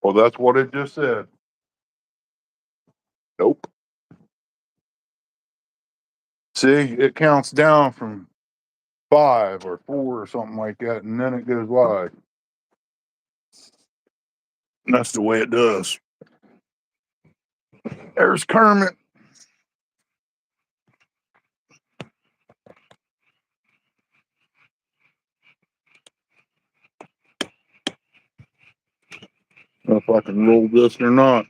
Well, that's what it just said. Nope. See, it counts down from 5 or 4 or something like that, and then it goes live. And that's the way it does. There's Kermit. I don't know if I can roll this or not.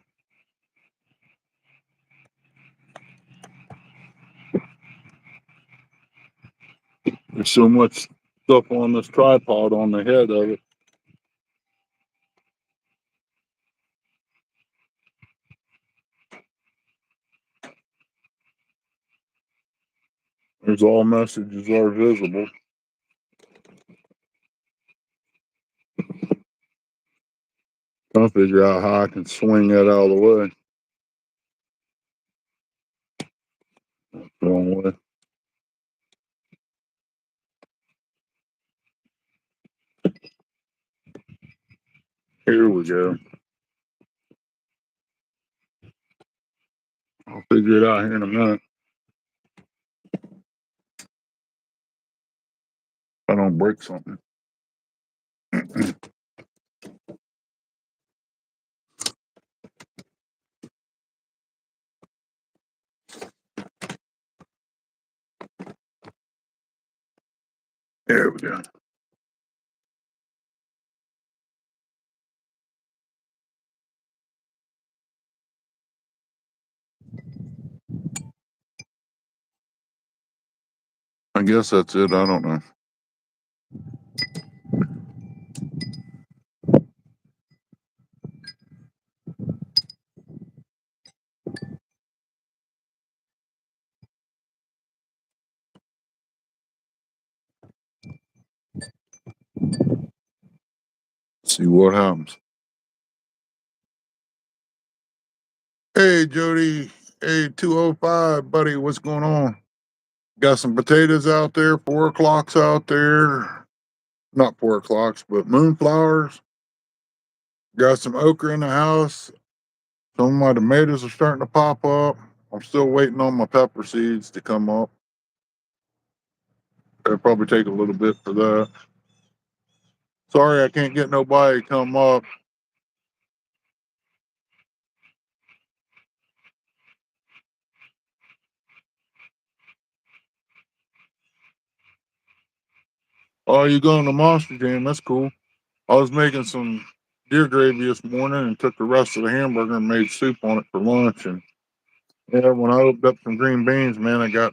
There's so much stuff on this tripod on the head of it. There's all messages are visible. Trying to figure out how I can swing that out of the way. Wrong way. Here we go. I'll figure it out here in a minute. If I don't break something. There we go. I guess that's it. I don't know. See what happens. Hey, Jody. Hey, 205, buddy. What's going on? Got some potatoes out there, 4 o'clocks out there. Not 4 o'clocks, but moonflowers. Got some okra in the house. Some of my tomatoes are starting to pop up. I'm still waiting on my pepper seeds to come up. It'll probably take a little bit for that. Sorry, I can't get nobody to come up. Oh, you going to Monster Jam? That's cool. I was making some deer gravy this morning and took the rest of the hamburger and made soup on it for lunch. And yeah, when I opened up some green beans, man, I got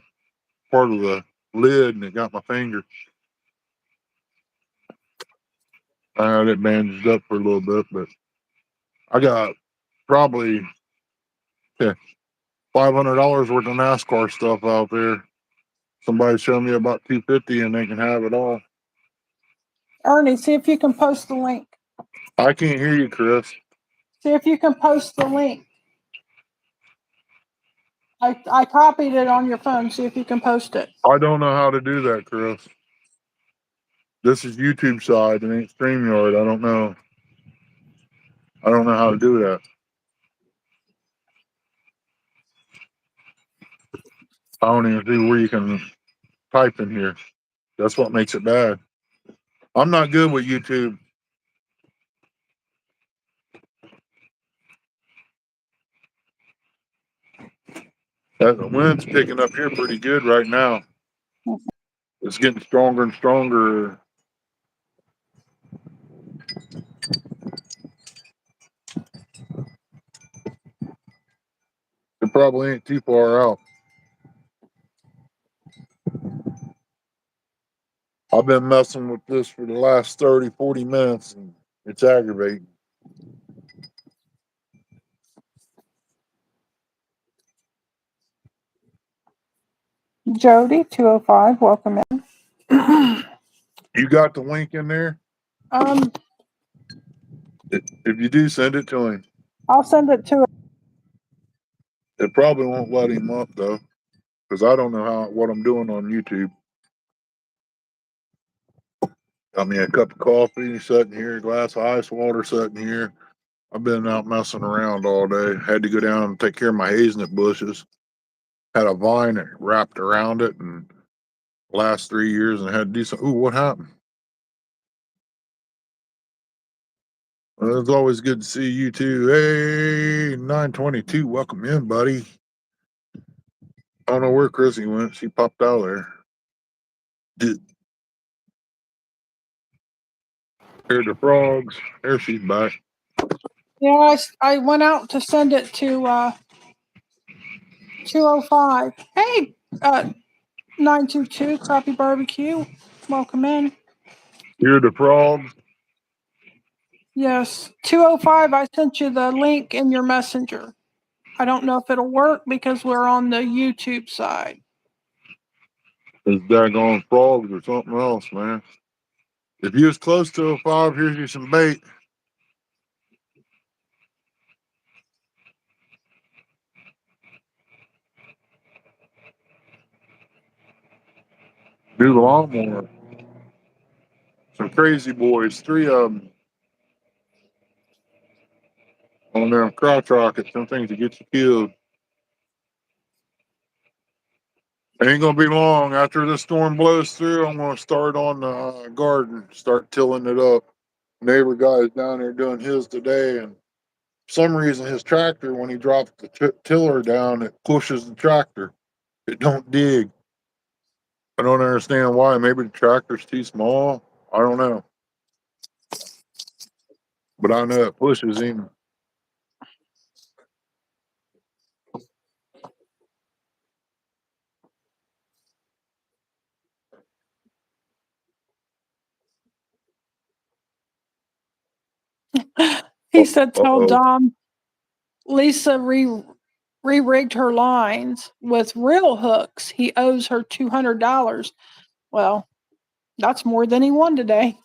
part of the lid and it got my finger. I had it bandaged up for a little bit, but I got probably $500 worth of NASCAR stuff out there. Somebody showed me about 250 and they can have it all. Ernie, see if you can post the link. I can't hear you, Chris. See if you can post the link. I copied it on your phone. See if you can post it. I don't know how to do that, Chris. This is YouTube side and ain't StreamYard. I don't know. I don't know how to do that. I don't even see where you can type in here. That's what makes it bad. I'm not good with YouTube. The wind's picking up here pretty good right now. It's getting stronger and stronger. It probably ain't too far out. I've been messing with this for the last 30, 40 minutes and it's aggravating. Jody, 205, welcome in. You got the link in there? If you do, send it to him. I'll send it to him. It probably won't let him up though, because I don't know what I'm doing on YouTube. Got me a cup of coffee sitting here, a glass of ice water sitting here. I've been out messing around all day. Had to go down and take care of my hazelnut bushes. Had a vine that wrapped around it, and last 3 years, and had to do some. Ooh, what happened? Well, it's always good to see you too. Hey, 922, welcome in, buddy. I don't know where Chrissy went. She popped out of there. Did hear the frogs. There she's back. Yeah, I went out to send it to 205. Hey, 922 Crappie Barbecue. Welcome in. Hear the frogs. Yes, 205. I sent you the link in your messenger. I don't know if it'll work because we're on the YouTube side. It's daggone frogs or something else, man. If you was close to a 5, here's you some bait. Do the lawnmower. Some crazy boys, 3 of them on them crotch rockets, some things that get you killed. Ain't gonna be long after the storm blows through. I'm gonna start on the garden, start tilling it up. Neighbor guy is down there doing his today, and for some reason his tractor, when he drops the tiller down, it pushes the tractor. It don't dig. I don't understand why. Maybe the tractor's too small. I don't know, but I know it pushes him. He said, tell Oh. Dom Lisa re-rigged her lines with real hooks. He owes her $200. Well, that's more than he won today.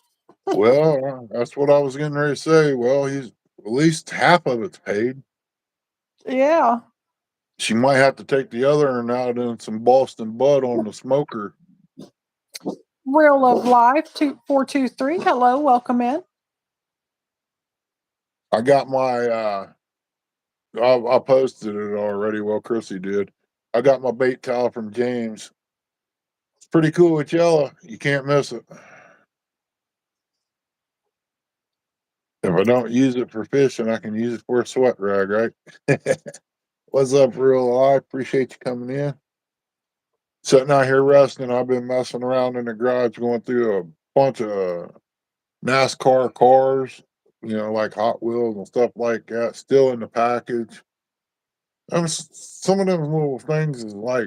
Well, that's what I was getting ready to say. Well, he's at least half of it's paid. Yeah. She might have to take the other one out and some Boston Bud on the smoker. Real Love Live 2423. Hello, welcome in. I got my I posted it already. Well, Chrissy did. I got my bait towel from James. It's pretty cool with yellow. You can't miss it. If I don't use it for fishing, I can use it for a sweat rag, right? What's up, Real? I appreciate you coming in. Sitting out here resting. I've been messing around in the garage going through a bunch of NASCAR cars, like Hot Wheels and stuff like that, still in the package. Some of them little things is like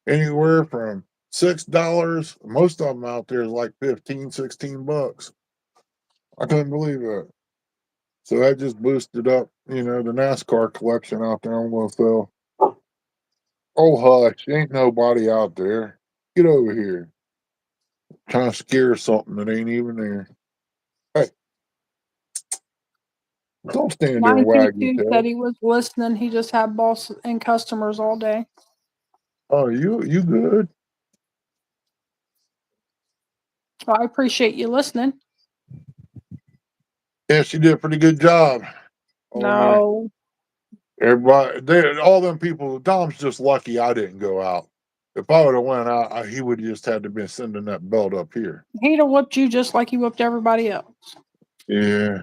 anywhere from $6. Most of them out there is like 15, $16. I couldn't believe that. So that just boosted up, the NASCAR collection out there. I'm gonna sell. Oh hush, ain't nobody out there. Get over here. Trying to scare something that ain't even there. Hey, don't stand there and wag your 922 said tail. he was listening. He just had boss and customers all day. Oh, you good? Well, I appreciate you listening. Yeah, she did a pretty good job on there. No, Everybody, all them people. Dom's just lucky I didn't go out. If I would have went out, he would have just had to been sending that belt up here. he'd have whooped you just like he whooped everybody else. Yeah,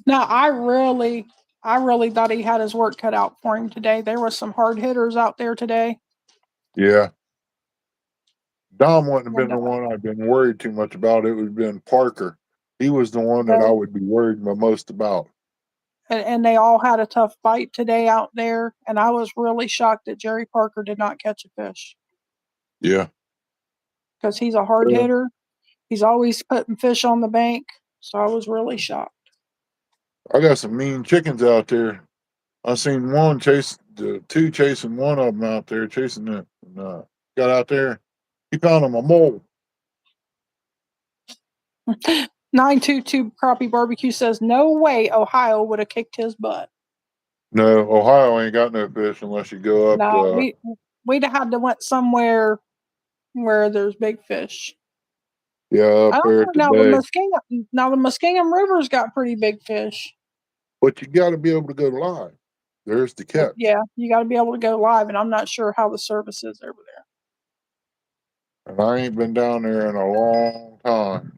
Now, I really thought he had his work cut out for him today. There were some hard hitters out there today. yeah. Dom wouldn't have been And, the one I'd been worried too much about. It would have been Parker. He was the one that I would be worried the most about. and they all had a tough fight today out there. And I was really shocked that Jerry Parker did not catch a fish Yeah. because he's a hard Yeah. hitter. He's always putting fish on the bank. So I was really shocked. I got some mean chickens out there. I seen one chase the two chasing one of them out there chasing it. And, got out there. He found him a mole. 922 Crappie Barbecue says, no way Ohio would have kicked his butt. No, Ohio ain't got no fish unless you go up. No, we'd have had to went somewhere where there's big fish. Yeah, I up don't there know. at the bay. Now the Muskingum River's got pretty big fish. But you got to be able to go live. There's the But catch. yeah, you got to be able to go live, and I'm not sure how the service is over there. And I ain't been down there in a long time.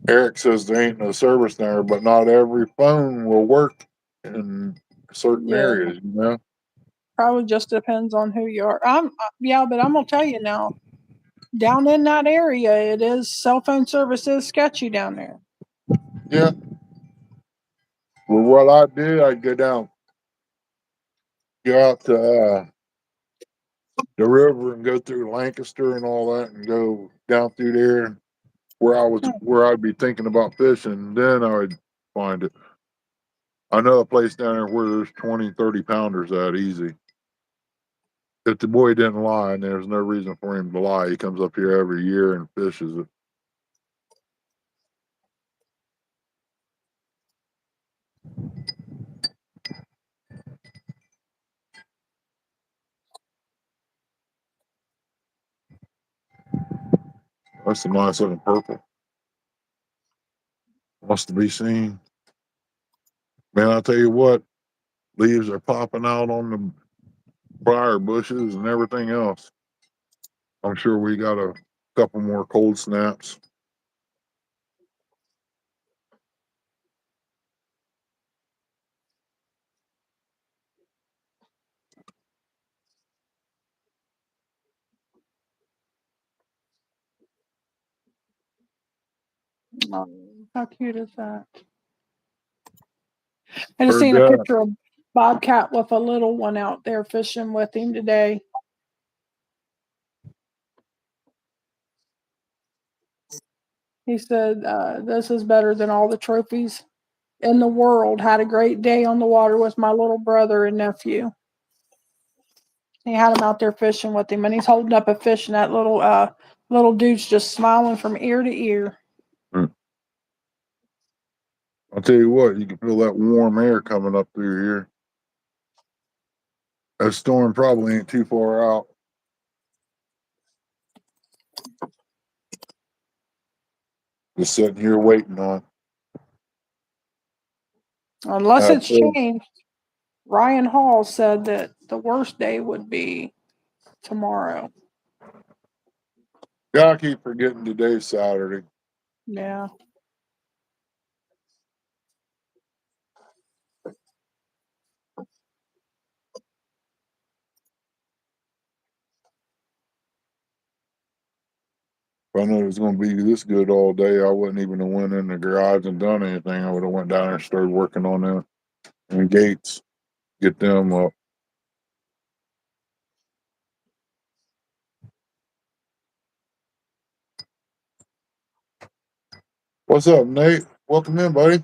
Eric says there ain't no service there, but not every phone will work in certain Yeah, areas, you know? probably just depends on who you are. Yeah, but I'm gonna tell you now, down in that area, it is cell phone service is sketchy down there. Yeah. Well, what I did, I'd go out to the river and go through Lancaster and all that and go down through there where I'd be thinking about fishing. Then I would find it. I know a place down there where there's 20, 30 pounders at easy. If the boy didn't lie, and there's no reason for him to lie, he comes up here every year and fishes it. That's a nice looking purple. Wants to be seen. Man, I tell you what, leaves are popping out on the briar bushes and everything else. I'm sure we got a couple more cold snaps. Oh, how cute is that? I just Heard seen a that. picture of Bobcat with a little one out there fishing with him today. He said, "This is better than all the trophies in the world. Had a great day on the water with my little brother and nephew." He had him out there fishing with him, and he's holding up a fish, and that little dude's just smiling from ear to ear. Hmm. I'll tell you what, you can feel that warm air coming up through here. That storm probably ain't too far out. Just sitting here waiting on. Unless it's So, changed. Ryan Hall said that the worst day would be tomorrow. yeah, I keep forgetting today's Saturday. Yeah. If I knew it was going to be this good all day, I wouldn't even have went in the garage and done anything. I would have went down there and started working on them and gates, get them up. What's up, Nate? Welcome in, buddy.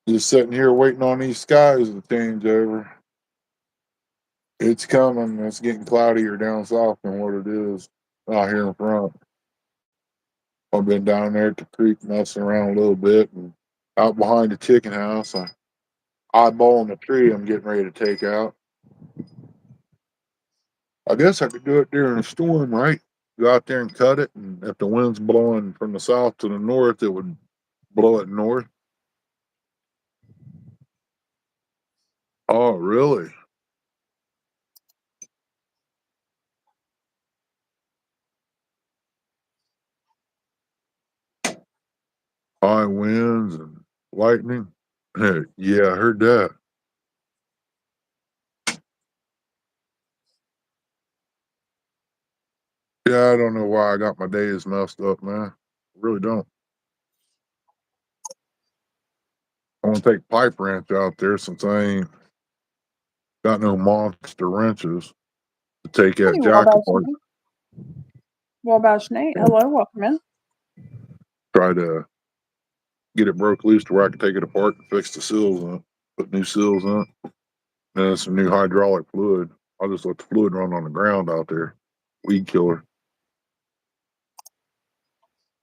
Just sitting here waiting on these skies to change over. It's coming. It's getting cloudier down south than what it is out here in front. I've been down there at the creek messing around a little bit and out behind the chicken house. I eyeballing the tree I'm getting ready to take out. I guess I could do it during a storm, right? Go out there and cut it, and if the wind's blowing from the south to the north, it would blow it north. Oh, really? High winds and lightning. Yeah, I heard that. Yeah, I don't know why I got my days messed up, man. I really don't. I want to take pipe wrench out there since I ain't got no monster wrenches to take Hey, that jack apart. Wabash Nate. Hello, welcome in. Try to get it broke loose to where I can take it apart and fix the seals on it, put new seals on it, and then some new hydraulic fluid. I'll just let the fluid run on the ground out there. Weed killer.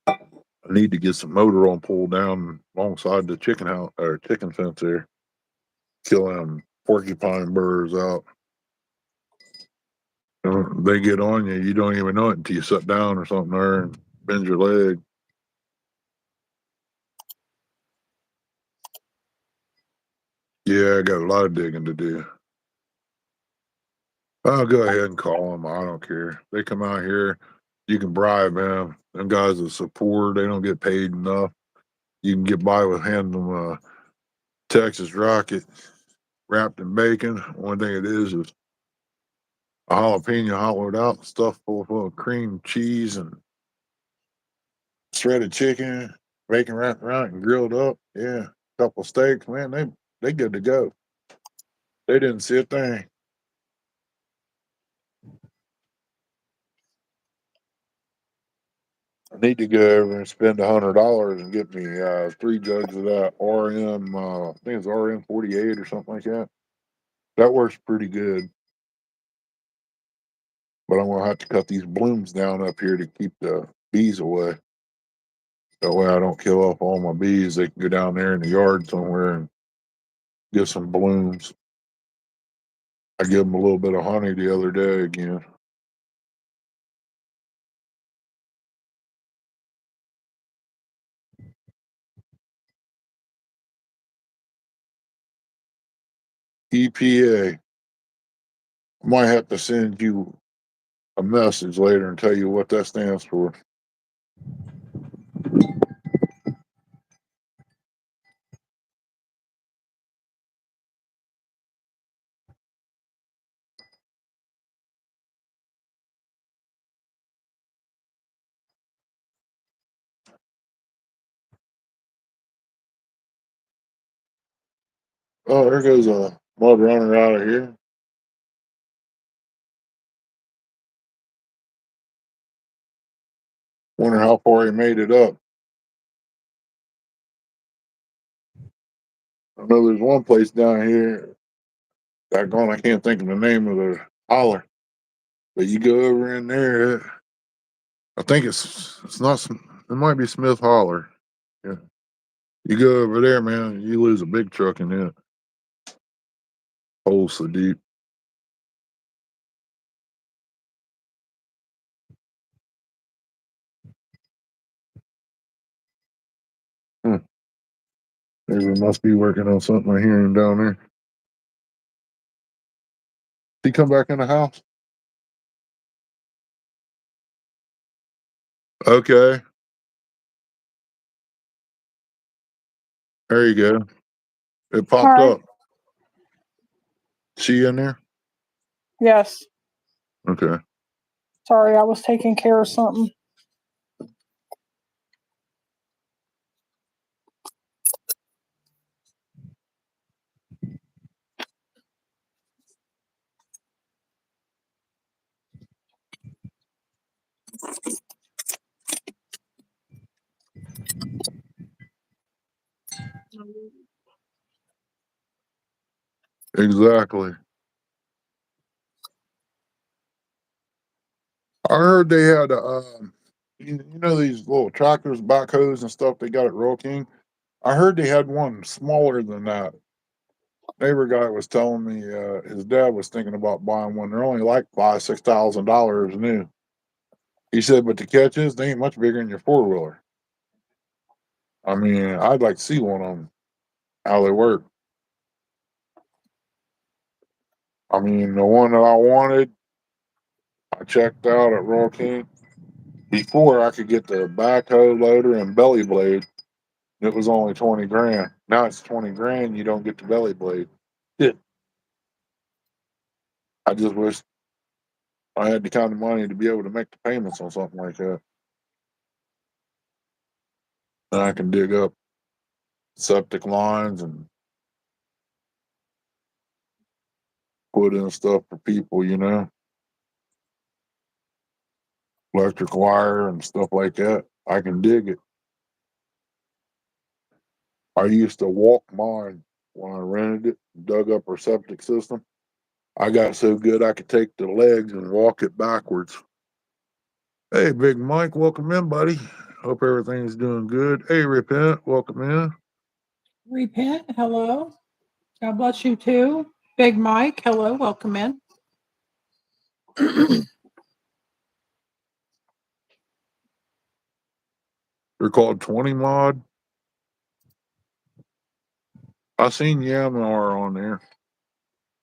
I need to get some motor on pulled down alongside the chicken house or chicken fence there. Kill them porcupine birds out. They get on you. You don't even know it until you sit down or something there and bend your leg. Yeah, I got a lot of digging to do. I'll go ahead and call them. I don't care. They come out here. You can bribe them. Them guys are so poor. They don't get paid enough. You can get by with handing them a Texas rocket wrapped in bacon. One thing it is a jalapeno hollowed out, stuffed full of cream cheese and shredded chicken, bacon wrapped around it and grilled up. Yeah, a couple steaks. Man, they good to go. They didn't see a thing. I need to go over and spend $100 and get me 3 jugs of that RM. I think it's RM 48 or something like that. That works pretty good. But I'm gonna have to cut these blooms down up here to keep the bees away. That way I don't kill off all my bees. They can go down there in the yard somewhere and get some blooms. I gave them a little bit of honey the other day again. EPA. I might have to send you a message later and tell you what that stands for. Oh, there goes a mud runner out of here. Wonder how far he made it up. I know there's one place down here. I can't think of the name of the holler. But you go over in there. I think it's not. It might be Smith Holler. Yeah. You go over there, man. You lose a big truck in it. Hole so deep. Hmm. Maybe we must be working on something I hear him down there. He come back in the house? Okay. There you go. It popped Hi. up. She in there? Yes. Okay. Sorry, I was taking care of something. Exactly. I heard they had you know these little tractors, backhoes, and stuff they got at Royal King. I heard they had one smaller than that. Neighbor guy was telling me his dad was thinking about buying one. They're only like $5,000-6,000 new. He said, but the catch is they ain't much bigger than your 4 wheeler. I mean, I'd like to see one of them, how they work. I mean, the one that I wanted, I checked out at Royal King. Before I could get the backhoe loader and belly blade, it was only 20 grand. Now it's 20 grand, you don't get the belly blade. Yeah. I just wish I had the kind of money to be able to make the payments on something like that. And I can dig up septic lines and put in stuff for people, electric wire and stuff like that. I can dig it. I used to walk mine when I rented it, dug up our septic system. I got so good I could take the legs and walk it backwards. Hey, Big Mike, welcome in, buddy. Hope everything's doing good. Hey, Repent, welcome in. Repent. Hello. God bless you too. Big Mike. Hello. Welcome in. They're called 20 mod. I seen Yamanar on there.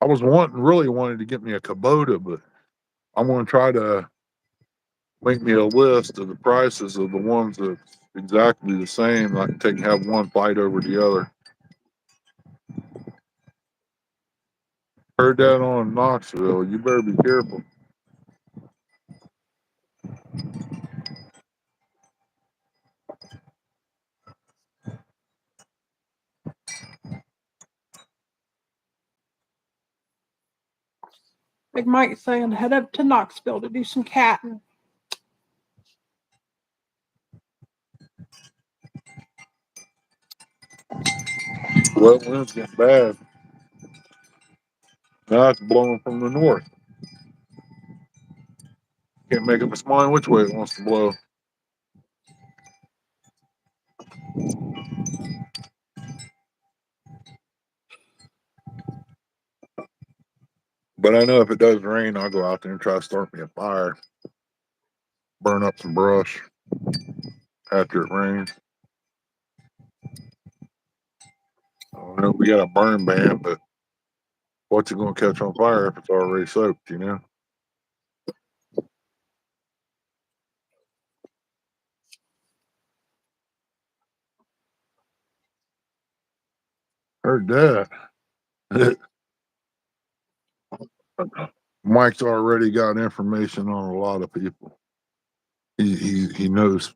I was really wanting to get me a Kubota, but I'm going to try to make me a list of the prices of the ones that's exactly the same. I can have one fight over the other. Heard that on Knoxville. You better be careful. Big Mike saying head up to Knoxville to do some catting. Well, wind's getting bad. Now it's blowing from the north. Can't make up its mind which way it wants to blow. But I know if it does rain, I'll go out there and try to start me a fire. Burn up some brush after it rains. I know we got a burn ban, but what's it going to catch on fire if it's already soaked, you know? Heard that. Mike's already got information on a lot of people. He knows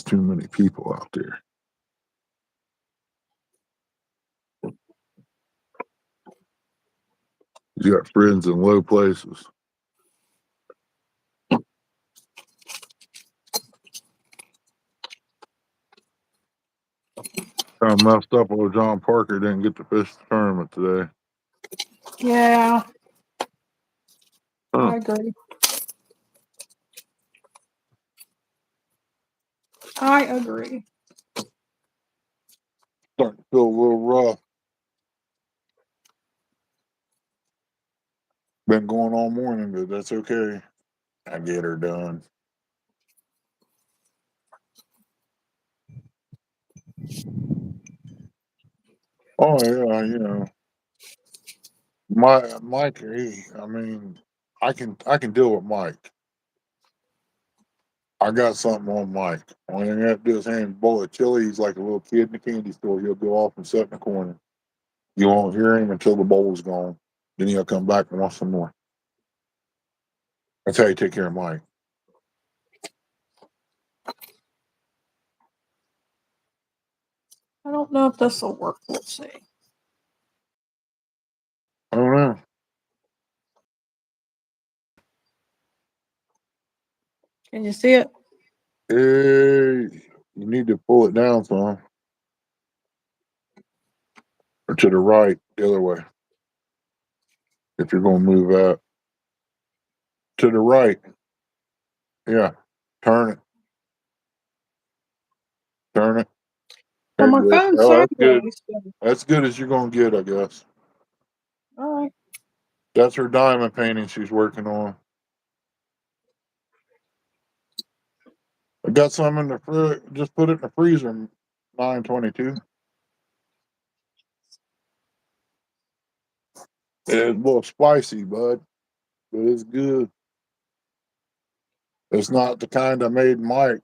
too many people out there. He's got friends in low places. Kind of messed up old John Parker didn't get to fish the tournament today. Yeah, Huh. I agree. I agree. Starting to feel a little rough. Been going all morning, but that's okay. I get her done. Oh yeah, you know, Mike. I mean, I can deal with Mike. I got something on Mike. Only thing I have to do is hand him a bowl of chili. He's like a little kid in the candy store. He'll go off and sit in the corner. You won't hear him until the bowl's gone. Then he'll come back and want some more. That's how you take care of Mike. I don't know if this will work. We'll see. I don't know. Can you see it? Hey, you need to pull it down some. Or to the right, the other way. If you're going to move that. To the right. Yeah. Turn it. Turn it. Well, There my you go. phone's Oh, that's good. sideways. That's good as you're going to get, I guess. All right. That's her diamond painting she's working on. I got some in the fridge. Just put it in the freezer. 922. It's a little spicy, bud, but it's good. It's not the kind I made Mike.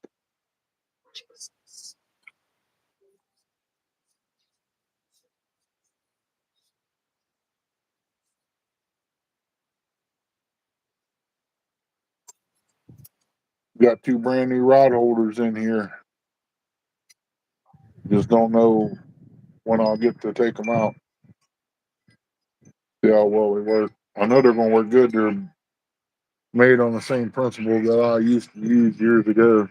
Got two brand new rod holders in here. Just don't know when I'll get to take them out. See how well they work. I know they're going to work good. They're made on the same principle that I used to use years ago,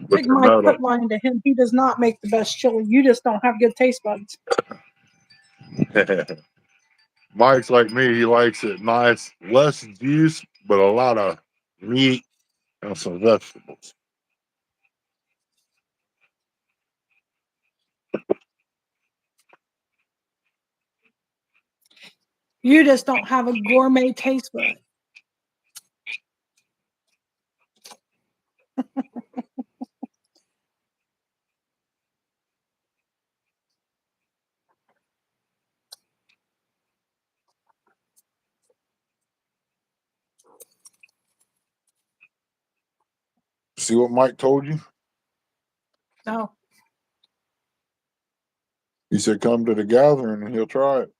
but Big they're Mike, metal. quit lying to him. He does not make the best chili. You just don't have good taste buds. Mike's like me. He likes it nice, less juice, but a lot of meat and some vegetables. You just don't have a gourmet taste bud. see what Mike told you? No. He said come to the gathering and he'll try it.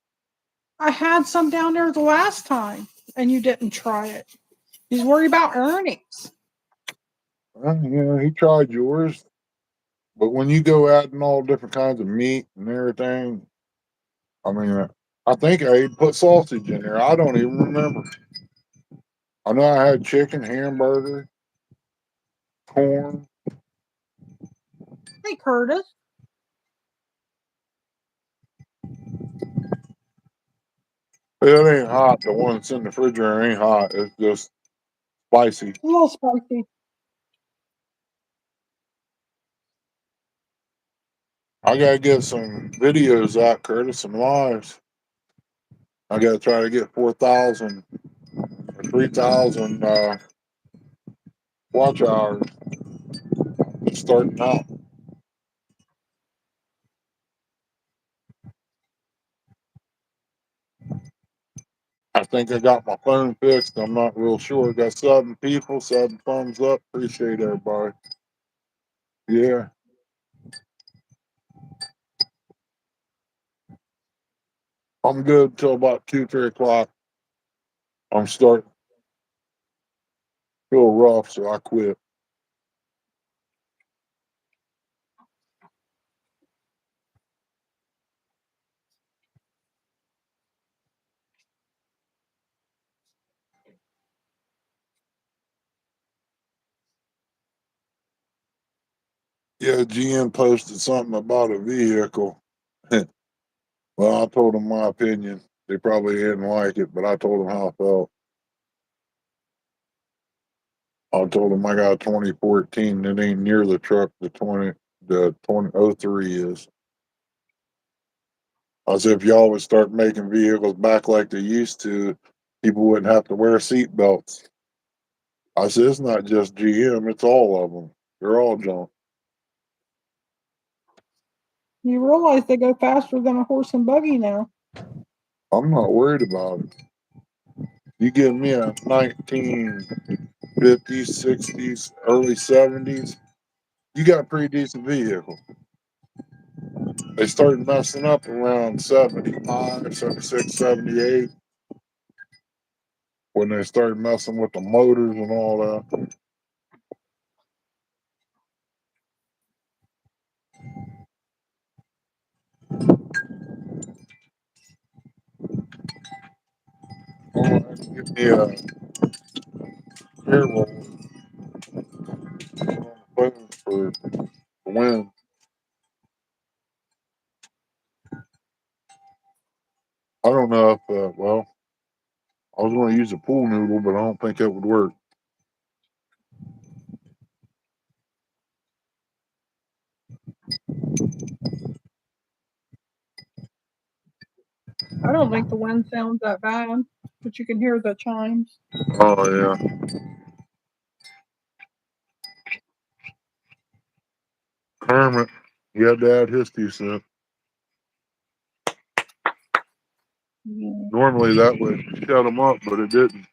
I had some down there the last time and you didn't try it. He's worried about Ernie's. Yeah, he tried yours. But when you go adding all different kinds of meat and everything, I mean, I think I even put sausage in there. I don't even remember. I know I had chicken, hamburger, corn. Hey, Curtis. It ain't hot. The one that's in the refrigerator ain't hot. It's just spicy. A little spicy. I gotta get some videos out, Curtis, some lives. I gotta try to get 4,000 or 3,000 watch hours. Just starting out. I think I got my phone fixed. I'm not real sure. Got 7 people, 7 thumbs up. Appreciate everybody. Yeah, I'm good till about 2, 3 o'clock. I'm starting to feel rough, so I quit. Yeah, GM posted something about a vehicle. Well, I told them my opinion. They probably didn't like it, but I told them how I felt. I told them I got a 2014 that ain't near the truck the 2003 is. I said if y'all would start making vehicles back like they used to, people wouldn't have to wear seat belts. I said it's not just GM, it's all of them. They're all junk. You realize they go faster than a horse and buggy now. I'm not worried about it. You give me a 1950s, 60s, early 70s, you got a pretty decent vehicle. They started messing up around 75, 76, 78 when they started messing with the motors and all that. Oh, give me a hair roll on the phone for the wind. I don't know if, well, I was going to use a pool noodle, but I don't think that would work. I don't think the wind sounds that bad, but you can hear the chimes. Oh, yeah. Kermit, he had to add his 2 cents. Yeah. Normally that would shut him up, but it didn't.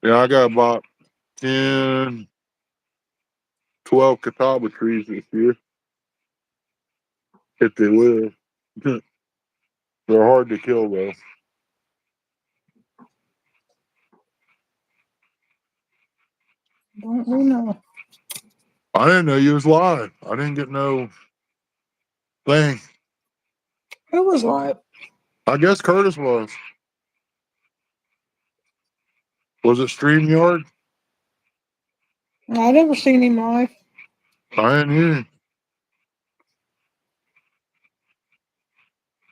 Yeah, I got about 10, 12 catawba trees this year, if they live. They're hard to kill, though. Don't we know? I didn't know you was live. I didn't get no thing. Who was live? I guess Curtis was. Was it StreamYard? I never seen him live. I didn't hear.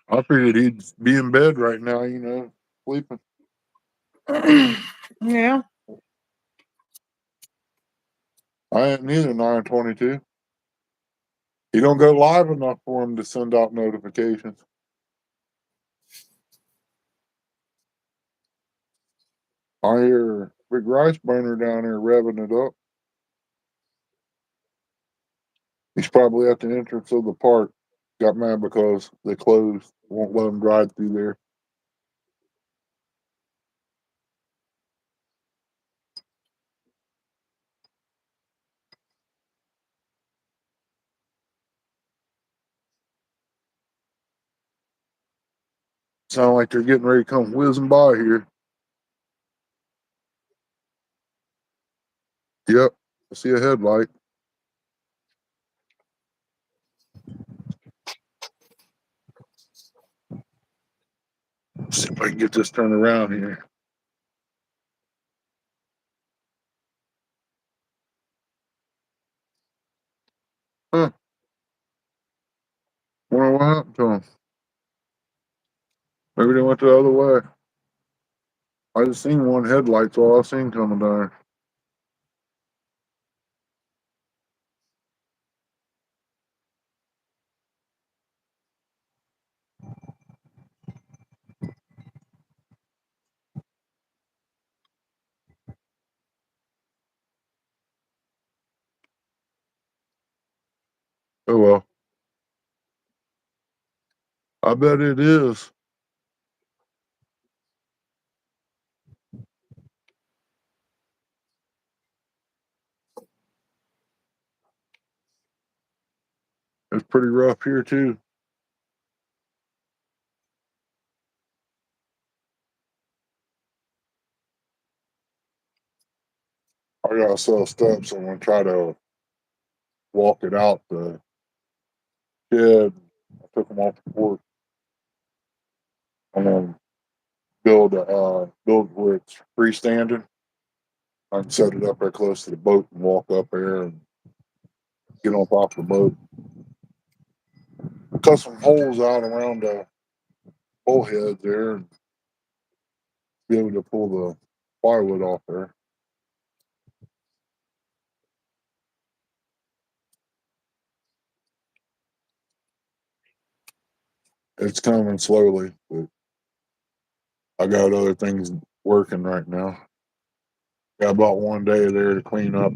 I figured he'd be in bed right now, sleeping. Yeah. I ain't neither 922. He don't go live enough for him to send out notifications. I hear Big Rice Burner down there revving it up. He's probably at the entrance of the park. Got mad because they closed. Won't let him drive through there. Sound like they're getting ready to come whizzing by here. Yep, I see a headlight. See if I can get this turned around here. Huh. Wonder what happened to them. Maybe they went the other way. I just seen one headlight's all I seen coming down. Oh well. I bet it is. It's pretty rough here too. I gotta sell steps. I'm gonna try to walk it out the shed. I took them off the porch. I'm gonna build where it's freestanding. I can set it up there close to the boat and walk up there and get on top of the boat. Cut some holes out around the bulkhead there and be able to pull the plywood off there. It's coming slowly, but I got other things working right now. Got about one day there to clean up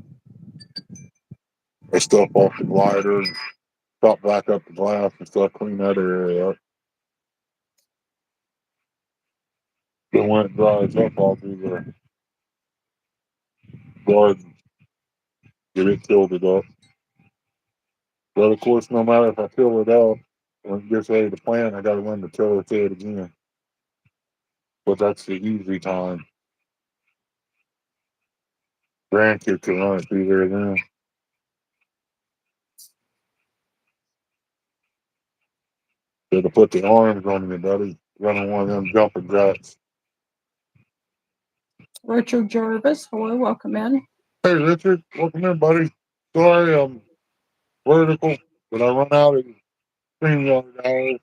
the stuff off the glider and top back up the glass and stuff, clean that area up. Then when it dries up, I'll do the garden, get it tilted up. But of course, no matter if I fill it up, when it gets ready to plant, I got to run the tiller through it again. But that's the easy time. Grandkids can run it through there then. Got to put the arms on me, buddy. Running one of them jumping jacks. Richard Jarvis, hello, welcome in. Hey, Richard, welcome in, buddy. Sorry, I'm vertical, but I run out of StreamYard hours.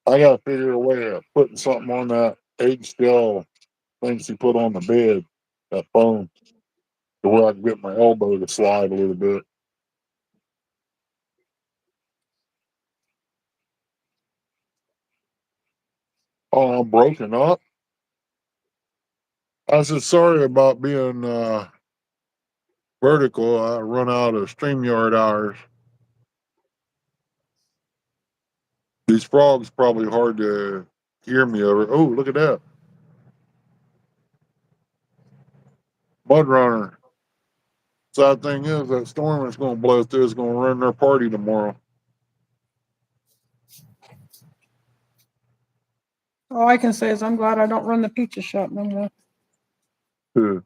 I got to figure a way of putting something on that eggshell things you put on the bed, that foam, to where I can get my elbow to slide a little bit. Oh, I'm broken up. I said, sorry about being vertical. I run out of StreamYard hours. These frogs probably hard to hear me over. Oh, look at that. Mud runner. Sad thing is, that storm is going to blow through. It's going to run their party tomorrow. All I can say is I'm glad I don't run the pizza shop no more.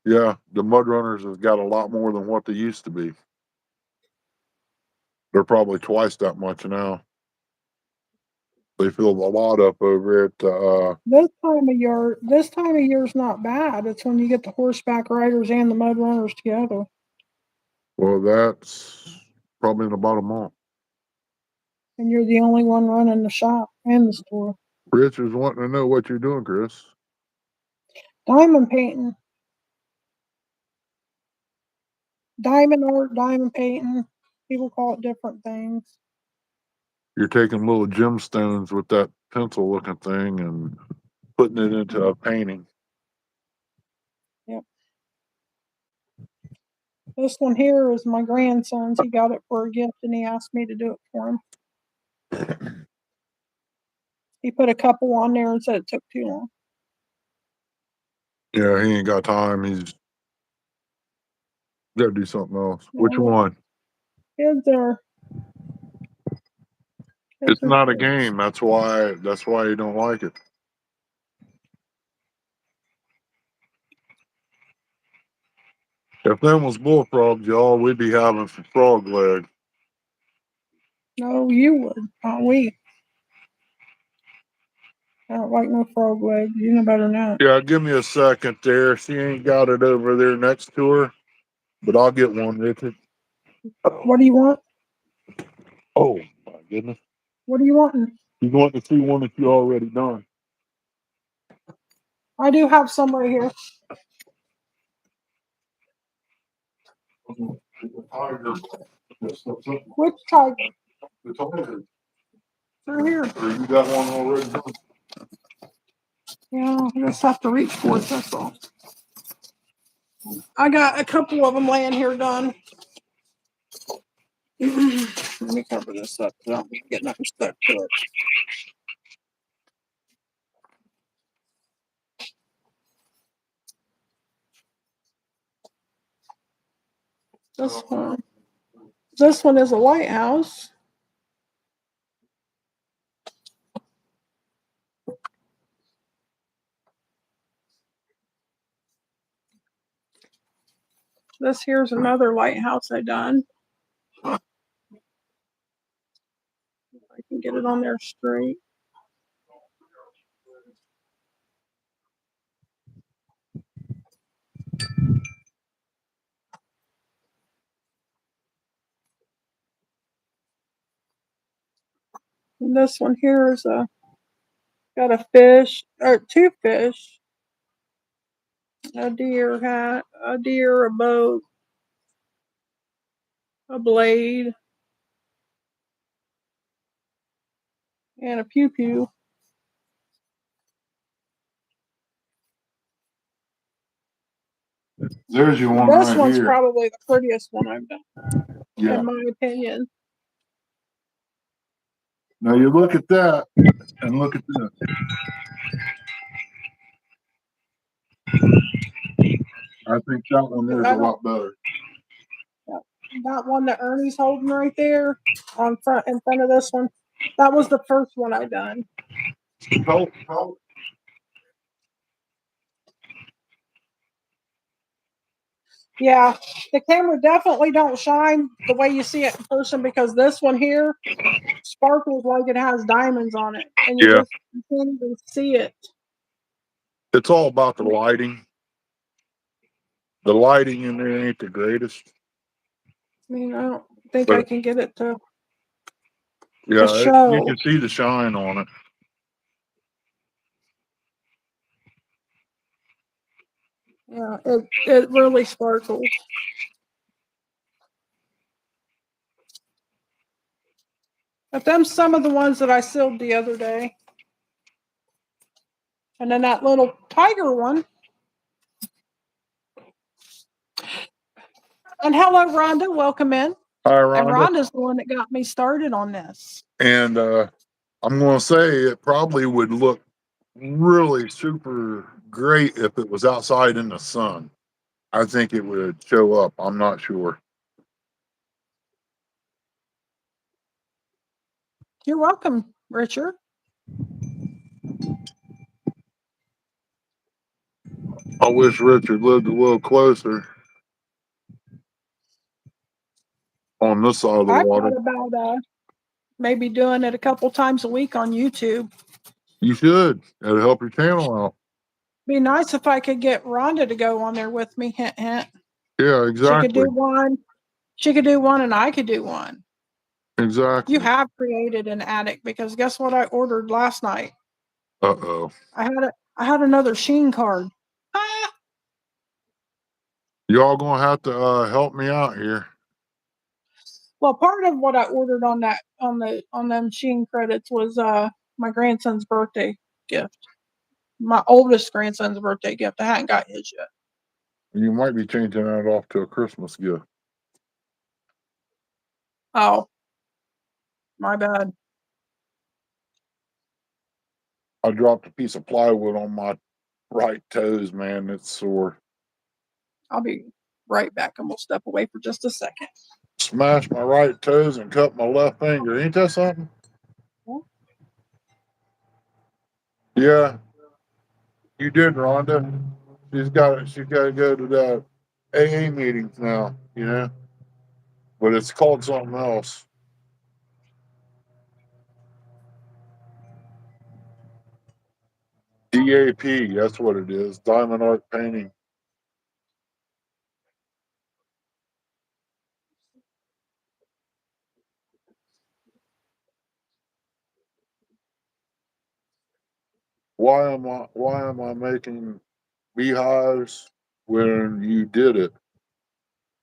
Yeah, the mud runners have got a lot more than what they used to be. They're probably twice that much now. They filled a lot up over at This time of year's not bad. It's when you get the horseback riders and the mud runners together. well, that's probably in about a month. And you're the only one running the shop and the store. Rich is wanting to know what you're doing, Chris. Diamond painting. Diamond art, diamond painting. People call it different things. You're taking little gemstones with that pencil looking thing and putting it into a painting. Yep. This one here is my grandson's. He got it for a gift and he asked me to do it for him. He put a couple on there and said it took too long. Yeah, he ain't got time. He's got to do something else. Which one? Kids are. It's not a game. That's why you don't like it. If them was bullfrogs, y'all, we'd be having some frog leg. No, you would, not we. I don't like no frog legs. You know better than that. Yeah, give me a second there. She ain't got it over there next to her, but I'll get one, Richard. What do you want? Oh, my goodness. What are you wanting? You want to see one that you already done? I do have some right here. Which tiger? The tiger. They're here. Or you got one already done? Yeah, I just have to reach for it, that's all. I got a couple of them laying here done. Let me cover this up so I don't get nothing stuck to it. This one is a lighthouse. This here's another lighthouse I done. I can get it on there straight. And this one here is got a fish or two fish, a deer hat, a deer, a boat, a blade, and a pew pew. There's your one This right one's here. probably the prettiest one I've done, Yeah. in my opinion. Now you look at that and look at this. I think that one there's a lot better. That one that Ernie's holding right there in front of this one, that was the first one I done. Help. Yeah, the camera definitely don't shine the way you see it in person because this one here sparkles like it has diamonds on it, and you can't even see it. It's all about the lighting. The lighting in there ain't the greatest. I mean, I don't think I can get it to Yeah, show. you can see the shine on it. Yeah, it really sparkles. But them some of the ones that I sealed the other day. And then that little tiger one. And hello, Rhonda. Welcome in. Hi, Rhonda. And Rhonda's the one that got me started on this. And I'm going to say it probably would look really super great if it was outside in the sun. I think it would show up. I'm not sure. You're welcome, Richard. I wish Richard lived a little closer on this side of the water. I thought about maybe doing it a couple times a week on YouTube. You should. It'll help your channel out. Be nice if I could get Rhonda to go on there with me. Hint, hint. Yeah, exactly. She could do one. She could do one, and I could do one. Exactly. You have created an attic because guess what I ordered last night? Uh-oh. I had another Sheen card. Y'all gonna have to help me out here. Well, part of what I ordered on that on them Sheen credits was my grandson's birthday gift. My oldest grandson's birthday gift. I hadn't got his yet. You might be changing that off to a Christmas gift. Oh, my bad. I dropped a piece of plywood on my right toes, man. It's sore. I'll be right back and we'll step away for just a second. Smashed my right toes and cut my left finger. Ain't that something? Yeah, you did, Rhonda. She's got to go to the AA meetings now, you know. But it's called something else. DAP, that's what it is. Diamond art painting. Why am I making beehives when you did it?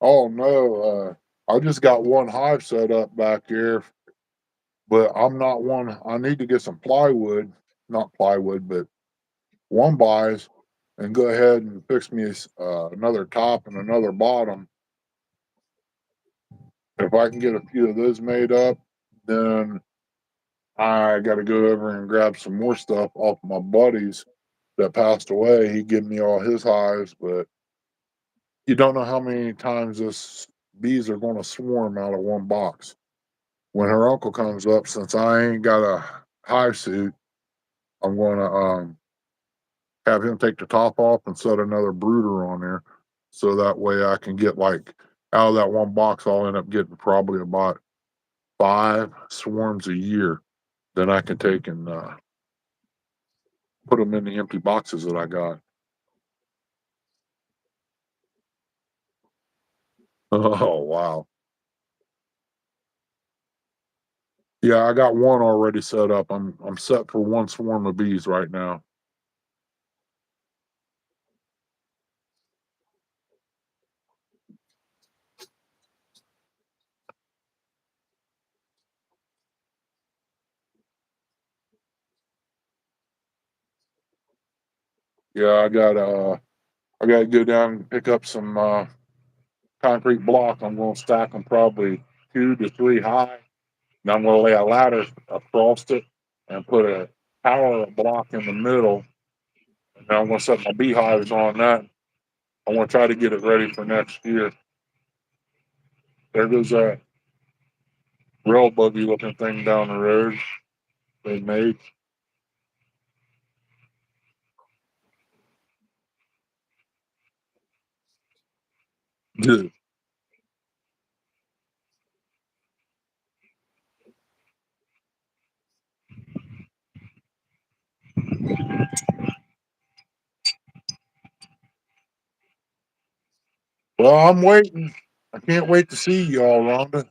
Oh no, I just got one hive set up back here, but I'm not one. I need to get some plywood, not plywood, but one buys, and go ahead and fix me another top and another bottom. If I can get a few of those made up, then I got to go over and grab some more stuff off my buddies that passed away. He gave me all his hives, but you don't know how many times this bees are going to swarm out of one box. When her uncle comes up, since I ain't got a hive suit, I'm going to have him take the top off and set another brooder on there, so that way I can get like out of that one box, I'll end up getting probably about 5 swarms a year. Then I can take and put them in the empty boxes that I got. Oh wow. Yeah, I got one already set up. I'm set for one swarm of bees right now. Yeah, I gotta go down and pick up some concrete block. I'm gonna stack them probably 2 to 3 high. And I'm gonna lay a ladder across it and put a power block in the middle. And then I'm gonna set my beehives on that. I want to try to get it ready for next year. There goes that rail buggy looking thing down the road they made. Dude. Well, I'm waiting. I can't wait to see y'all, Rhonda.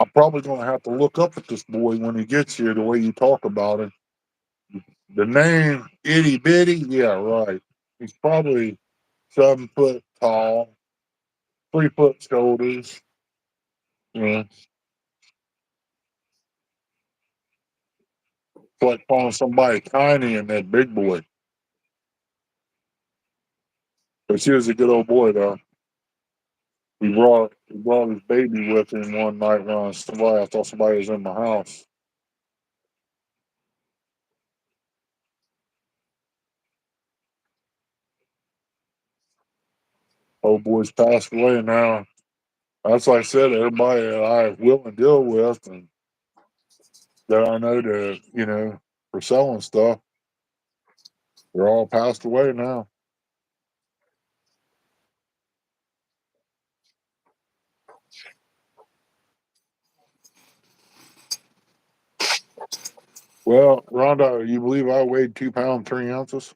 I'm probably going to have to look up at this boy when he gets here, the way you talk about him. The name, Itty Bitty, yeah, right. He's probably 7 foot tall, 3 foot shoulders. Yeah, it's like calling somebody tiny and that big boy. But she was a good old boy, though. He brought his baby with him one night when I thought somebody was in my house. Old boy's passed away now. That's like I said, everybody that I will and deal with and that I know that, for selling stuff, they're all passed away now. Well, Rhonda, you believe I weighed 2 pounds 3 ounces?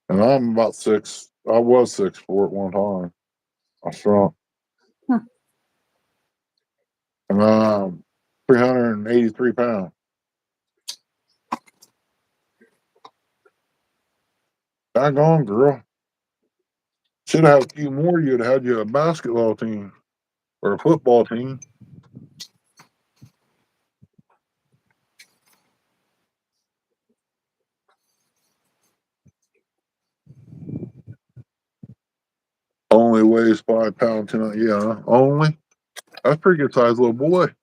And I'm about 6. I was 6'4" at one time. I shrunk. Um, 383 pounds. Daggone, girl. Should have had a few more. You'd have had you a basketball team or a football team. Only weighs 5 pounds. Yeah, only. That's a pretty good sized little boy.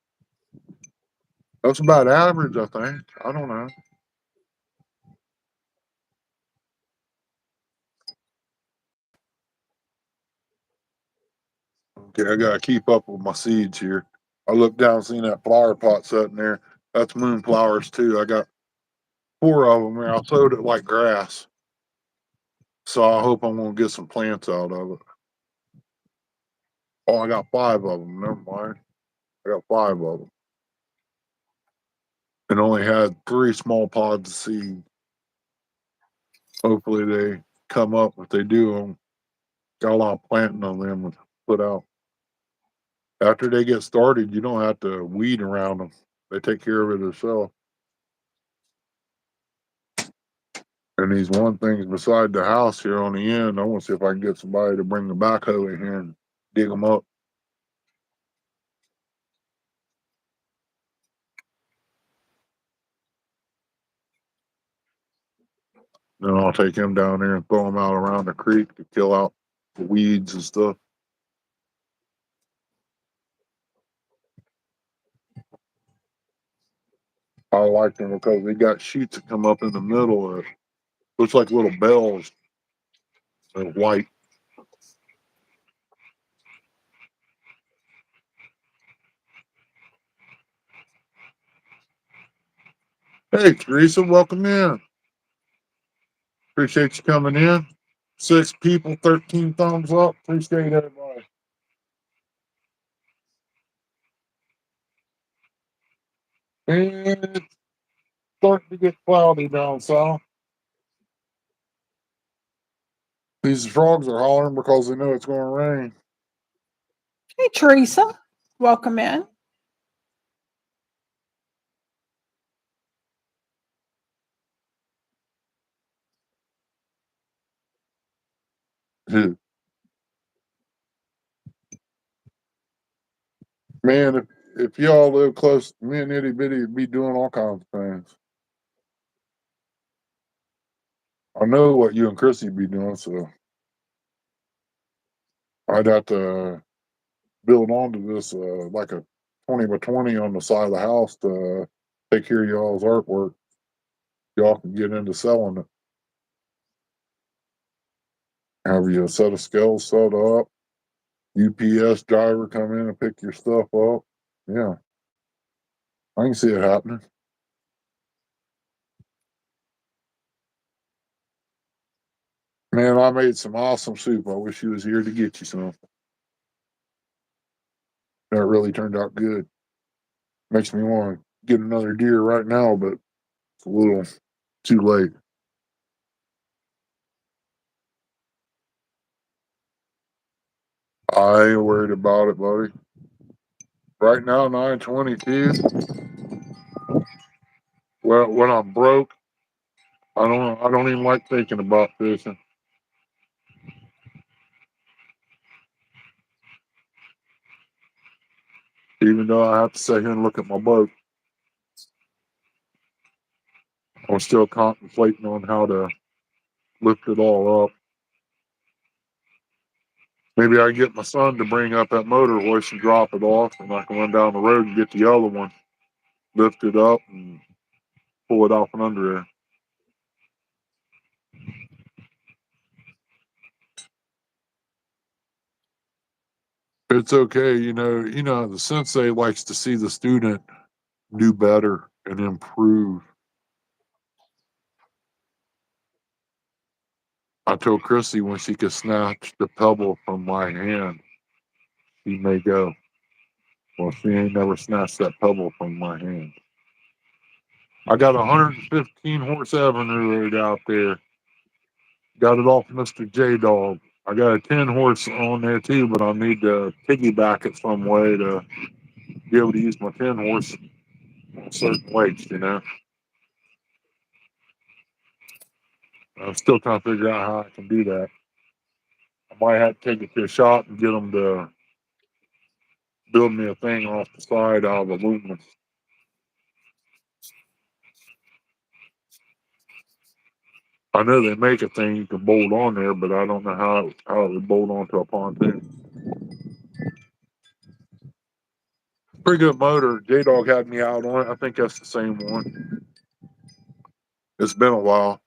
That's about average, I think. I don't know. Okay, I gotta keep up with my seeds here. I looked down, seen that flower pot sitting there. That's moonflowers too. I got 4 of them there. I sowed it like grass, so I hope I'm gonna get some plants out of it. Oh, I got 5 of them. Never mind. I got 5 of them, and only had 3 small pods of seed. Hopefully they come up. If they do, got a lot of planting on them to put out. After they get started, you don't have to weed around them. They take care of it themselves. And these one things beside the house here on the end, I want to see if I can get somebody to bring the backhoe in here and dig them up. Then I'll take him down there and throw them out around the creek to kill out the weeds and stuff. I like them because they got shoots that come up in the middle that looks like little bells. They're white. Hey, Teresa, welcome in. Appreciate you coming in. 6 people, 13 thumbs up. Appreciate everybody. And it's starting to get cloudy down south. These frogs are hollering because they know it's going to rain. Hey, Teresa, welcome in. Man, if y'all live close, me and Itty Bitty would be doing all kinds of things. I know what you and Chrissy be doing, so I'd have to build onto this like a 20 by 20 on the side of the house to take care of y'all's artwork. Y'all can get into selling it. Have you a set of scales set up? UPS driver come in and pick your stuff up. Yeah, I can see it happening. Man, I made some awesome soup. I wish you was here to get you some. That really turned out good. Makes me want to get another deer right now, but it's a little too late. I ain't worried about it, buddy. Right now, 9:22. Well, when I'm broke, I don't even like thinking about fishing. Even though I have to sit here and look at my boat, I'm still contemplating on how to lift it all up. Maybe I get my son to bring up that motor hoist and drop it off, and I can run down the road and get the other one, lift it up, and pull it off and under there. It's okay, the sensei likes to see the student do better and improve. I told Chrissy when she could snatch the pebble from my hand, she may go. Well, she ain't never snatched that pebble from my hand. I got 115 horse Avenue Road out there. Got it off Mr. J Dog. I got a 10 horse on there too, but I need to piggyback it some way to be able to use my 10 horse on certain weights, you know. I'm still trying to figure out how I can do that. I might have to take it to a shop and get them to build me a thing off the side out of aluminum. I know they make a thing you can bolt on there, but I don't know how it would bolt onto a pontoon. Pretty good motor. J Dog had me out on it. I think that's the same one. It's been a while.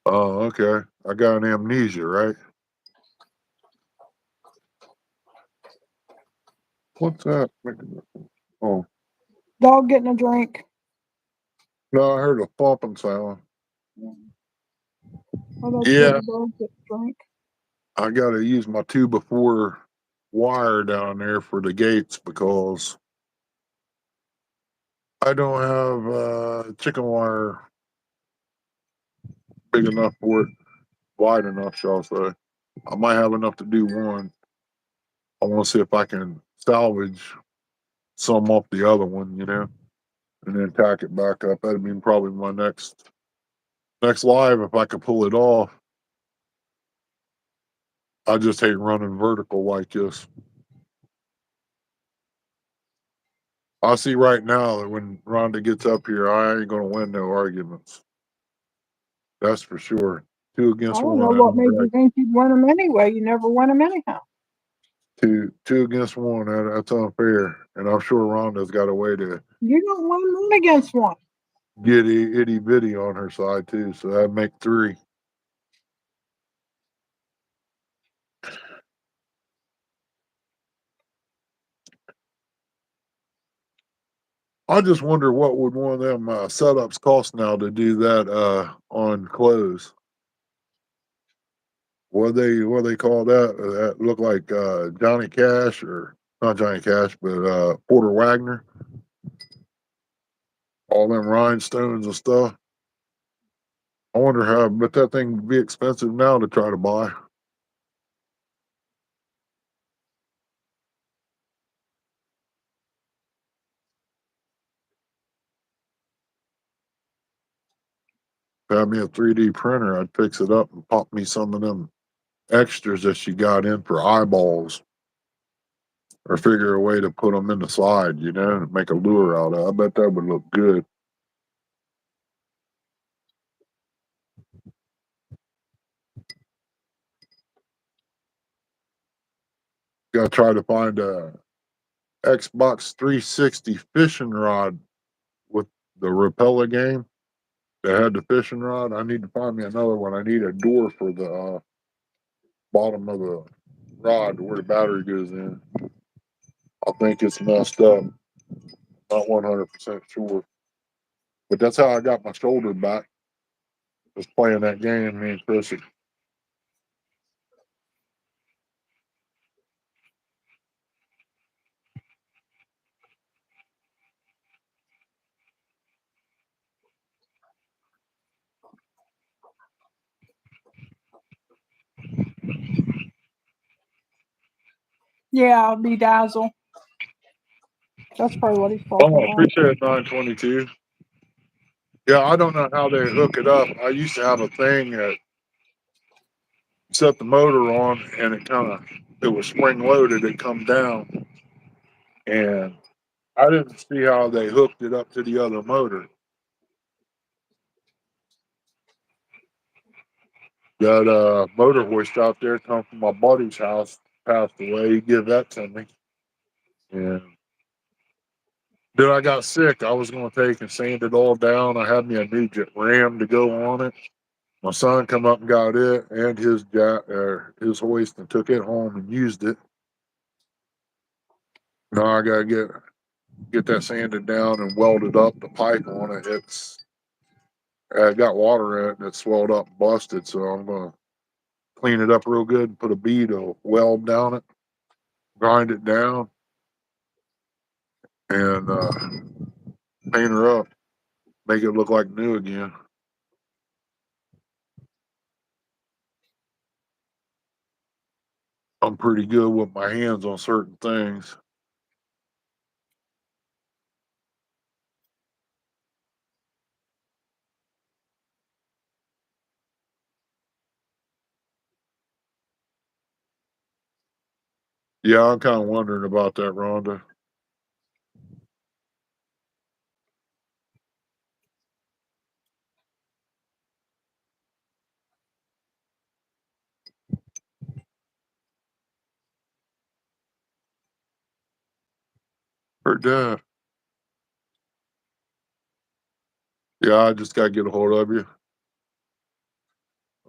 Oh, okay. I got an amnesia, right? What's that? Oh, Dog getting a drink. no, I heard a thumping sound. Oh, that's good. Yeah, The dog get a drink. I got to use my 2x4 wire down there for the gates because I don't have chicken wire big enough for it, wide enough, shall I say. I might have enough to do one. I want to see if I can salvage some off the other one, you know, and then tack it back up. That'd be probably my next live if I could pull it off. I just hate running vertical like this. I see right now that when Rhonda gets up here, I ain't gonna win no arguments. That's for sure. Two I against don't know one. what I'm made you right. think you'd win them anyway. You never win them anyhow. Two against one. That's unfair. And I'm sure Rhonda's got a way to You don't win one against one. get itty bitty on her side too. So that'd make three. I just wonder what would one of them setups cost now to do that on clothes. What they call that? That look like Johnny Cash or not Johnny Cash, but Porter Wagner. All them rhinestones and stuff. I wonder how, but that thing would be expensive now to try to buy. If I had me a 3D printer, I'd fix it up and pop me some of them extras that she got in for eyeballs, or figure a way to put them in the side, you know, and make a lure out of it. I bet that would look good. Got to try to find a Xbox 360 fishing rod with the Repeller game that had the fishing rod. I need to find me another one. I need a door for the bottom of the rod where the battery goes in. I think it's messed up. Not 100% sure. But that's how I got my shoulder back. Was playing that game, me and Chrissy. Yeah, bedazzle. That's probably what he's talking Oh, I about. appreciate it, 922. Yeah, I don't know how they hook it up. I used to have a thing that set the motor on and it was spring loaded, it come down. And I didn't see how they hooked it up to the other motor. That motor hoist out there come from my buddy's house, passed away. He gave that to me. And then I got sick. I was going to take and sand it all down. I had me a new ram to go on it. My son come up and got it and his hoist and took it home and used it. Now I gotta get that sanded down and welded up. The pipe on it, it got water in it and it swelled up and busted. So I'm gonna clean it up real good and put a bead of weld down it, grind it down, and paint her up. Make it look like new again. I'm pretty good with my hands on certain things. Yeah, I'm kind of wondering about that, Rhonda. Heard that. Yeah, I just got to get a hold of you.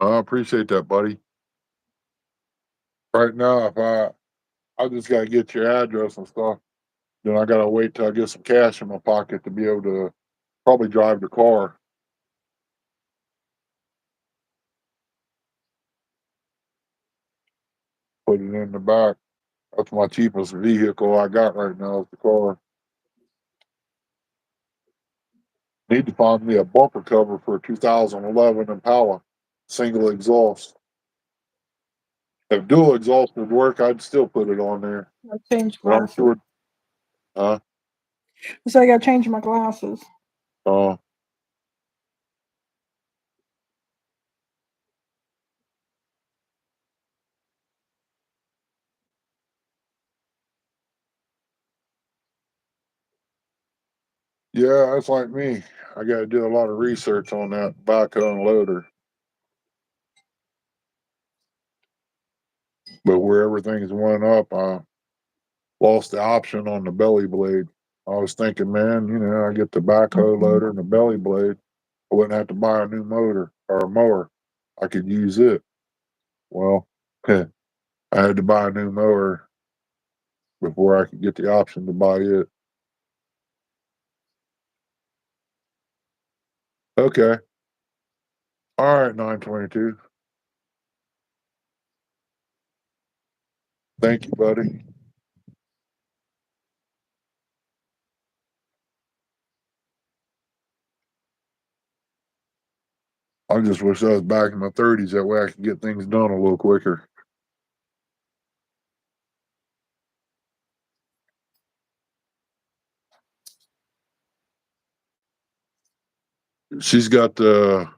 I appreciate that, buddy. Right now, if I just got to get your address and stuff. Then I got to wait till I get some cash in my pocket to be able to probably drive the car. Put it in the back. That's my cheapest vehicle I got right now is the car. Need to find me a bumper cover for a 2011 Impala, single exhaust. If dual exhaust would work, I'd still put it on there. I changed But I'm glasses. sure. Uh, So I got to change my glasses. uh, yeah, that's like me. I got to do a lot of research on that backhoe and loader. But where everything's went up, I lost the option on the belly blade. I was thinking, man, I get the backhoe loader and the belly blade. I wouldn't have to buy a new motor or a mower. I could use it. Well, I had to buy a new mower before I could get the option to buy it. Okay. All right, 922. Thank you, buddy. I just wish I was back in my 30s. That way I could get things done a little quicker. She's got the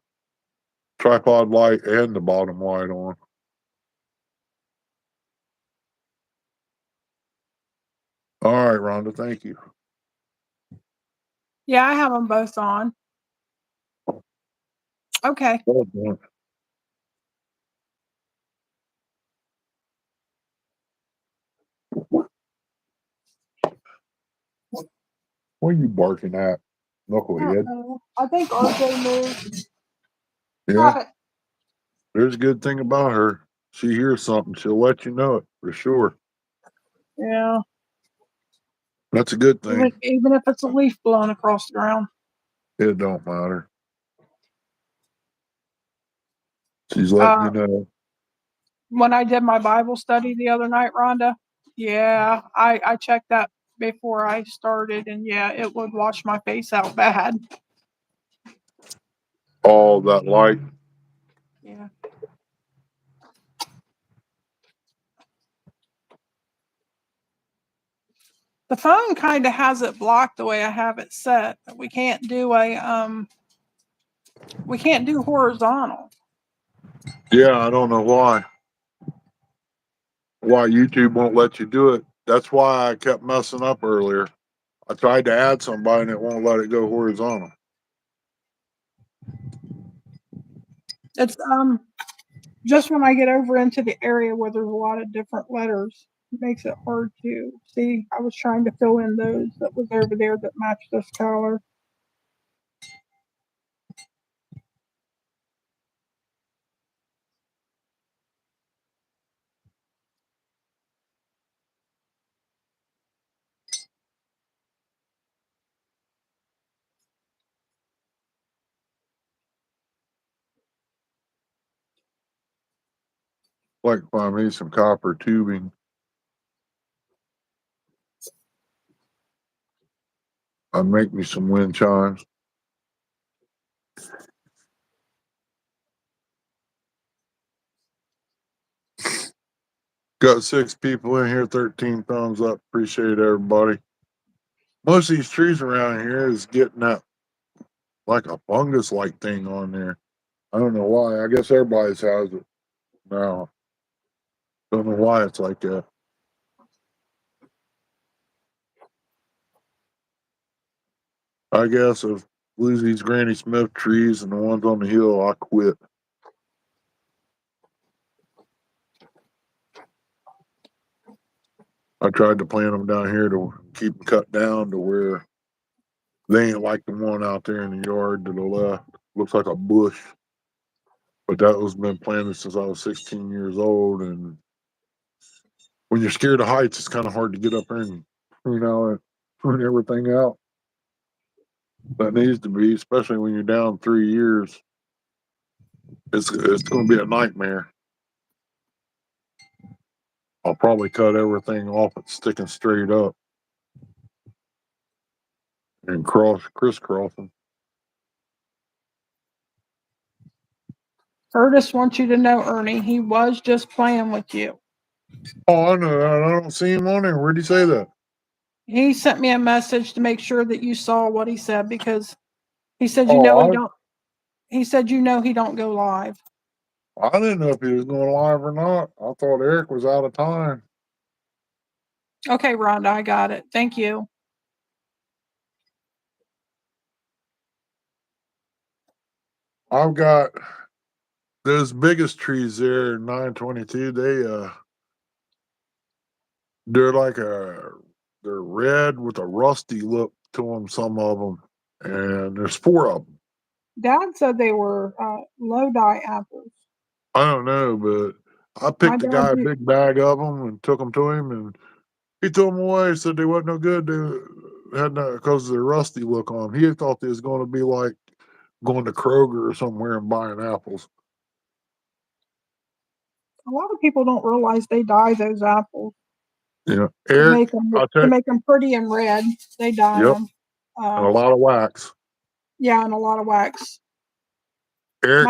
tripod light and the bottom light on. All right, Rhonda. Thank you. Yeah, I have them both on. Okay. Well done. What are you barking at, knucklehead? I think RJ moved. Yeah, Got it. there's a good thing about her. She hears something, she'll let you know it for sure. Yeah. That's a good Even, thing. even if it's a leaf blowing across the ground. It don't matter. She's letting you Uh, know. when I did my Bible study the other night, Rhonda, yeah, I checked that before I started, and yeah, it would wash my face out bad. All that light. Yeah. The phone kind of has it blocked the way I have it set. We can't do horizontal. Yeah, I don't know why YouTube won't let you do it. That's why I kept messing up earlier. I tried to add somebody and it won't let it go horizontal. It's just when I get over into the area where there's a lot of different letters, it makes it hard to see. I was trying to fill in those that was over there that match this color. Like find me some copper tubing. I'd make me some wind chimes. Got 6 people in here, 13 thumbs up. Appreciate everybody. Most of these trees around here is getting that like a fungus like thing on there. I don't know why. I guess everybody's has it now. Don't know why it's like that. I guess if lose these Granny Smith trees and the ones on the hill, I quit. I tried to plant them down here to keep them cut down to where they ain't like the one out there in the yard to the left. Looks like a bush. But that was been planted since I was 16 years old. And when you're scared of heights, it's kind of hard to get up there and prune everything out. That needs to be, especially when you're down 3 years. It's going to be a nightmare. I'll probably cut everything off and sticking straight up and crisscross them. Curtis wants you to know, Ernie, he was just playing with you. Oh, I know that. I don't see him on there. Where'd he say that? He sent me a message to make sure that you saw what he said because he said, he Oh, don't. He said, he don't go live. I didn't know if he was going live or not. I thought Eric was out of time. Okay, Rhonda, I got it. Thank you. I've got those biggest trees there, 922. They're like they're red with a rusty look to them. Some of them, and there's 4 of them. Dad said they were Lodi apples. I don't know, but I picked the guy a big bag of them and took them to him, and he threw them away. Said they wasn't no good. They had no because of the rusty look on them. He thought they was going to be like going to Kroger or somewhere and buying apples. A lot of people don't realize they dye those apples. Yeah, Eric, to make them pretty and red. They dye yep, them. and a lot of wax. Yeah, and a lot of wax. Eric,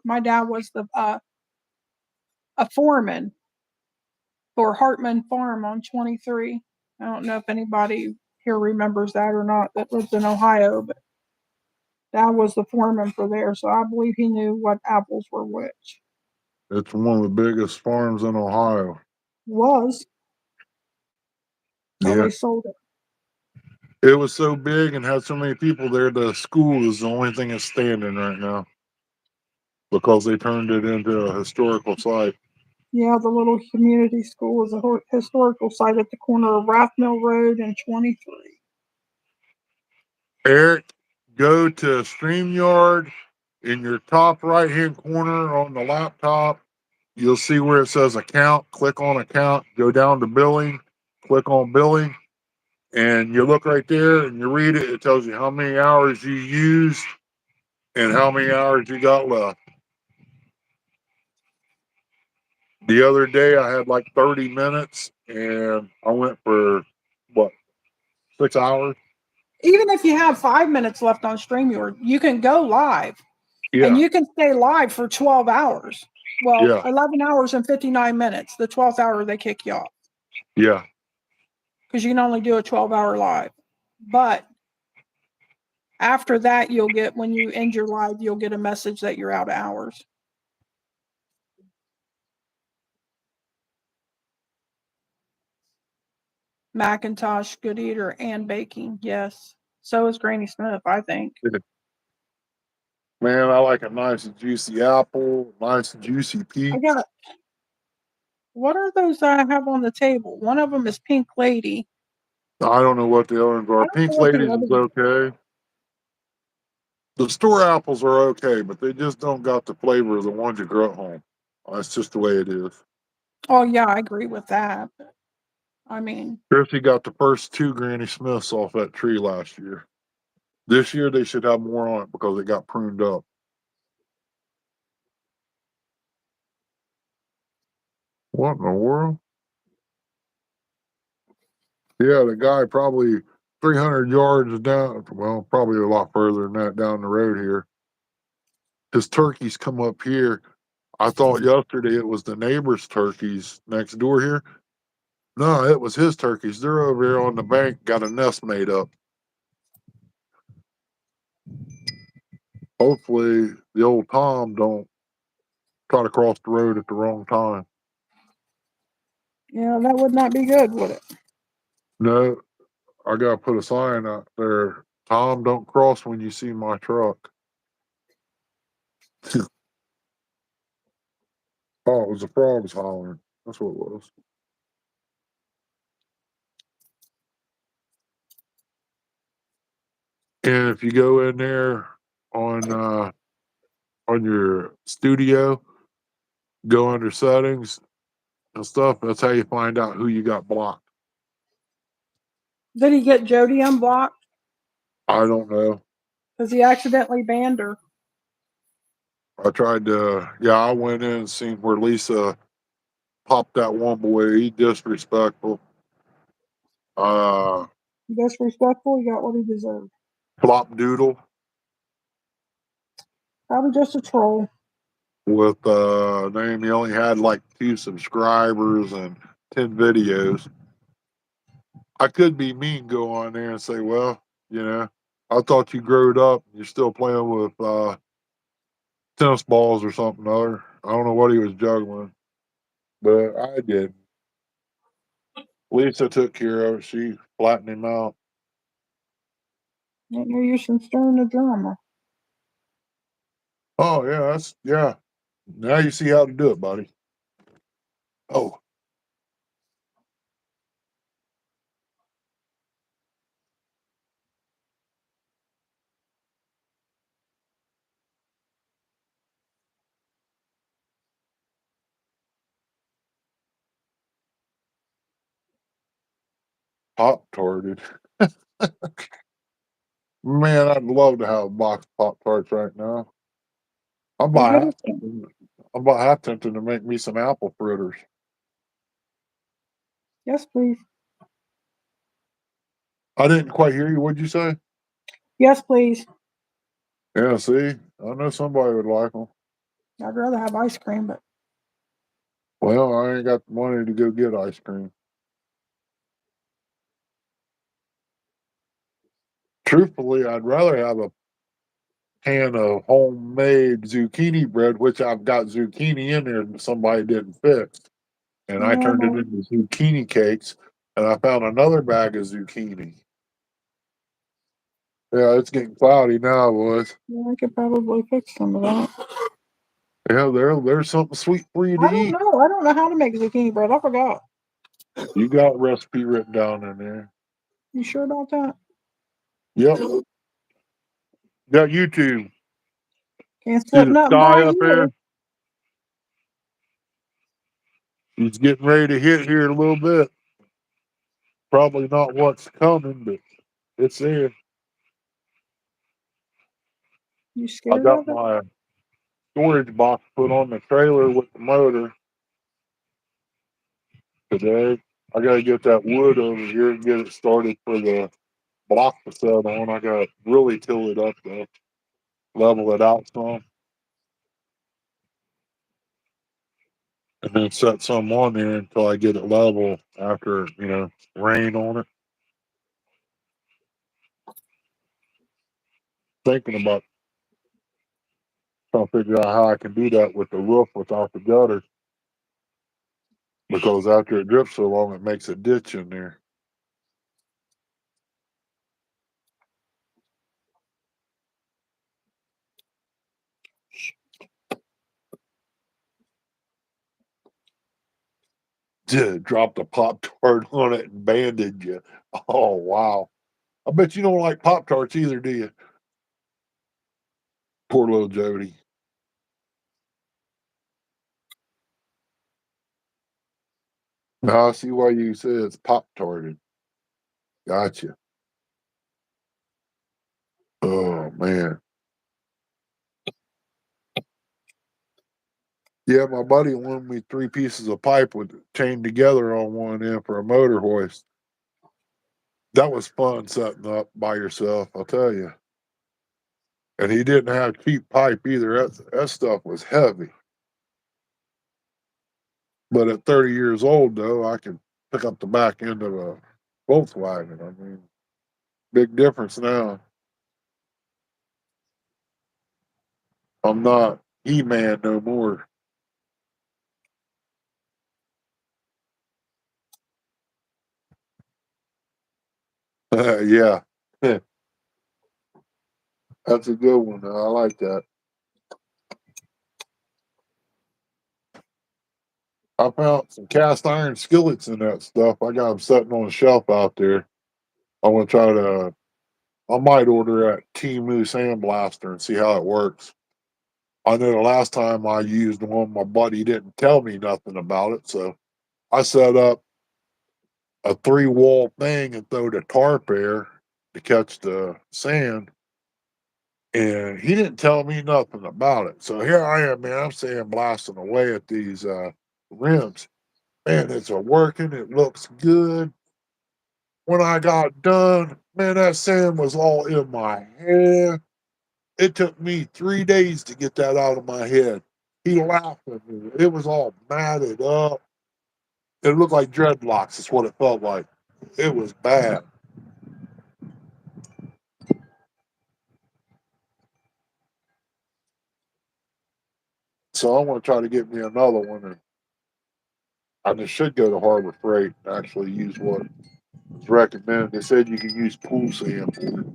My dad was a foreman for Hartman Farm on 23. I don't know if anybody here remembers that or not that lives in Ohio, but Dad was the foreman for there, so I believe he knew what apples were which. it's one of the biggest farms in Ohio. Was. Till Yeah, they sold it. it was so big and had so many people there. The school is the only thing that's standing right now because they turned it into a historical site. Yeah, the little community school is a historical site at the corner of Rathmill Road and 23. Eric, go to StreamYard in your top right hand corner on the laptop. You'll see where it says account. Click on account, go down to billing, click on billing, and you look right there and you read it. It tells you how many hours you used and how many hours you got left. The other day I had like 30 minutes and I went for what, 6 hours? Even if you have 5 minutes left on StreamYard, you can go live and Yeah, you can stay live for 12 hours. Well, yeah, 11 hours and 59 minutes. The 12th hour, they kick you off yeah. because you can only do a 12-hour live. But after that, when you end your live, you'll get a message that you're out of hours. Macintosh, good eater, and baking. Yes. So is Granny Smith, I think. Man, I like a nice and juicy apple, nice and juicy peach. What are those I have on the table? One of them is Pink Lady. I don't know what the other ones are. Pink Ladies is okay. The store apples are okay, but they just don't got the flavor of the ones you grow at home. That's just the way it is. Oh, yeah, I agree with that. I mean, Chrissy got the first 2 Granny Smiths off that tree last year. This year they should have more on it because it got pruned up. What in the world? Yeah, the guy probably 300 yards down, well, probably a lot further than that down the road here. His turkeys come up here I thought yesterday it was the neighbor's turkeys next door here. No, it was his turkeys. They're over here on the bank, got a nest made up. Hopefully, the old Tom don't try to cross the road at the wrong time. Yeah, that would not be good, would it? No, I gotta put a sign out there. Tom, don't cross when you see my truck. Oh, it was the frogs hollering. That's what it was. And if you go in there on uh on your studio, go under settings and stuff, that's how you find out who you got blocked. Did he get Jody unblocked? I don't know. Because he accidentally banned her. I tried to I went in and seen where Lisa popped that one boy. He disrespectful. Uh Disrespectful, he got what he deserved. Flop Doodle Probably just a troll. with name he only had like 2 subscribers and 10 videos. I could be mean, go on there and say, well, I thought you growed up. You're still playing with tennis balls or something other. I don't know what he was juggling, but I did. Lisa took care of it. She flattened him out. Ain't no use in stirring the drama. Oh yeah, yeah. Now you see how to do it, buddy. Oh, Pop Tarted. Man, I'd love to have a box of Pop Tarts right now. I'm Go about get half us some. tempted. I'm about half tempted to make me some apple fritters. Yes, please. I didn't quite hear you. What'd you say? Yes, please. Yeah, see, I know somebody would like them. I'd rather have ice cream, but Well, I ain't got the money to go get ice cream. Truthfully, I'd rather have a pan of homemade zucchini bread, which I've got zucchini in there that somebody didn't fix. And I yeah, turned it into zucchini cakes, and I found another bag of zucchini. Yeah, it's getting cloudy now, boys. yeah, I could probably fix some of that. Yeah, there's something sweet for you to I don't eat. know. I don't know how to make zucchini bread. I forgot. You got recipe written down in there. You sure about that? Yep. Got YouTube. Can't See slip the nothing sky by up there? you. He's getting ready to hit here in a little bit. Probably not what's coming, but it's there. You I scared got of it? my storage box put on the trailer with the motor today. I gotta get that wood over here and get it started for the block to set on. I gotta really till it up though, level it out some, and then set some on there until I get it level after, rain on it. Thinking about trying to figure out how I can do that with the roof without the gutter because after it drips so long, it makes a ditch in there. Dropped a Pop Tart on it and bandaged you. Oh, wow. I bet you don't like Pop Tarts either, do you? Poor little Jody. Now I see why you say it's Pop Tarted. Gotcha. Oh, man. Yeah, my buddy loaned me 3 pieces of pipe with chained together on one end for a motor hoist. That was fun setting up by yourself, I'll tell you. And he didn't have cheap pipe either. That stuff was heavy. But at 30 years old, though, I can pick up the back end of a Volkswagen. I mean, big difference now. I'm not He-Man no more. Yeah, that's a good one. I like that. I found some cast iron skillets in that stuff. I got them sitting on a shelf out there. I want to try to. I might order at Timu Sandblaster and see how it works. I know the last time I used one, my buddy didn't tell me nothing about it, so I set up a 3 wall thing and throw the tarp there to catch the sand. And he didn't tell me nothing about it. So here I am, man. I'm sandblasting away at these rims. Man, it's a working. It looks good. When I got done, man, that sand was all in my hair. It took me 3 days to get that out of my head. He laughed at me. It was all matted up. It looked like dreadlocks, is what it felt like. It was bad. So I want to try to get me another one. And I just should go to Harbor Freight and actually use what was recommended. They said you can use pool sand for it.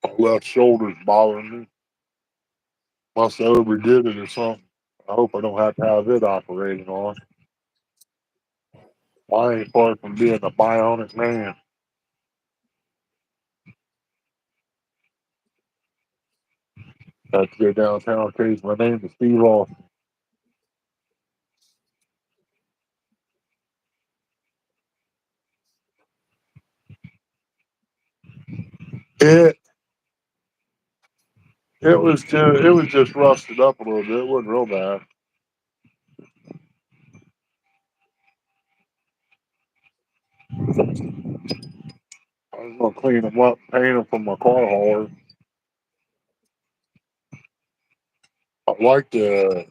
My left shoulder's bothering me. Must have overdid it or something. I hope I don't have to have it operated on. I ain't far from being a bionic man. Have to go downtown and change my name to Steve Austin. It it was just rusted up a little bit. It wasn't real bad. I was gonna clean them up, paint them from my car hauler. I like to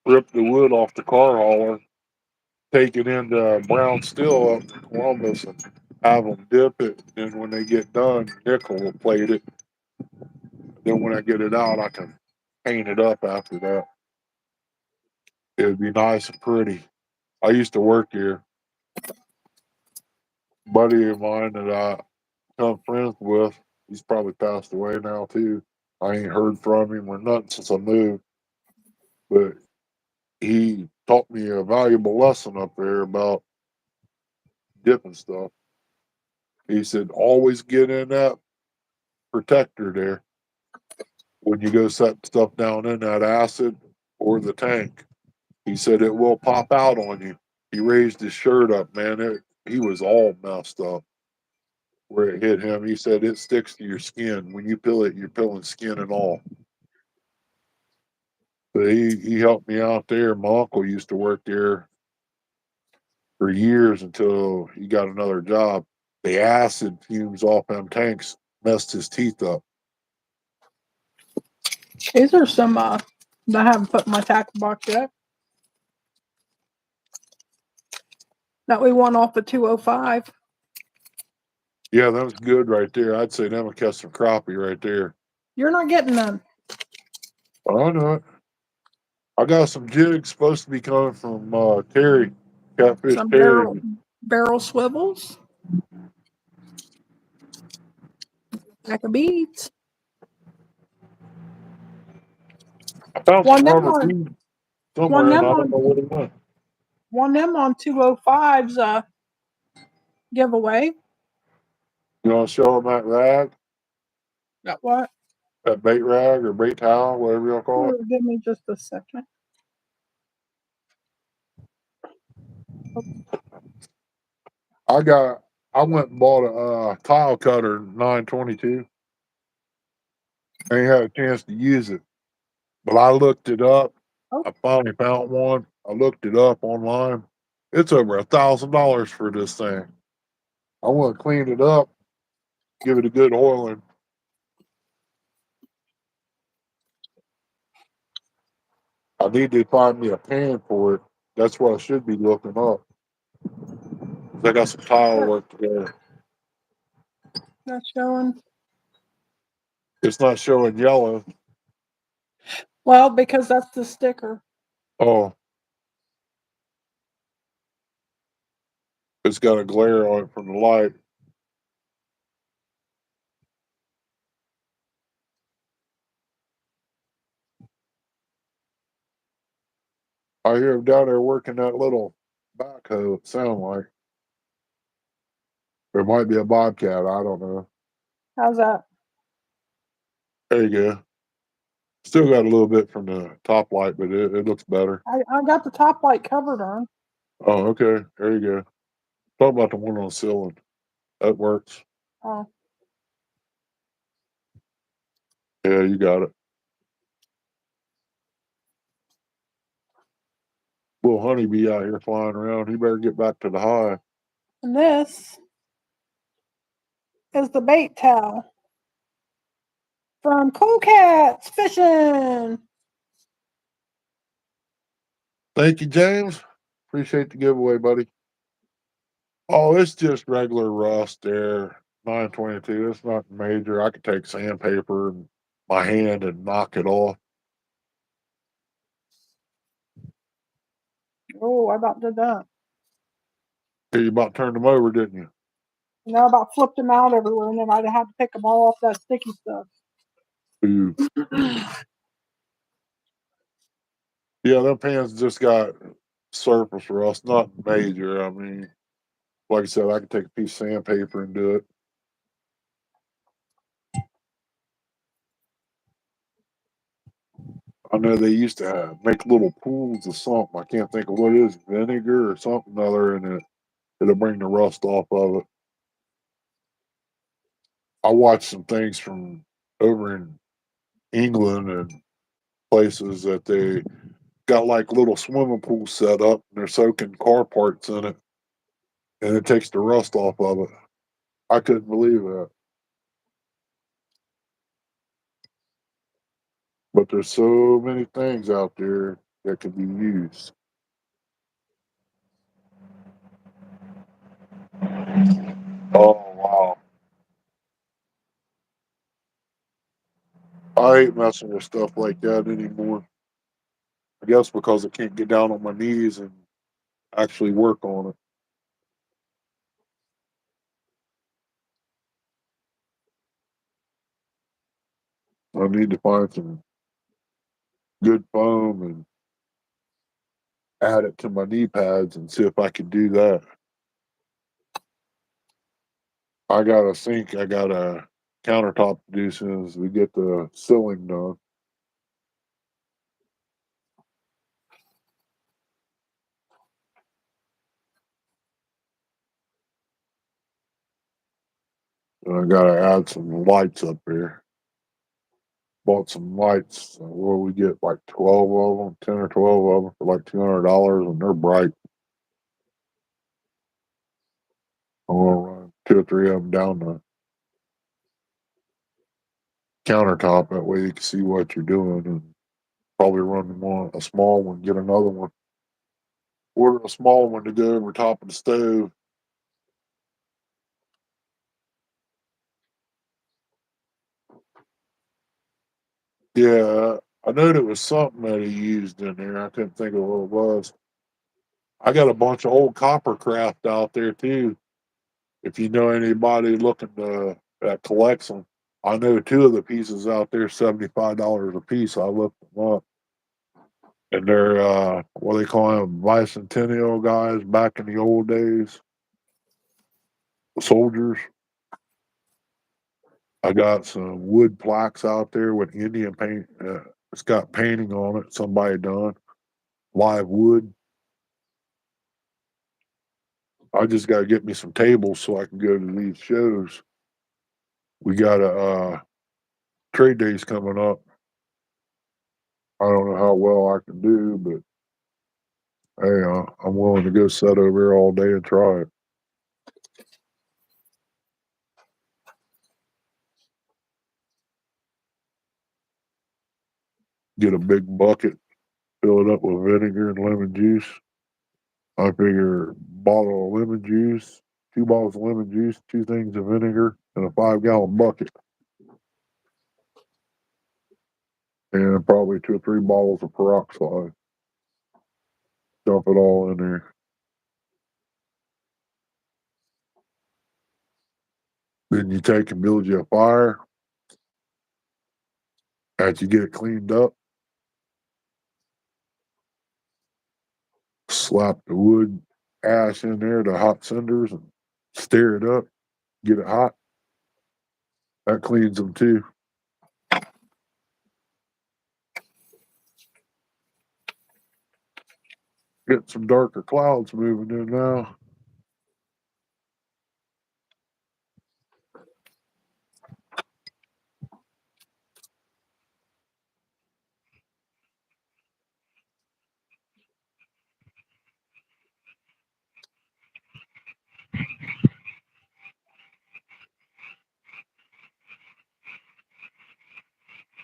rip the wood off the car hauler, take it into brown steel up in Columbus, and have them dip it. And when they get done, nickel plate it. Then when I get it out, I can paint it up after that. It would be nice and pretty. I used to work here. A buddy of mine that I become friends with, he's probably passed away now too. I ain't heard from him or nothing since I moved, but he taught me a valuable lesson up there about dipping stuff. He said, always get in that protector there when you go set stuff down in that acid or the tank. He said it will pop out on you. He raised his shirt up, man. He was all messed up where it hit him. He said it sticks to your skin. When you peel it, you're peeling skin and all. But he helped me out there. My uncle used to work there for years until he got another job. The acid fumes off them tanks messed his teeth up. These are some that I haven't put in my tackle box yet. That we won off of 205. Yeah, that was good right there. I'd say them would catch some crappie right there. You're not getting none. I know it. I got some jigs supposed to be coming from Terry, Catfish Some Terry. barrel swivels. Pack of beads. I found some Won them rubber on beads won somewhere, and them I don't on know what it was. won them on 205's giveaway. You want to show them that rag, Got what? that bait rag or bait towel, whatever you want to call it? Give me just a second. I went and bought a tile cutter 922. I ain't had a chance to use it, but I looked it up. Oh, I finally found one. I looked it up online. It's over $1,000 for this thing. I want to clean it up, give it a good oiling, I need to find me a pan for it. That's what I should be looking up. 'Cause I got some tile That, work to do. that's showing. It's not showing yellow. Well, because that's the sticker. Oh, it's got a glare on it from the light. I hear him down there working that little backhoe. It sound like there might be a bobcat. I don't know. How's that? There you go. Still got a little bit from the top light, but it looks better. I got the top light covered on. Oh, okay. There you go. Talk about the one on the ceiling. That works. Oh, Yeah, you got it. Little honeybee out here flying around. He better get back to the hive. and this is the bait towel from Cool Cats Fishing. Thank you, James. Appreciate the giveaway, buddy. Oh, it's just regular rust there. 922. It's not major. I could take sandpaper and my hand and knock it off. Oh, I about did that. Hey, you about turned them over, didn't you? You know, I about flipped them out everywhere, and then I'd have to pick them all off that sticky stuff. Ooh. Yeah, them pans just got surface rust, not major. I mean, like I said, I could take a piece of sandpaper and do it. I know they used to make little pools of something. I can't think of what it is, vinegar or something other, and it'll bring the rust off of it. I watched some things from over in England and places that they got like little swimming pools set up and they're soaking car parts in it and it takes the rust off of it. I couldn't believe that. But there's so many things out there that can be used. Oh wow. I hate messing with stuff like that anymore. I guess because I can't get down on my knees and actually work on it. I need to find some good foam and add it to my knee pads and see if I can do that. I got a sink, I got a countertop to do as soon as we get the ceiling done. And I gotta add some lights up here. Bought some lights where we get like 12 of them, 10 or 12 of them for like $200, and they're bright. I'm gonna run two or three of them down the countertop. That way you can see what you're doing, and probably run one, a small one, get another one. Order a small one to go over top of the stove. Yeah, I know there was something that he used in there. I couldn't think of what it was. I got a bunch of old copper craft out there too. If you know anybody looking to that collects them, I know two of the pieces out there, $75 a piece. I looked them up, and they're what they call them, bicentennial guys back in the old days, soldiers. I got some wood plaques out there with Indian paint. It's got painting on it. Somebody done live wood. I just got to get me some tables so I can go to these shows. We got a trade days coming up. I don't know how well I can do, but hey, I'm willing to go sit over here all day and try it. Get a big bucket, fill it up with vinegar and lemon juice. I figure bottle of lemon juice, 2 bottles of lemon juice, 2 things of vinegar, and a 5-gallon bucket, and probably 2 or 3 bottles of peroxide. Dump it all in there. Then you take and build you a fire. After you get it cleaned up, slap the wood ash in there, the hot cinders, and stir it up. Get it hot. That cleans them too. Get some darker clouds moving in now.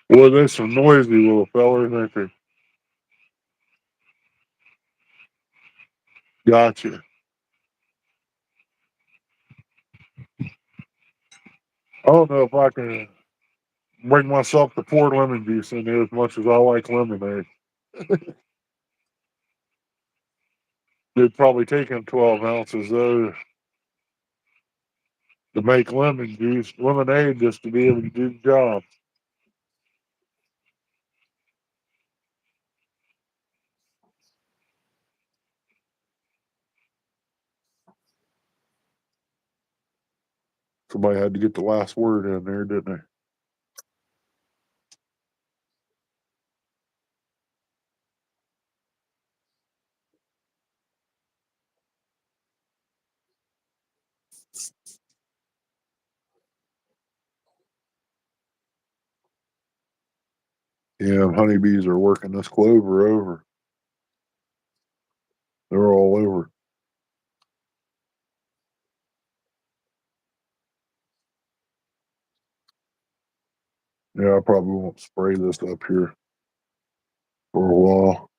Well, there's some noisy little fellers, ain't they? Gotcha. I don't know if I can bring myself to pour lemon juice in there as much as I like lemonade. It'd probably take him 12 ounces though to make lemon juice, lemonade, just to be able to do the job. Somebody had to get the last word in there, didn't they? Yeah, honeybees are working this clover over. They're all over. Yeah, I probably won't spray this up here for a while.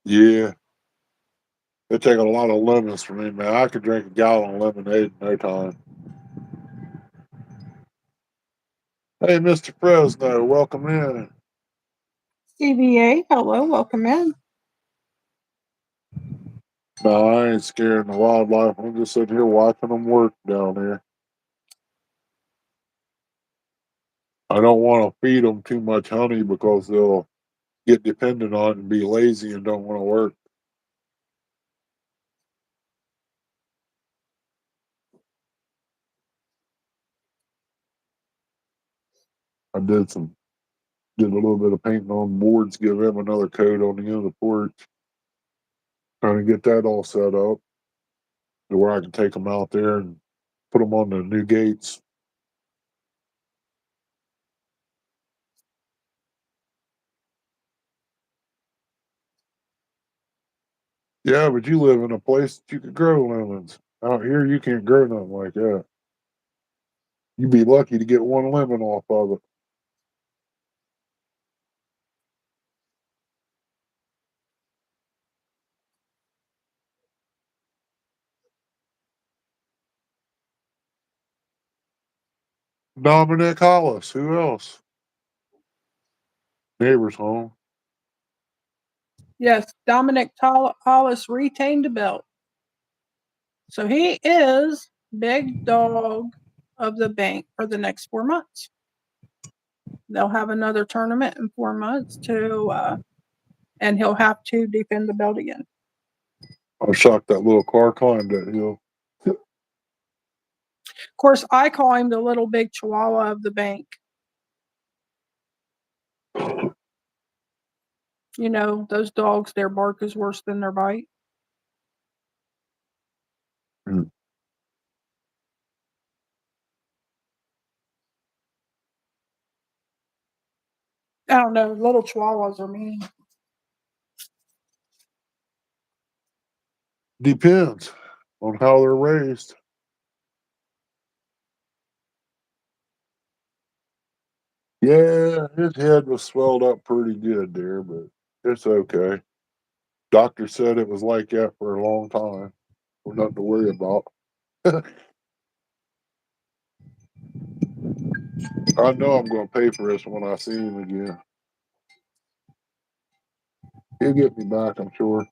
Yeah, it take a lot of lemons for me, man. I could drink a gallon of lemonade in no time. Hey, Mr. Fresno, welcome in. CBA, hello, welcome in. No, I ain't scared of the wildlife. I'm just sitting here watching them work down there. I don't want to feed them too much honey because they'll get dependent on it and be lazy and don't want to work. I did a little bit of painting on boards, give them another coat on the end of the porch, trying to get that all set up to where I can take them out there and put them on the new gates. Yeah, but you live in a place that you could grow lemons. Out here, you can't grow nothing like that. You'd be lucky to get one lemon off of it. Dominic Hollis. Who else? Neighbor's home. Yes, Dominic Hollis retained the belt. So he is big dog of the bank for the next 4 months. They'll have another tournament in 4 months and he'll have to defend the belt again. I'm shocked that little car climbed that hill. Of course, I call him the little big chihuahua of the bank. You know, those dogs, their bark is worse than their bite. Mm. I don't know, little chihuahuas are mean. Depends on how they're raised. Yeah, his head was swelled up pretty good there, but it's okay. Doctor said it was like that for a long time. Well, nothing to worry about. I know I'm going to pay for this when I see him again. He'll get me back, I'm sure.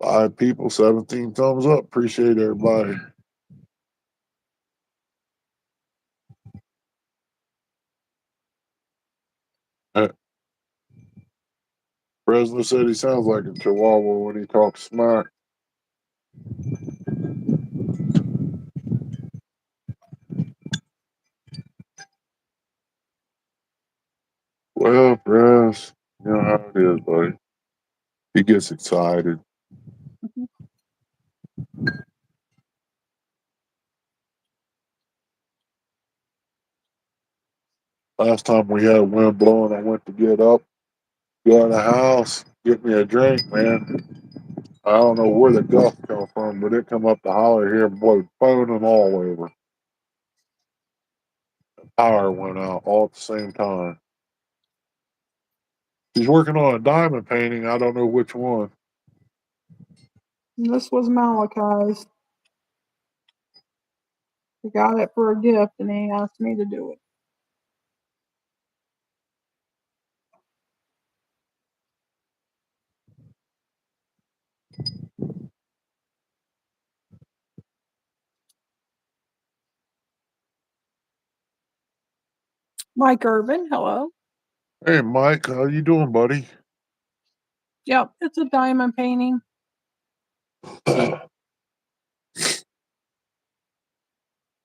Five people, 17 thumbs up. Appreciate everybody. Uh, Fresno said he sounds like a chihuahua when he talks smack. Well, Fres, you know how it is, buddy. He gets excited. Mhm. Last time we had a wind blowing, I went to get up, go in the house, get me a drink, man. I don't know where the gust come from, but it come up the holler here and blew phone and all over. Power went out all at the same time. He's working on a diamond painting. I don't know which one. This was Malachi's. He got it for a gift and he asked me to do it. Mike Irvin, hello. Hey, Mike, how you doing, buddy? Yep, it's a diamond painting.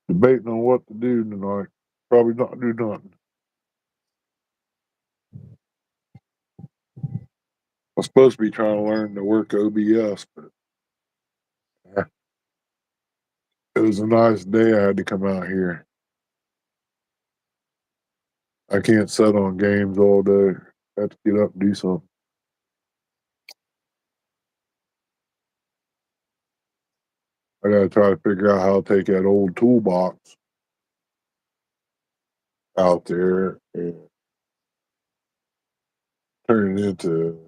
Debating on what to do tonight. Probably not do nothing. I'm supposed to be trying to learn to work OBS, but it was a nice day. I had to come out here. I can't sit on games all day. I have to get up and do something. I got to try to figure out how to take that old toolbox out there and turn it into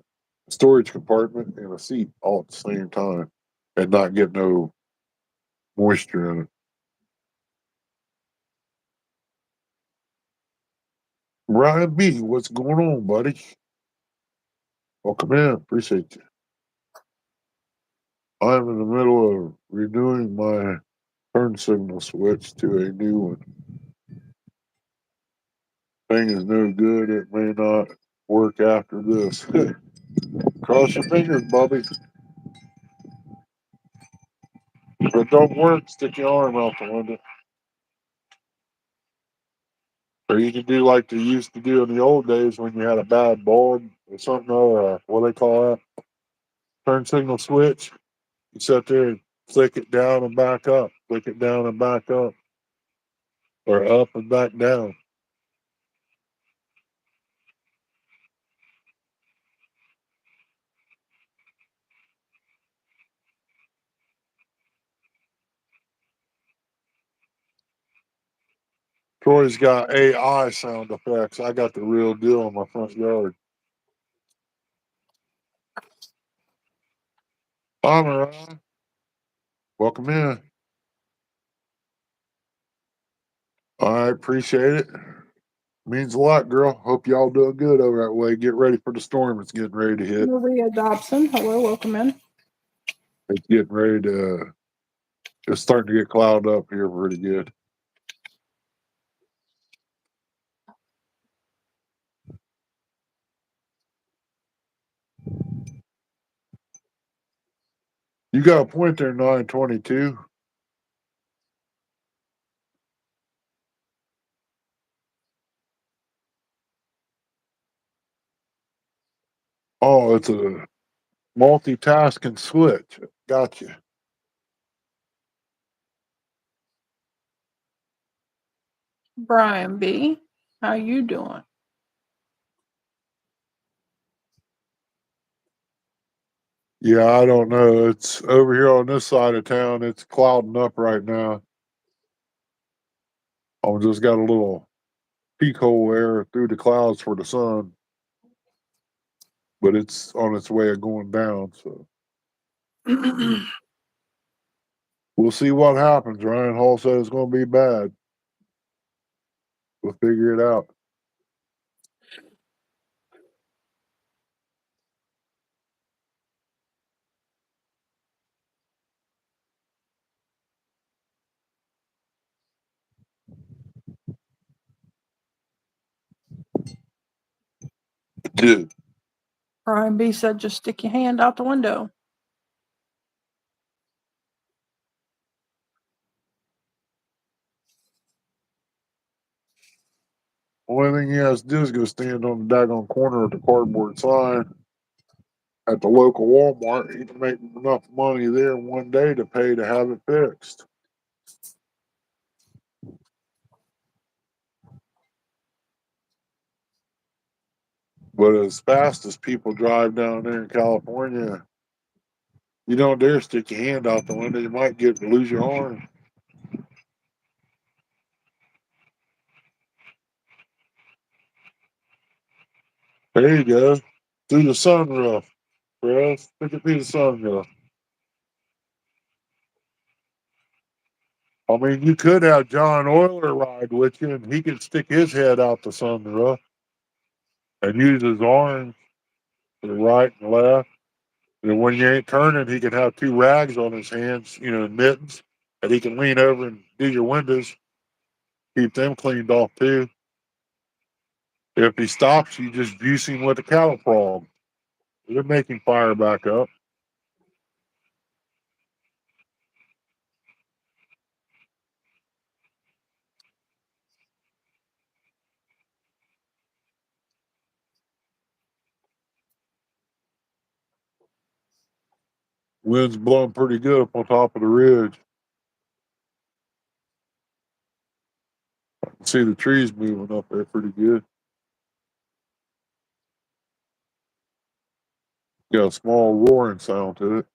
a storage compartment and a seat all at the same time and not get no moisture in it. Ryan B, what's going on, buddy? Welcome in. Appreciate you. I'm in the middle of renewing my turn signal switch to a new one. Thing is no good. It may not work after this. Cross your fingers, Bobby. If it don't work, stick your arm out the window. Or you can do like they used to do in the old days when you had a bad bulb or something, or what they call that, turn signal switch. You sit there and flick it down and back up, flick it down and back up, or up and back down. Troy's got AI sound effects. I got the real deal in my front yard. Hi, Mariah. Welcome in. I appreciate it. Means a lot, girl. Hope y'all doing good over that way. Get ready for the storm. It's getting ready to hit. Maria Dobson, hello, welcome in. It's getting ready to. It's starting to get clouded up here pretty good. You got a point there, 922. Oh, it's a multitasking switch. Gotcha. Brian B. How you doing? Yeah, I don't know. It's over here on this side of town. It's clouding up right now. I've just got a little peek hole there through the clouds for the sun, but it's on its way of going down. So we'll see what happens. Ryan Hall said it's going to be bad. We'll figure it out. Dude, Brian B said just stick your hand out the window. only thing he has to do is go stand on the daggone corner of the cardboard sign at the local Walmart. He can make enough money there in one day to pay to have it fixed. But as fast as people drive down there in California, you don't dare stick your hand out the window. You might get lose your arm. There you go. Through the sunroof, bro. Stick it through the sunroof. I mean, you could have John Euler ride with you, and he could stick his head out the sunroof and use his arms to the right and left. And when you ain't turning, he can have two rags on his hands, mittens, and he can lean over and do your windows, keep them cleaned off too. If he stops, you just juice him with a cattle prod. They're making fire back up. Wind's blowing pretty good up on top of the ridge. See the trees moving up there pretty good. Got a small roaring sound to it.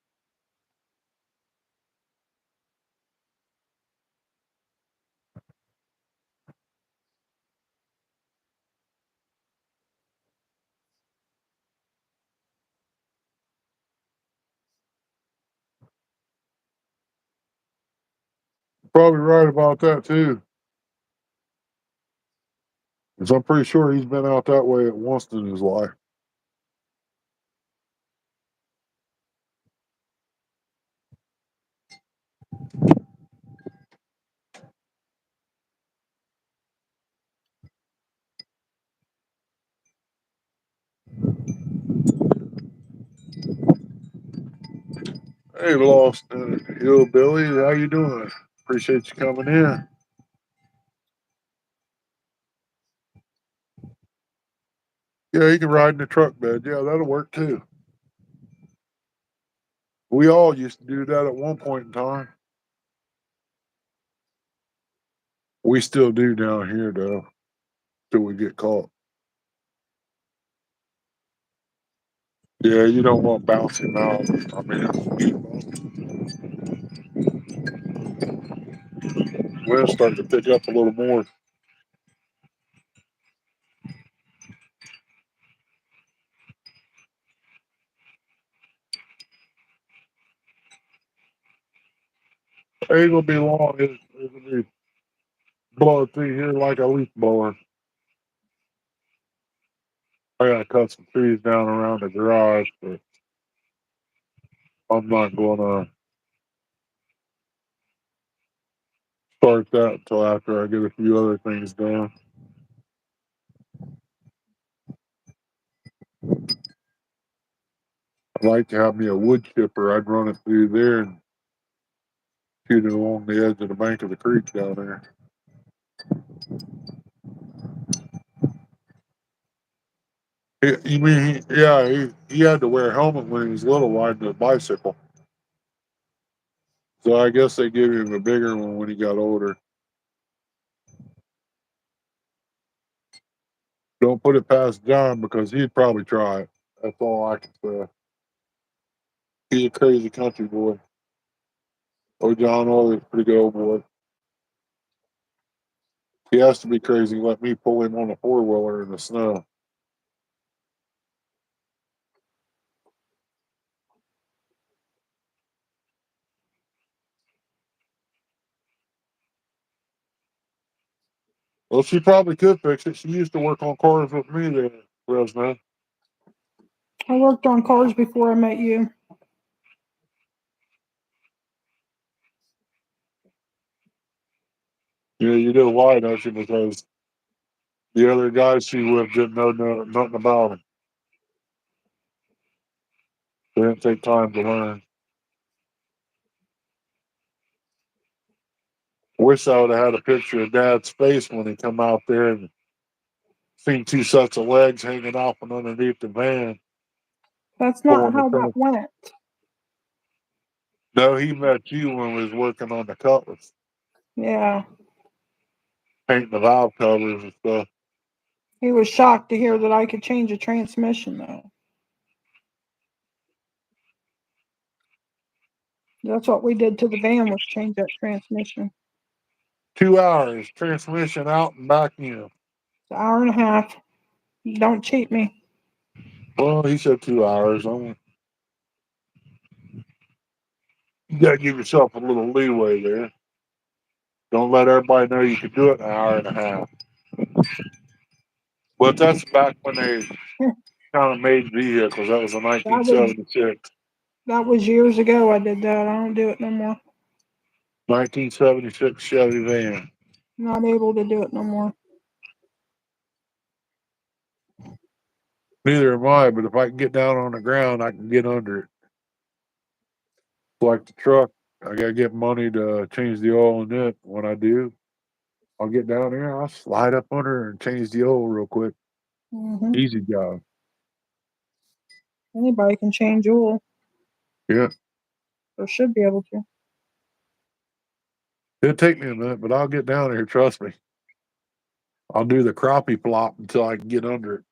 Probably right about that too. 'Cause I'm pretty sure he's been out that way at once in his life. Hey, Lost Hillbilly, how you doing? Appreciate you coming in. Yeah, you can ride in the truck bed. Yeah, that'll work too. We all used to do that at one point in time. We still do down here though, till we get caught. Yeah, you don't want bouncing out. I mean, wind's starting to pick up a little more. It ain't gonna be long. It's gonna be blowing through here like a leaf blower. I gotta cut some trees down around the garage, but I'm not gonna start that until after I get a few other things done. I'd like to have me a wood chipper. I'd run it through there and shoot it along the edge of the bank of the creek down there. You mean, yeah, he had to wear a helmet when he was little riding a bicycle. So I guess they gave him a bigger one when he got older. Don't put it past John because he'd probably try it. That's all I can say. He's a crazy country boy. Oh, John Ollie's a pretty good old boy. He has to be crazy. Let me pull him on a 4-wheeler in the snow. Well, she probably could fix it. She used to work on cars with me there, Fresno. I worked on cars before I met you. Yeah, you know why, don't you? Because the other guys she with didn't know nothing about them. They didn't take time to learn. Wish I would have had a picture of Dad's face when he come out there and seen 2 sets of legs hanging off and underneath the van That's not pulling the how that thing. went. No, he met you when we was working on the Cutlass, Yeah. painting the valve covers and stuff. He was shocked to hear that I could change a transmission, though. That's what we did to the van, was change that transmission. 2 hours, transmission out and back in. It's an hour and a half. Don't cheat me. Well, he said 2 hours. You gotta give yourself a little leeway there. Don't let everybody know you can do it in an hour and a half. But that's back when they kind of made vehicles. That was in That was 1976. that was years ago I did that. I don't do it no more. 1976 Chevy van. Not able to do it no more. Neither am I, but if I can get down on the ground, I can get under it. Like the truck, I gotta get money to change the oil in it. When I do, I'll get down there, I'll slide up under and change the oil real quick. Hmm. Easy job. Anybody can change oil, Yeah. or should be able to. It'll take me a minute, but I'll get down there, trust me. I'll do the crappie plop until I can get under it.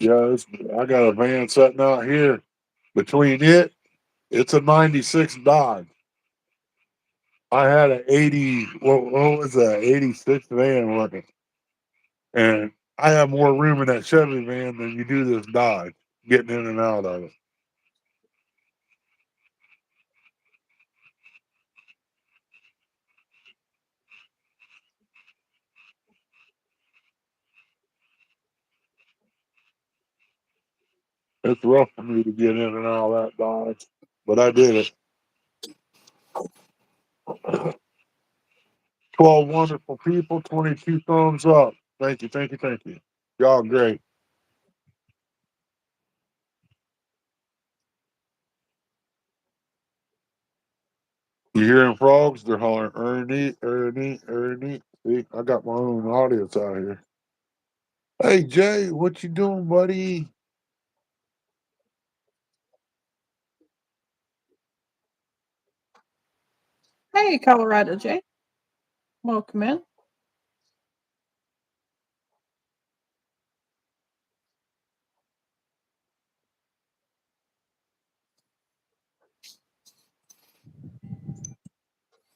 Yeah, I got a van sitting out here. Between it's a 96 Dodge. I had an 80, what was that, 86 van working. And I have more room in that Chevy van than you do this Dodge, getting in and out of it. It's rough for me to get in and out of that Dodge, but I did it. 12 wonderful people, 22 thumbs up. Thank you, thank you, thank you. Y'all great. You hearing frogs? They're hollering, Ernie, Ernie, Ernie. See, I got my own audience out here. Hey, Jay, what you doing, buddy? Hey, Colorado Jay. Welcome in.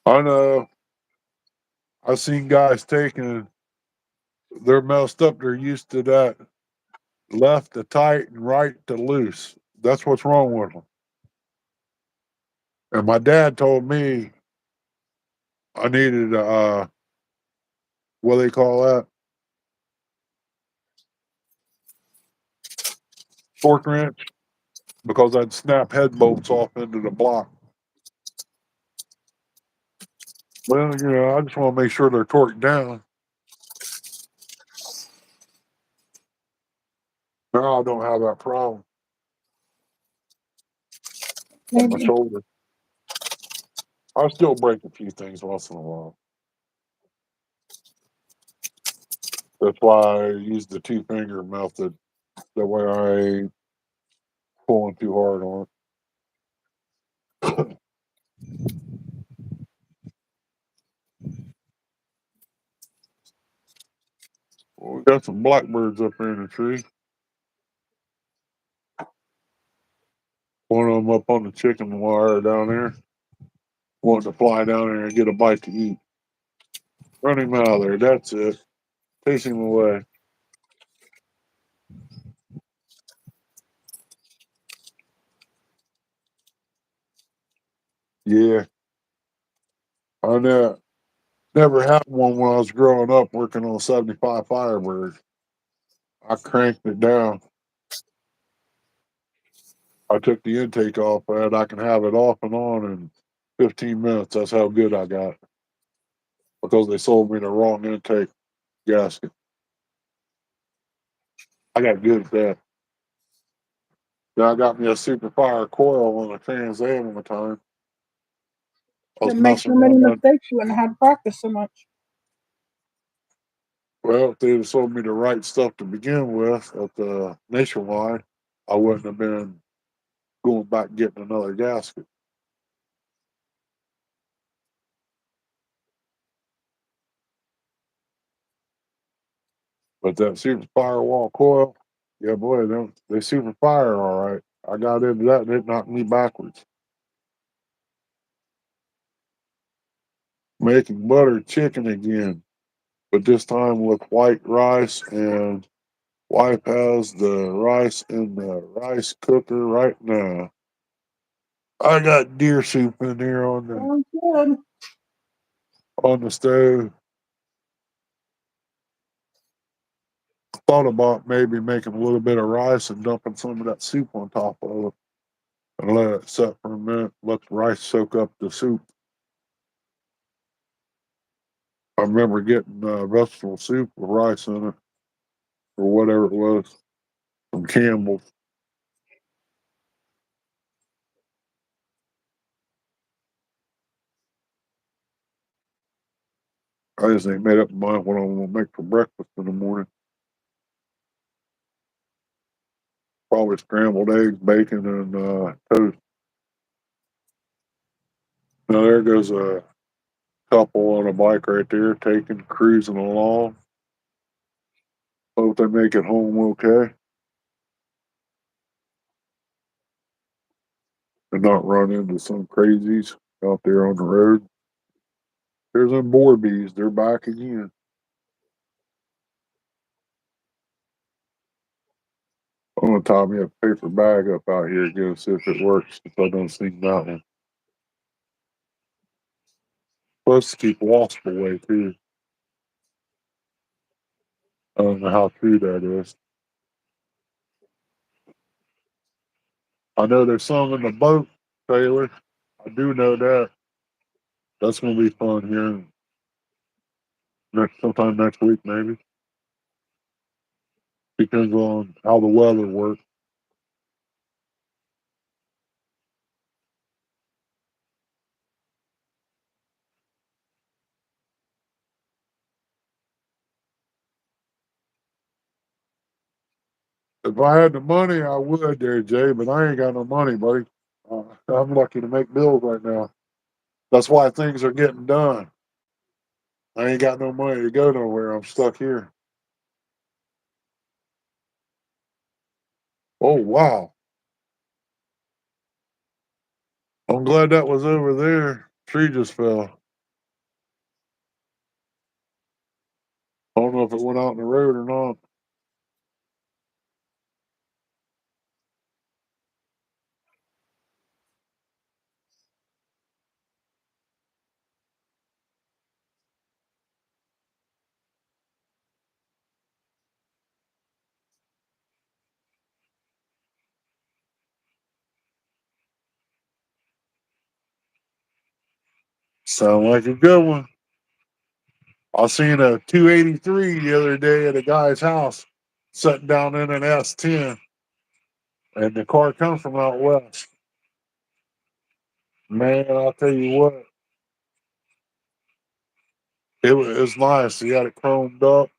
I know. I've seen guys taking, they're messed up. They're used to that left to tight and right to loose. That's what's wrong with them. And my dad told me I needed what do they call that? Torque wrench, because I'd snap head bolts off into the block. Well, I just want to make sure they're torqued down. Now I don't have that problem on my Maybe. shoulder. I still break a few things once in a while. That's why I use the two finger method. That way I ain't pulling too hard on it. Well, we got some blackbirds up there in the tree. One of them up on the chicken wire down there, wanting to fly down there and get a bite to eat. Run him out of there. That's it. Chase him away. Yeah, I know. Never had one when I was growing up working on 75 Firebird. I cranked it down. I took the intake off and I can have it off and on in 15 minutes. That's how good I got because they sold me the wrong intake gasket. I got good at that. Then I got me a super fire coil on a Trans Am one time. I was Didn't make so messing many around that. mistakes, you wouldn't have to practice so much. Well, if they'd have sold me the right stuff to begin with at the Nationwide, I wouldn't have been going back and getting another gasket. But that super firewall coil, yeah, boy, they super fire all right. I got into that and it knocked me backwards. Making buttered chicken again, but this time with white rice, and wife has the rice in the rice cooker right now. I got deer soup in here Sounds good. on the stove. Thought about maybe making a little bit of rice and dumping some of that soup on top of it and let it set for a minute. Let the rice soak up the soup. I remember getting vegetable soup with rice in it or whatever it was from Campbell's. I just ain't made up my mind what I'm gonna make for breakfast in the morning. Probably scrambled eggs, bacon, and toast. Now there goes a couple on a bike right there, taking cruising along. Hope they make it home okay and not run into some crazies out there on the road. There's them boar bees. They're back again. I'm gonna tie me a paper bag up out here again, see if it works. If I don't see that one, supposed to keep wasp away too. I don't know how true that is. I know there's some in the boat, Taylor. I do know that. That's gonna be fun here next sometime next week maybe. Depends on how the weather works. If I had the money, I would there, Jay, but I ain't got no money, buddy. I'm lucky to make bills right now. That's why things are getting done. I ain't got no money to go nowhere. I'm stuck here. Oh wow. I'm glad that was over there. Tree just fell. I don't know if it went out in the road or not. Sound like a good one. I seen a 283 the other day at a guy's house, sitting down in an S10, and the car comes from out west. Man, I'll tell you what, it was nice. He had it chromed up.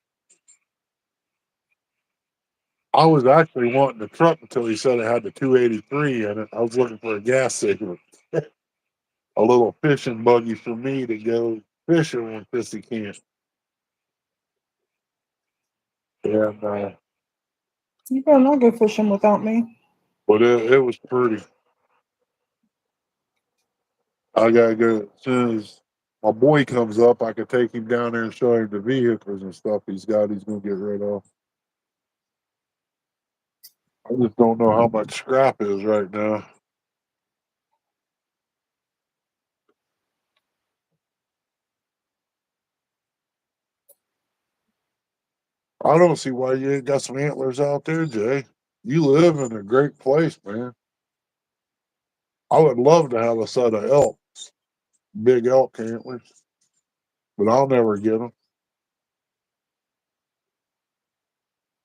I was actually wanting the truck until he said it had the 283 in it. I was looking for a gas station, a little fishing buggy for me to go fishing with Chrissy camp. And You better not go fishing without me. but it was pretty. I gotta go as soon as my boy comes up. I could take him down there and show him the vehicles and stuff he's got. He's gonna get rid of. I just don't know how much scrap is right now. I don't see why you ain't got some antlers out there, Jay. You live in a great place, man. I would love to have a set of elk, big elk antlers, but I'll never get them.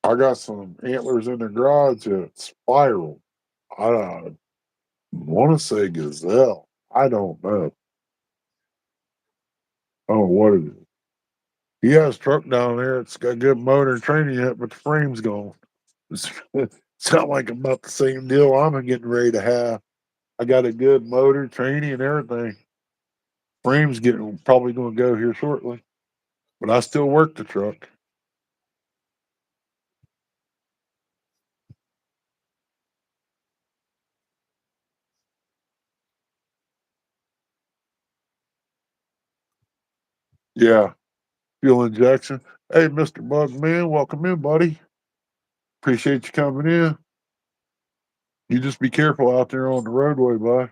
I got some antlers in the garage that spiral. I want to say gazelle. I don't know. I don't know what it is. He has a truck down there. It's got good motor and training yet, but the frame's gone. It's sound like about the same deal I'm getting ready to have. I got a good motor, training, and everything. Frame's getting probably going to go here shortly, but I still work the truck. Yeah, fuel injection. Hey, Mr. Bugman, welcome in, buddy. Appreciate you coming in. You just be careful out there on the roadway, bud.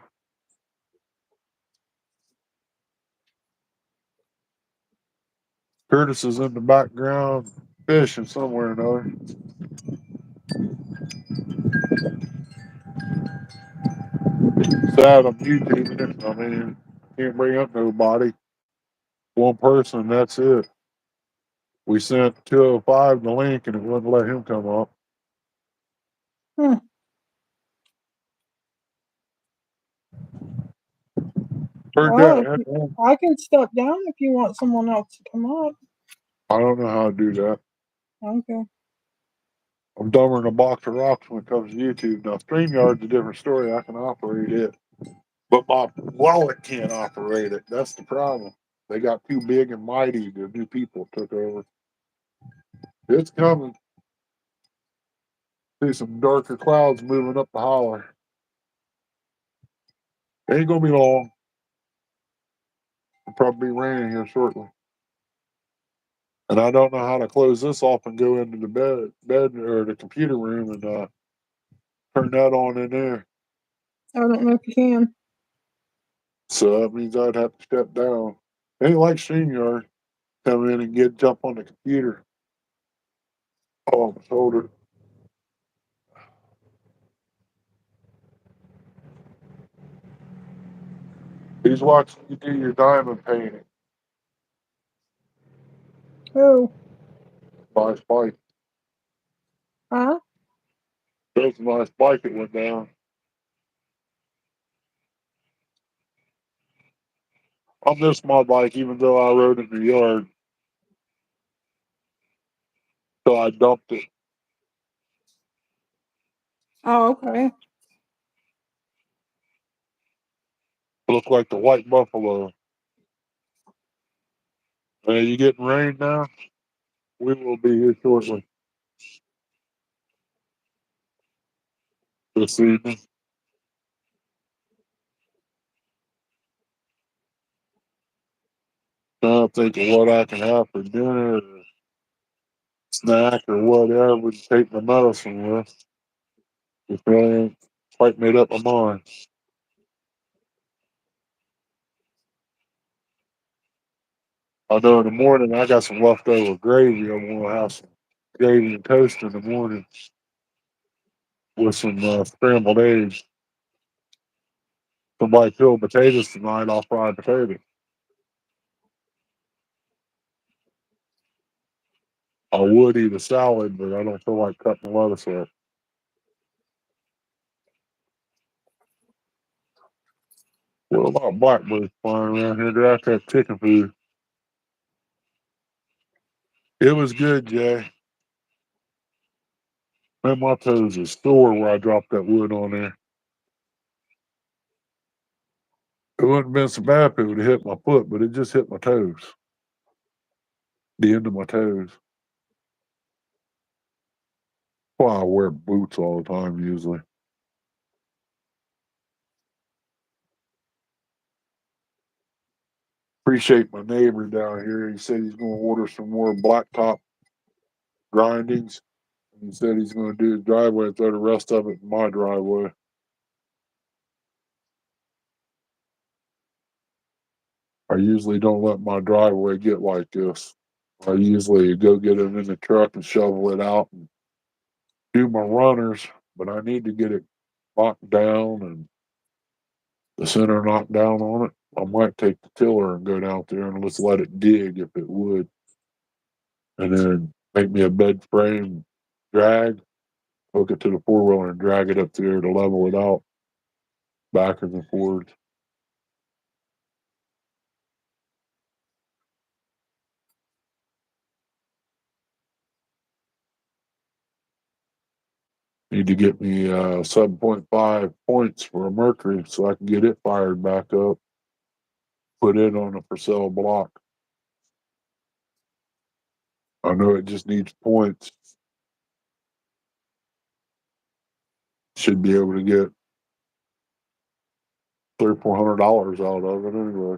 Curtis is in the background fishing somewhere or another. Sad I'm YouTubing it. I mean, can't bring up nobody. One person, that's it. We sent 205 the link and it wouldn't let him come up. Hmm. Heard Well, that. I can step down if you want someone else to come up. I don't know how to do that. Okay. I'm dumber than a box of rocks when it comes to YouTube. Now, StreamYard's a different story. I can operate it. But my wallet can't operate it. That's the problem. They got too big and mighty. The new people took over. It's coming. See some darker clouds moving up the holler. Ain't gonna be long. It'll probably be raining here shortly. And I don't know how to close this off and go into the bed or the computer room and turn that on in there. I don't know if you can. So that means I'd have to step down. Ain't like StreamYard. Come in and jump on the computer. Oh, my shoulder. He's watching you do your diamond painting. Oh, Nice bike. huh? That's a nice bike that went down. I miss my bike even though I rode in the yard. So I dumped it. Oh, okay. Looked like the white buffalo. You getting rain now? We will be here shortly this evening. Trying to think of what I can have for dinner or snack or whatever to take my medicine with. Just really ain't quite made up my mind. I know in the morning I got some leftover gravy. I'm gonna have some gravy and toast in the morning with some scrambled eggs. Somebody peeled potatoes tonight. I'll fry potatoes. I would eat a salad, but I don't feel like cutting lettuce up. What about blackbirds flying around here? They're after that chicken food. It was good, Jay. Man, my toes is sore where I dropped that wood on there. It wouldn't have been so bad if it would have hit my foot, but it just hit my toes. The end of my toes. Well, I wear boots all the time usually. Appreciate my neighbor down here. He said he's going to order some more blacktop grindings. And he said he's going to do his driveway and throw the rest of it in my driveway. I usually don't let my driveway get like this. I usually go get it in the truck and shovel it out and do my runners, but I need to get it knocked down and the center knocked down on it. I might take the tiller and go down there and just let it dig if it would. And then make me a bed frame drag, hook it to the four wheeler and drag it up there to level it out backwards and forwards. Need to get me 7.5 points for a Mercury so I can get it fired back up. Put it on a for sale block. I know it just needs points. Should be able to get $300-400 out of it anyway.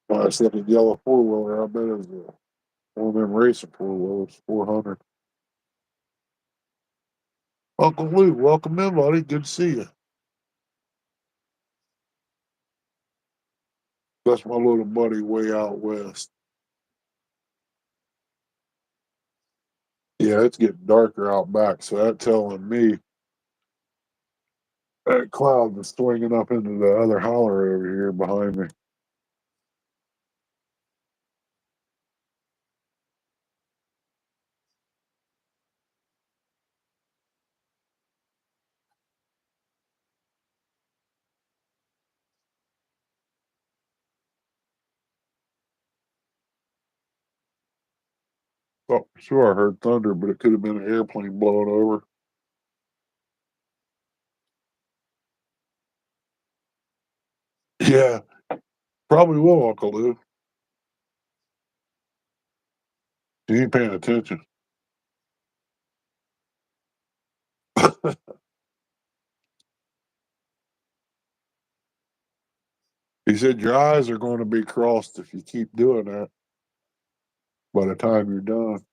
Nice looking yellow four wheeler. I bet it's one of them racing four wheelers, 400. Uncle Lou, welcome in, buddy. Good to see you. That's my little buddy way out west. Yeah, it's getting darker out back, so that's telling me that cloud is swinging up into the other holler over here behind me. Oh, sure, I heard thunder, but it could have been an airplane blowing over. Yeah, probably will, Uncle Lou. You ain't paying attention. He said your eyes are going to be crossed if you keep doing that by the time you're done.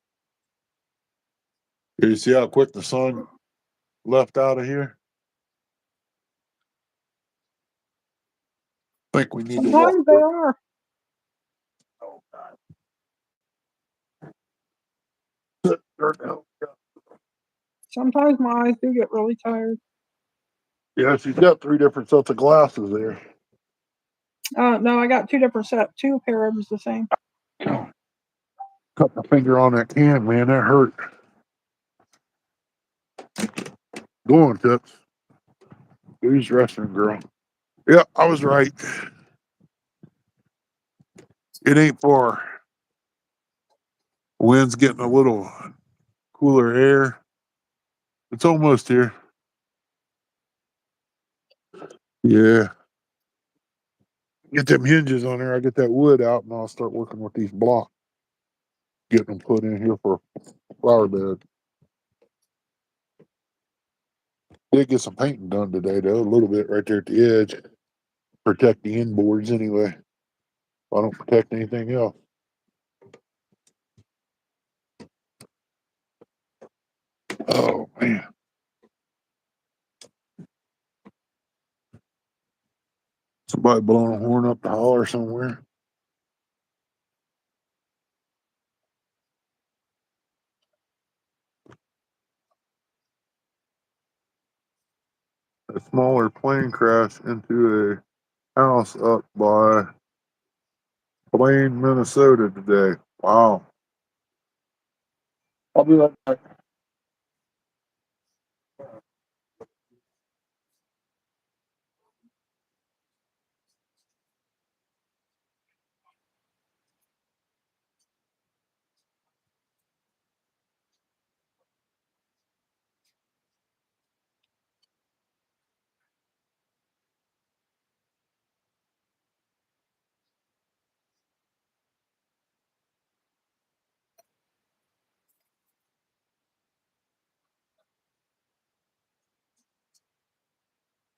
You see how quick the sun left out of here? I think we need to walk. Sometimes they are. Oh, God. Sometimes my eyes do get really tired. Yeah, she's got three different sets of glasses there. No, I got two pair of them the same. Cut my finger on that can, man. That hurt. Go on, Tips. Use restroom, girl. Yeah, I was right. It ain't far. Wind's getting a little cooler air. It's almost here. Yeah. Get them hinges on there. I get that wood out and I'll start working with these blocks. Getting them put in here for a flower bed. Did get some painting done today, though. A little bit right there at the edge. Protect the inboards anyway. If I don't protect anything else. Oh, man. Somebody blowing a horn up the holler somewhere. A smaller plane crashed into a house up by Blaine, Minnesota today. Wow. I'll be right back.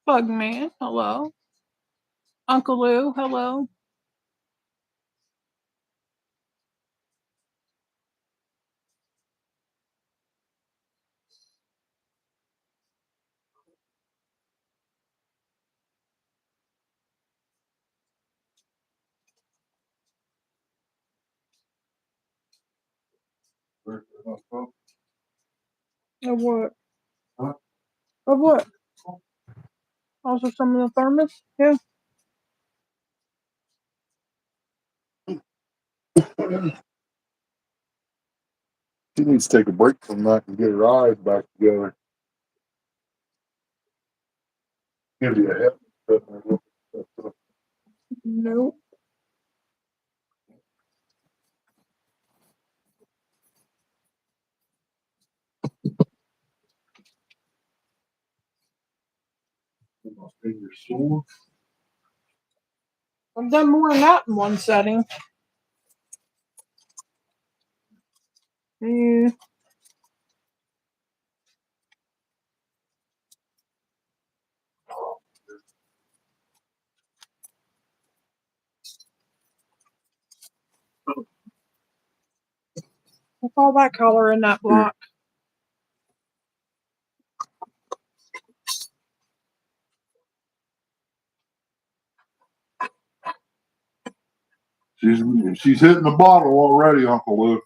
Bugman, hello. Uncle Lou, hello. Of what? Huh? Of what? Also some of the thermos? Yeah. She needs to take a break from that and get her eyes back together. Give you a head. Nope. My fingers sore. I've done more than that in one setting. Yeah. What's all that color in that block? She's hitting the bottle already, Uncle Luke.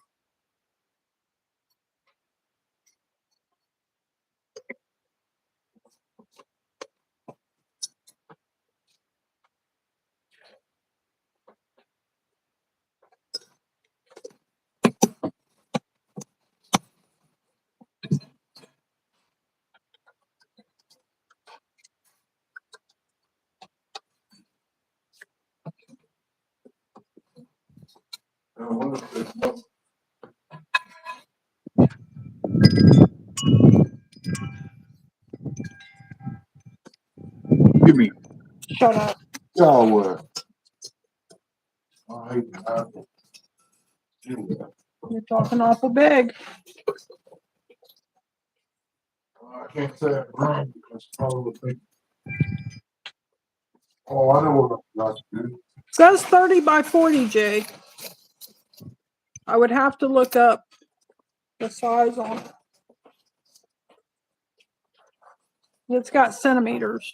Give me. Shut up. Oh, I hate that. You're talking awful big. I can't say it wrong because probably. Oh, I know what that's good. It says 30 by 40, Jay. I would have to look up the size on it. It's got centimeters.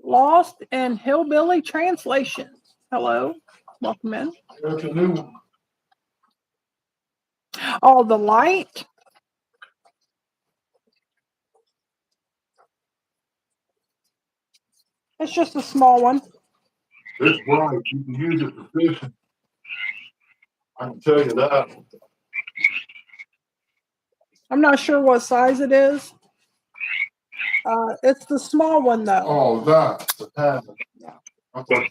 Lost in Hillbilly Translations. Hello. Welcome in. That's a new one. Oh, the light? It's just a small one. It's bright. You can use it for fishing. I can tell you that. I'm not sure what size it is. It's the small one though. Oh, that. The tablet. Yeah. I thought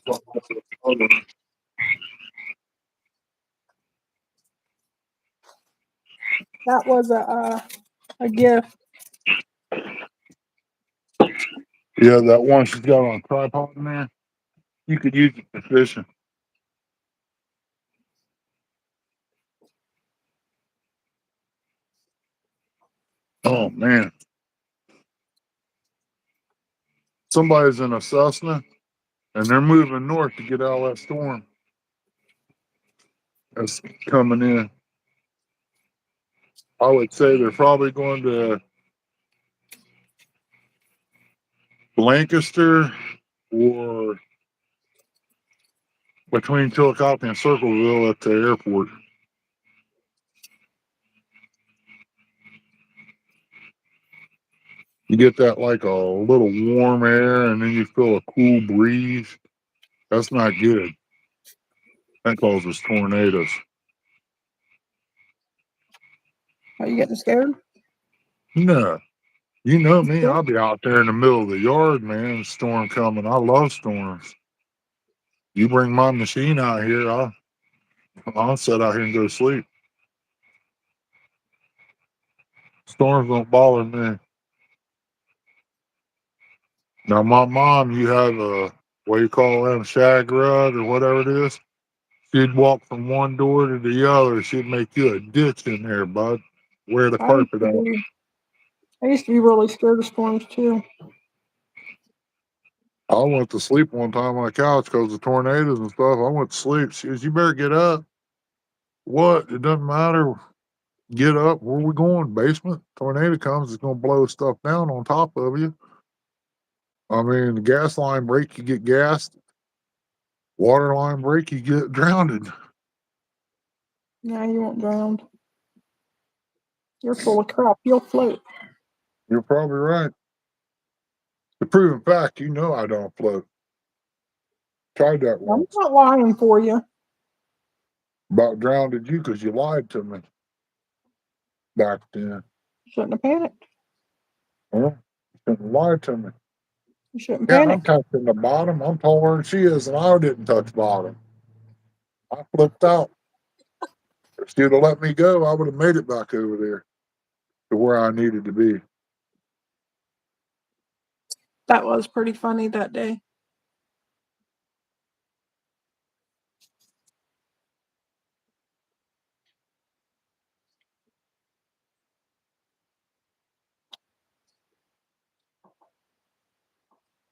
That was a gift. yeah, that one she's got on a tripod in there. You could use it for fishing. Oh man. Somebody's in a Cessna and they're moving north to get out of that storm that's coming in. I would say they're probably going to Lancaster or between Chillicothe and Circleville at the airport. You get that like a little warm air and then you feel a cool breeze. That's not good. That causes tornadoes. Are you getting scared? No. You know me, I'll be out there in the middle of the yard, man. Storm coming. I love storms. You bring my machine out here, I'll sit out here and go to sleep. Storms don't bother me. Now, my mom, you have a, what do you call them, shag rug or whatever it is. She'd walk from one door to the other. She'd make you a ditch in there, bud. Wear the I used carpet to out. be I used to be really scared of storms too. I went to sleep one time on the couch because of tornadoes and stuff. I went to sleep. She goes, "You better get up." What? It doesn't matter. Get up. Where we going? Basement. Tornado comes, it's gonna blow stuff down on top of you. I mean, the gas line break, you get gassed. Water line break, you get drowned. Yeah, you won't drown. You're full of crap. You'll float. You're probably right. The proven fact, you know I don't float. Tried that I'm once. not lying for you. About drowned you because you lied to me back then. Shouldn't have panicked. Huh? You shouldn't have lied to me. You shouldn't Yeah, panic. I'm touching the bottom. I'm taller than she is, and I didn't touch bottom. I flipped out. If she'd have let me go, I would have made it back over there to where I needed to be. That was pretty funny that day.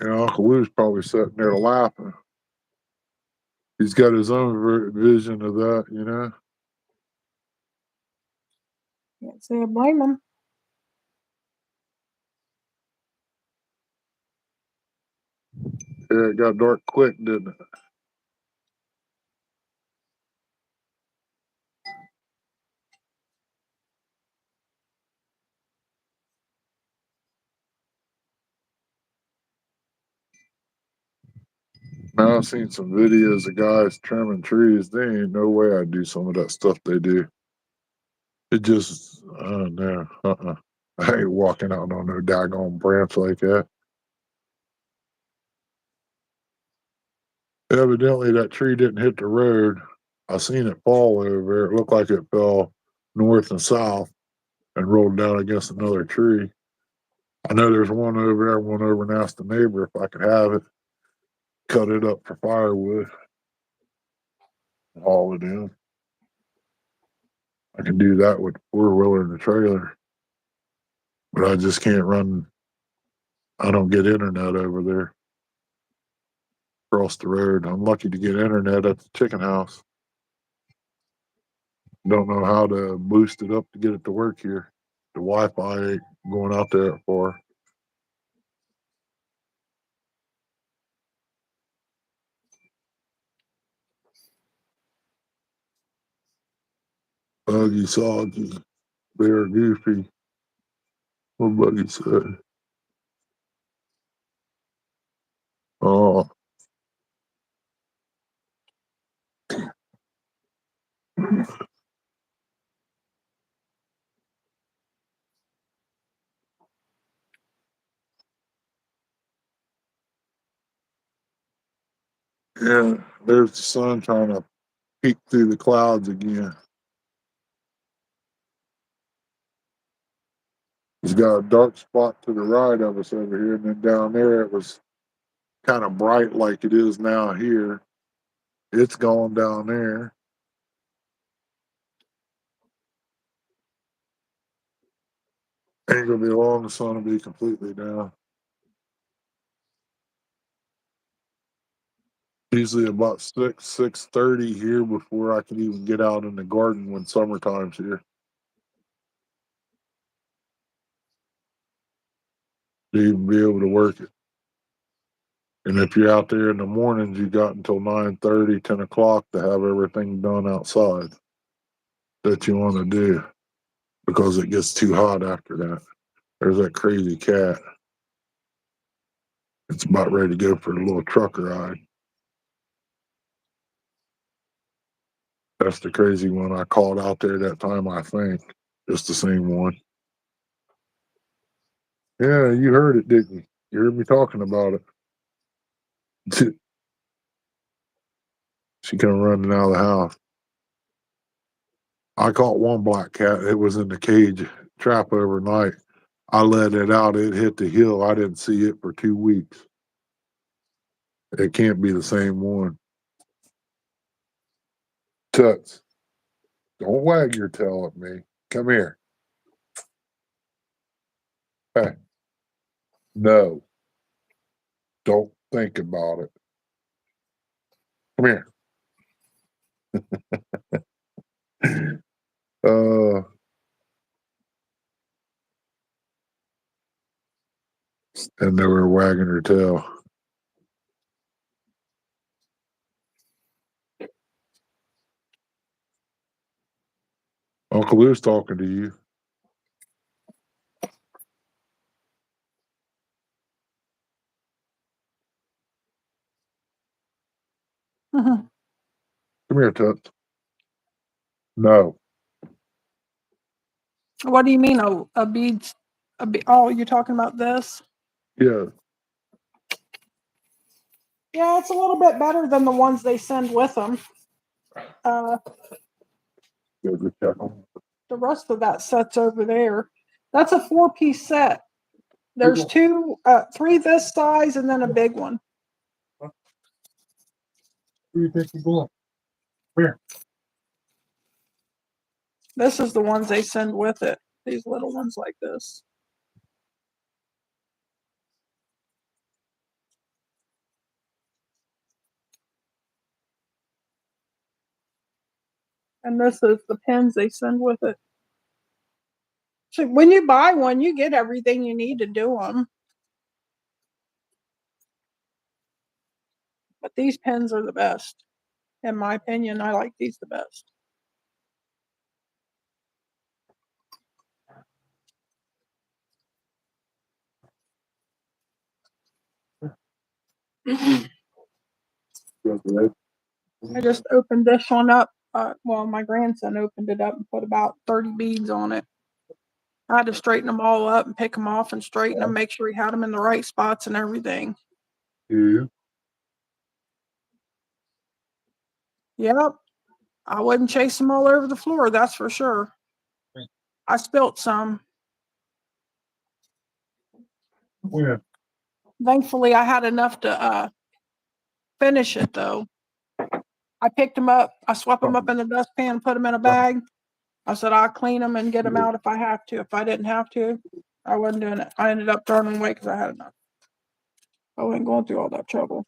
You know, Uncle Lou's probably sitting there laughing. He's got his own vision of that, you know. Can't say I blame him. Yeah, it got dark quick, didn't it? Now I've seen some videos of guys trimming trees. There ain't no way I'd do some of that stuff they do. It just, no, I ain't walking out on no daggone branch like that. Evidently, that tree didn't hit the road. I seen it fall over. It looked like it fell north and south and rolled down against another tree. I know there's one over there. One over and asked the neighbor if I could have it, cut it up for firewood, and haul it in. I can do that with the four wheeler and the trailer, but I just can't run. I don't get internet over there across the road. I'm lucky to get internet at the chicken house. Don't know how to boost it up to get it to work here. The Wi-Fi ain't going out there far. Buggy Soggy, Bear Goofy. What Buggy said? Oh, yeah. There's the sun trying to peek through the clouds again. He's got a dark spot to the right of us over here, and then down there it was kind of bright like it is now here. It's gone down there. Ain't gonna be long. The sun will be completely down. Usually about 6:30 here before I can even get out in the garden when summertime's here. To even be able to work it. And if you're out there in the mornings, you got until 9:30, 10 o'clock to have everything done outside that you want to do because it gets too hot after that. There's that crazy cat. It's about ready to go for a little trucker ride. That's the crazy one I called out there that time, I think. Just the same one. Yeah, you heard it, didn't you? You heard me talking about it. She come running out of the house. I caught one black cat. It was in the cage trap overnight. I let it out. It hit the hill. I didn't see it for 2 weeks. It can't be the same one. Toots, don't wag your tail at me. Come here. Hey, no, don't think about it. Come here. And they were wagging her tail. Uncle Lou's talking to you. Mhm. Come here, Toots. No. What do you mean a bead? Oh, you're talking about this? Yeah. Yeah, it's a little bit better than the ones they send with them. Go just check them. The rest of that set's over there. That's a 4-piece set. There's three this size and then a big one. Where do you think you're going? Here. This is the ones they send with it. These little ones like this. And this is the pins they send with it. So when you buy one, you get everything you need to do them. But these pins are the best. In my opinion, I like these the best. I just opened this one up. Well, my grandson opened it up and put about 30 beads on it. I had to straighten them all up and pick them off and straighten them, make sure he had them in the right spots and everything. Yeah. Yep. I wouldn't chase them all over the floor, that's for sure. I spilt some. When? Thankfully, I had enough to finish it, though. I picked them up. I swept them up in the dustpan, put them in a bag. I said I'll clean them and get them out if I have to. If I didn't have to, I wasn't doing it. I ended up throwing them away because I had enough. I wasn't going through all that trouble.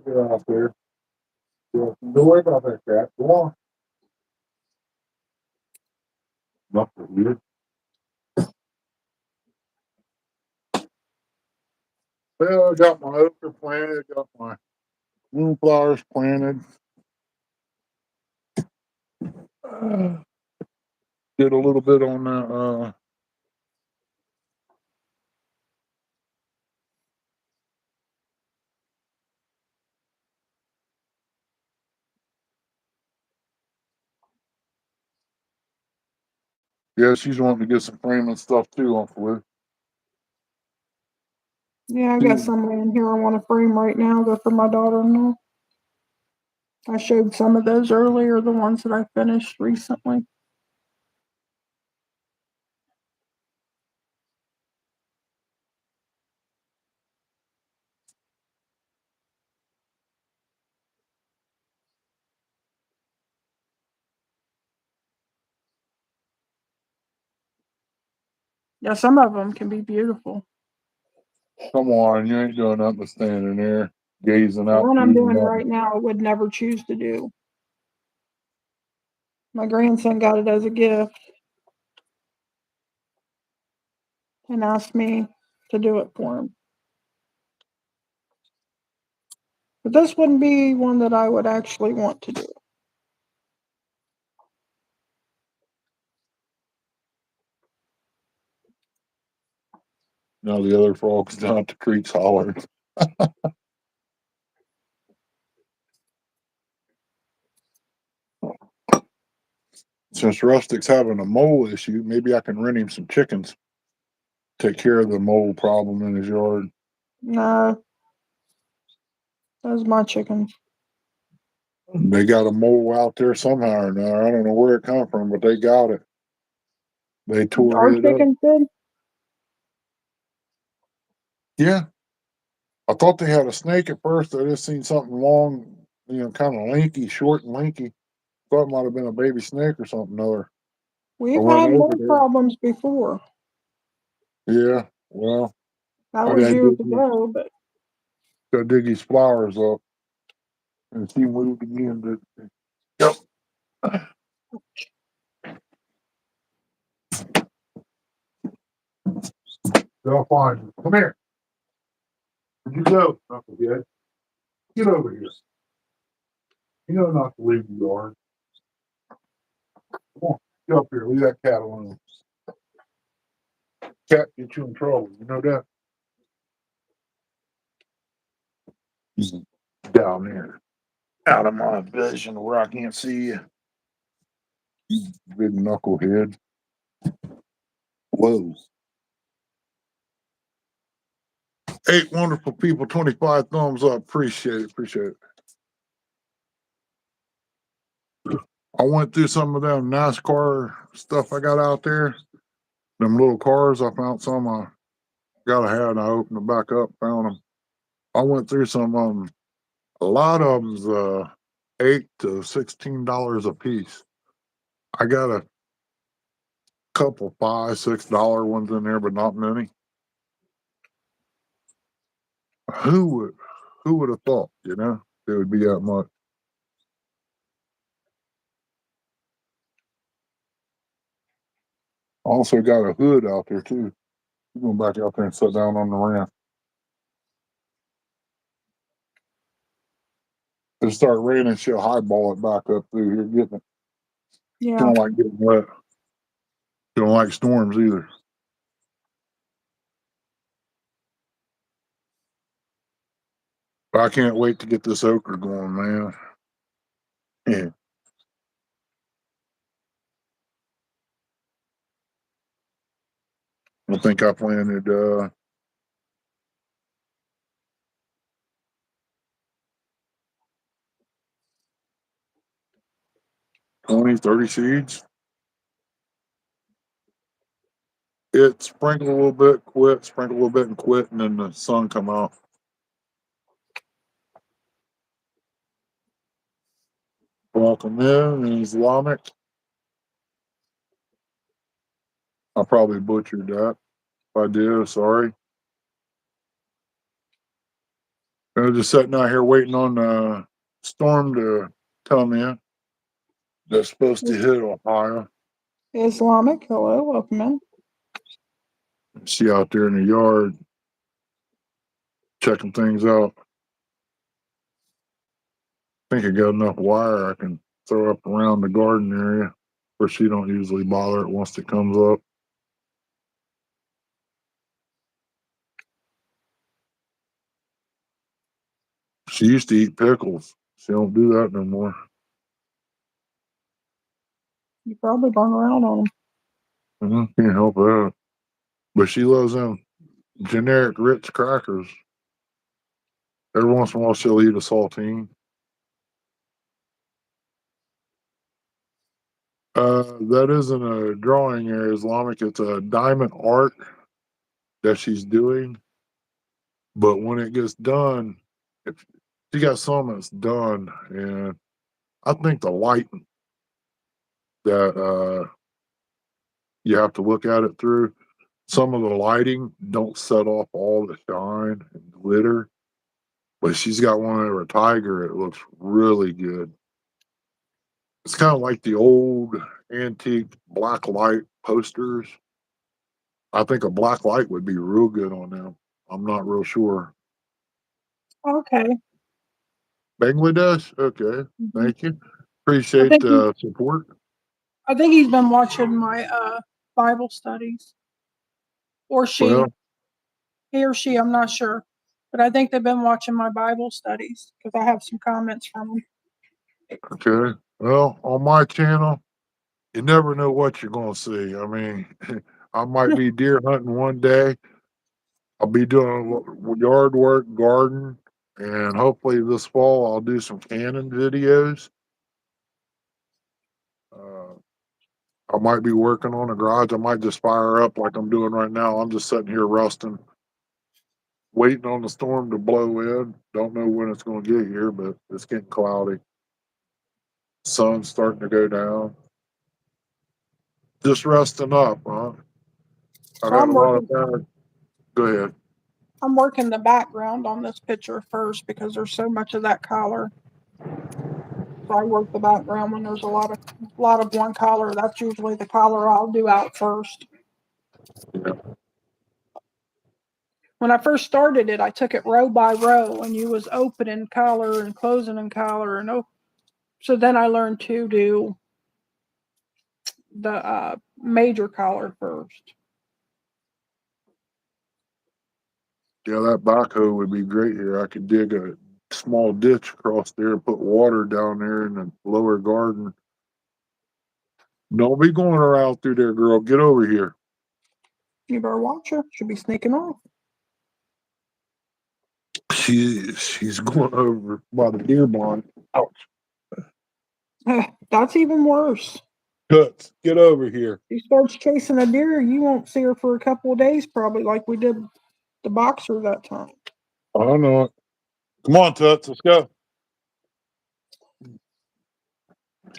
Get out there. Don't worry about that crap. Go on. Nothing weird. Well, I got my okra planted, got my moonflowers planted. Did a little bit on the yeah, she's wanting to get some framing stuff too, Uncle Lou. Yeah, I got some in here I want to frame right now. They're for my daughter-in-law. I showed some of those earlier, the ones that I finished recently. Yeah, some of them can be beautiful. Come on, you ain't doing nothing but standing there gazing The out one I'm through doing nothing. right now, I would never choose to do. My grandson got it as a gift and asked me to do it for him. But this wouldn't be one that I would actually want to do. Now the other frogs down at the creek's hollering. Since Rustic's having a mole issue, maybe I can rent him some chickens. Take care of the mole problem in his yard. No, Those my chickens. They got a mole out there somehow or another. I don't know where it come from, but they got it. They tore Our it up. chickens did? Yeah. I thought they had a snake at first. I just seen something long, kind of lanky, short and lanky. Thought it might have been a baby snake or something other. I We've went had over mole there. problems before. Yeah. Well, That I was gotta years dig these, ago, but gotta dig these flowers up and see moved again. Yep. They'll find you. Come here. Where'd you go? Knucklehead? Get over here. You know not to leave the yard. Come on. Get up here. Leave that cat alone. Cat get you in trouble. You know that? He's down there. Out of my vision where I can't see you. You big knucklehead. Whoa. 8 wonderful people, 25 thumbs up. Appreciate it. Appreciate it. I went through some of them NASCAR stuff I got out there. Them little cars. I found some I gotta have, and I opened them back up, found them. I went through some of them. A lot of them's $8 to $16 a piece. I got a couple $5, $6 ones in there, but not many. Who would who would have thought, it would be that much? Also got a hood out there too. You going back out there and sit down on the ramp. It'll start raining, she'll highball it back up through here, getting it. She yeah. don't like getting wet. She don't like storms either. But I can't wait to get this okra going, man. Yeah. I think I planted 20, 30 seeds. It sprinkled a little bit, quit, sprinkle a little bit and quit, and then the sun come out. Welcome in, Islamic. I probably butchered that. If I did, sorry. I'm just sitting out here waiting on the storm to come in. That's supposed to hit Ohio. Islamic, hello, welcome in. She out there in the yard checking things out. I think I got enough wire I can throw up around the garden area where she don't usually bother it once it comes up. She used to eat pickles. She don't do that no more. You probably burn around on them. Can't help that. But she loves them generic Ritz crackers. Every once in a while, she'll eat a saltine. That isn't a drawing area, Islamic. It's a diamond art that she's doing. But when it gets done, if she got some that's done, and I think the light that you have to look at it through, some of the lighting don't set off all the shine and glitter. But she's got one of her tiger. It looks really good. It's kind of like the old antique black light posters. I think a black light would be real good on them. I'm not real sure. Okay. Bangladesh? Okay. Mhm. Thank you. I Appreciate think he, the support. I think he's been watching my Bible studies, or she, Well, he or she. I'm not sure, but I think they've been watching my Bible studies because I have some comments from them. okay. Well, on my channel, you never know what you're going to see. I mean, I might be deer hunting one day. I'll be doing yard work, garden, And hopefully this fall I'll do some canning videos. I might be working on a garage. I might just fire up like I'm doing right now. I'm just sitting here rusting, waiting on the storm to blow in. Don't know when it's going to get here, but it's getting cloudy. Sun's starting to go down. Just resting up, huh? I So got a lot of time. Go ahead. I'm working the background on this picture first because there's so much of that color. So I work the background when there's a lot of one color. That's usually the color I'll do out first. Yeah. When I first started it, I took it row by row, and you was opening color and closing in color, and so then I learned to do the major color first. Yeah, that backhoe would be great here. I could dig a small ditch across there and put water down there in the lower garden. Don't be going around through there, girl. Get over here. You better watch her. She'll be sneaking off. She's going over by the deer blind. Ouch. That's even worse. Guts, get over here. She starts chasing a deer, you won't see her for a couple of days, probably, like we did the boxer that time. I know it. Come on, Tuts, let's go.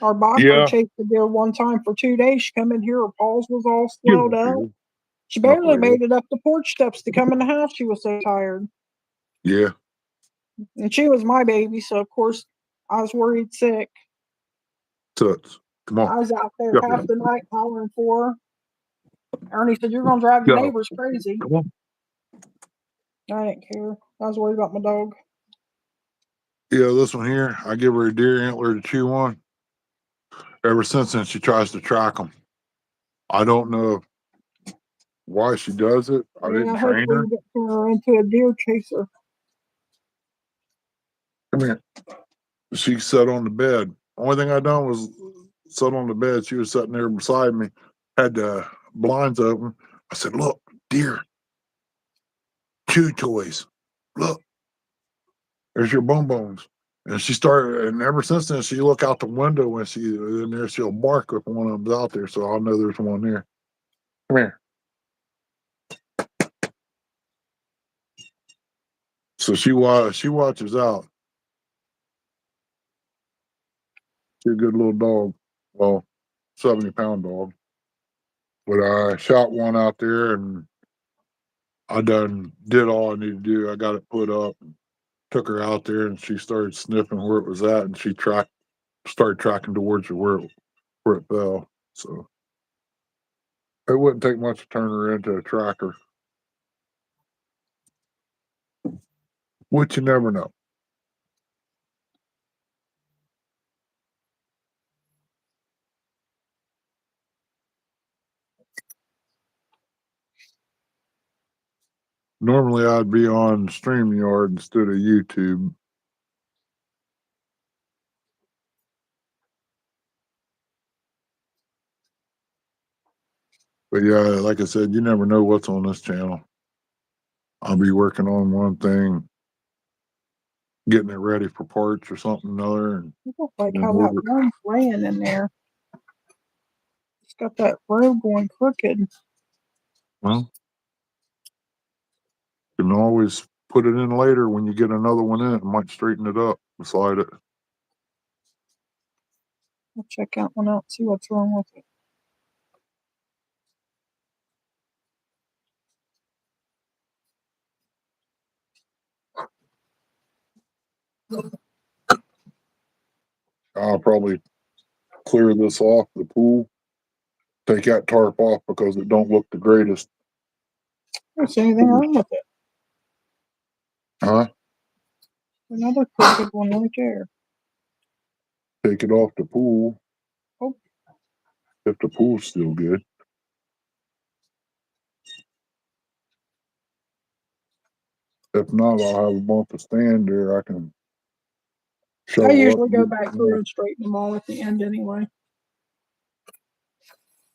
Our boxer Yeah, chased the deer one time for 2 days. She come in here, her paws was all get swelled up up. here. She Up barely there. made it up the porch steps to come in the house. She was so tired. Yeah, And she was my baby, so of course I was worried sick. Tuts. Come on. I was out there Get up half here. the night hollering for her. Ernie said, "You're gonna drive the Get up. neighbors crazy." Come on. I didn't care. I was worried about my dog. Yeah, this one here, I give her a deer antler to chew on. Ever since then, she tries to track them. I don't know why she does it. I didn't Yeah, train hopefully her. you get her into a deer chaser. Come here. She sat on the bed. Only thing I done was sit on the bed. She was sitting there beside me, had the blinds open. I said, "Look, deer, chew toys. Look, there's your bones." And she started, and ever since then, she look out the window when she in there. She'll bark if one of them's out there, so I'll know there's one there. Come here. So she watches out. She's a good little dog. Well, 70-pound dog. But I shot one out there, and I done did all I needed to do. I got it put up, and took her out there, and she started sniffing where it was at, and she started tracking towards where it fell. So it wouldn't take much to turn her into a tracker, which you never know. Normally, I'd be on StreamYard instead of YouTube. But yeah, like I said, you never know what's on this channel. I'll be working on one thing, getting it ready for parts or something another, and I don't like then how that order. room's laying in there. It's got that room going crooked. Well, you can always put it in later when you get another one in. It might straighten it up beside it. I'll check that one out, see what's wrong with it. I'll probably clear this off the pool, take that tarp off because it don't look the greatest. I don't see anything wrong with it. Huh? Another crooked one right there. Take it off the pool Oh, if the pool's still good. If not, I'll have a bump of stand there. I can I shovel up usually and go get back it. through and straighten them all at the end anyway.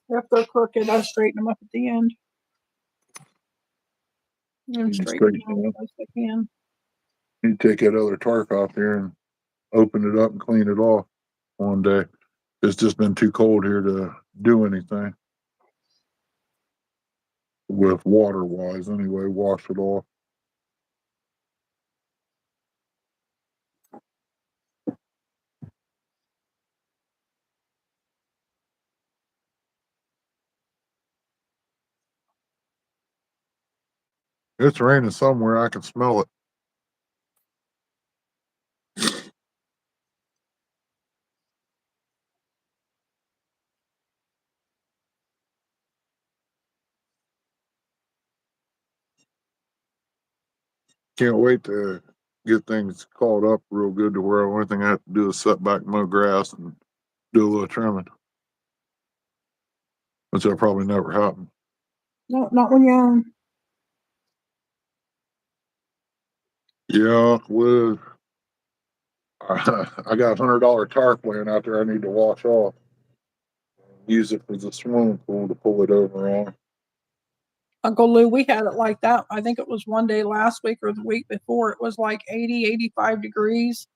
If they're crooked, I straighten them up at the end and You can straighten them straighten out it up. as best I can. You take that other tarp out there and open it up and clean it off one day. It's just been too cold here to do anything with water wise anyway, wash it off. It's raining somewhere. I can smell it. Can't wait to get things caught up real good to where the only thing I have to do is set back, mow grass, and do a little trimming, which will probably never happen. No, not when you're young. Yeah, with I got $100 tarp laying out there I need to wash off. Use it for the swimming pool to pull it over on. Uncle Lou, we had it like that. I think it was one day last week or the week before. It was like 80, 85 degrees.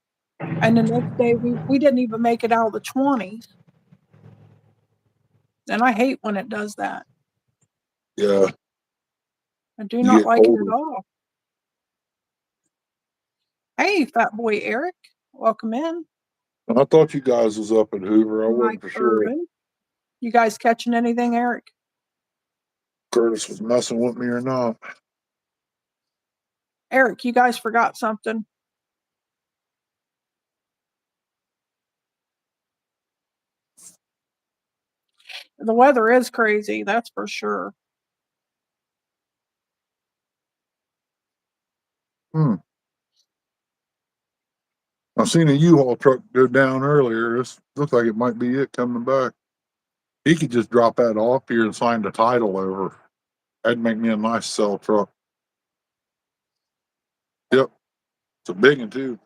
And the next day we didn't even make it out of the 20s. And I hate when it does that. Yeah, I do you not get like it at colder. all. Hey, fat boy Eric, welcome in. I thought you guys was up at Hoover. I Mike wasn't for sure. Irvin. You guys catching anything, Eric? Curtis was messing with me or not. Eric, you guys forgot something. The weather is crazy, that's for sure. I seen a U-Haul truck go down earlier. This looks like it might be it coming back. He could just drop that off here and sign the title over. That'd make me a nice sell truck. Yep, it's a big one too.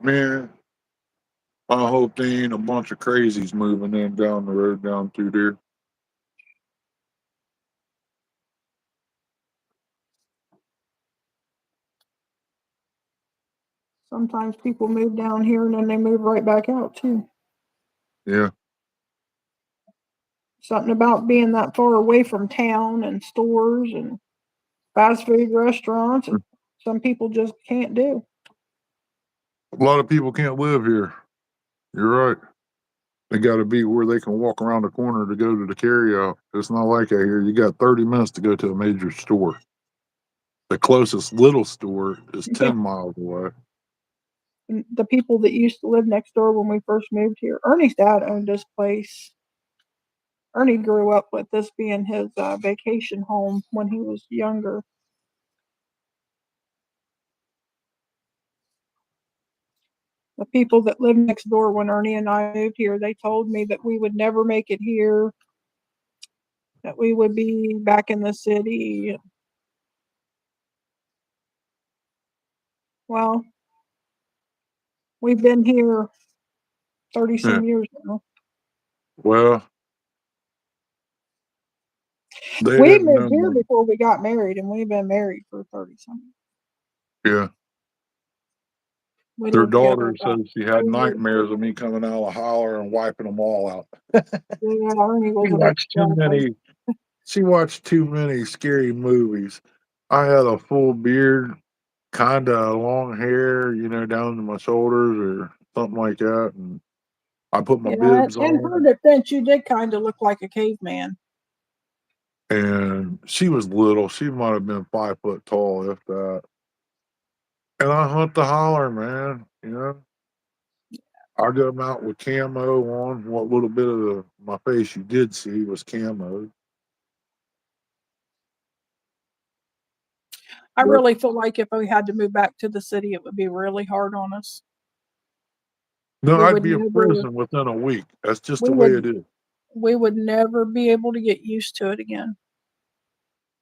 Man, I hope there ain't a bunch of crazies moving in down the road down through there. Sometimes people move down here and then they move right back out too. Yeah. Something about being that far away from town and stores and fast food restaurants. Some people just can't do. A lot of people can't live here. You're right. They got to be where they can walk around the corner to go to the carryout. It's not like that here. You got 30 minutes to go to a major store. The closest little store is 10 miles away. And the people that used to live next door when we first moved here, Ernie's dad owned this place. Ernie grew up with this being his vacation home when he was younger. The people that lived next door when Ernie and I moved here, they told me that we would never make it here, that we would be back in the city. Well, we've been here 30 Yeah. some years now. Well, they We didn't moved know here me. before we got married, and we've been married for 30 some years. Yeah. We Their lived together daughter about says she had 3 years. nightmares of me coming out of the holler and wiping them all out. Yeah, Ernie She was a bit watched too scary. many. She watched too many scary movies. I had a full beard, kind of long hair, down to my shoulders or something like that, and I put my Yeah, bibs in her on. defense, you did kind of look like a caveman. And she was little. She might have been 5 foot tall, if that. And I hunt the holler, man. I got them out with camo on. What little bit of my face you did see was camo. I But really feel like if we had to move back to the city, it would be really hard on us. no, We I'd would be in never, prison within a week. That's just we the way it would, is. we would never be able to get used to it again.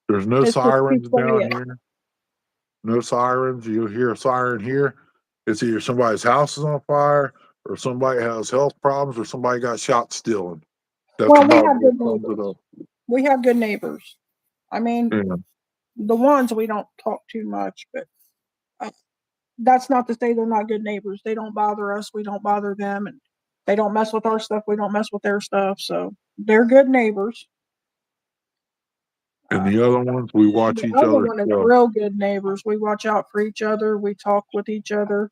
There's no It's just too sirens down quiet. here. No sirens. You'll hear a siren here. It's either somebody's house is on fire, or somebody has health problems, or somebody got shot stealing. That's Well, we about have what good sums it neighbors. up. We have good neighbors. I mean, Yeah. The ones we don't talk too much, but uh, that's not to say they're not good neighbors. They don't bother us. We don't bother them, and they don't mess with our stuff. We don't mess with their stuff. So they're good neighbors. And Uh, the other ones, we watch the each other other's one is stuff. real good neighbors. We watch out for each other. We talk with each other.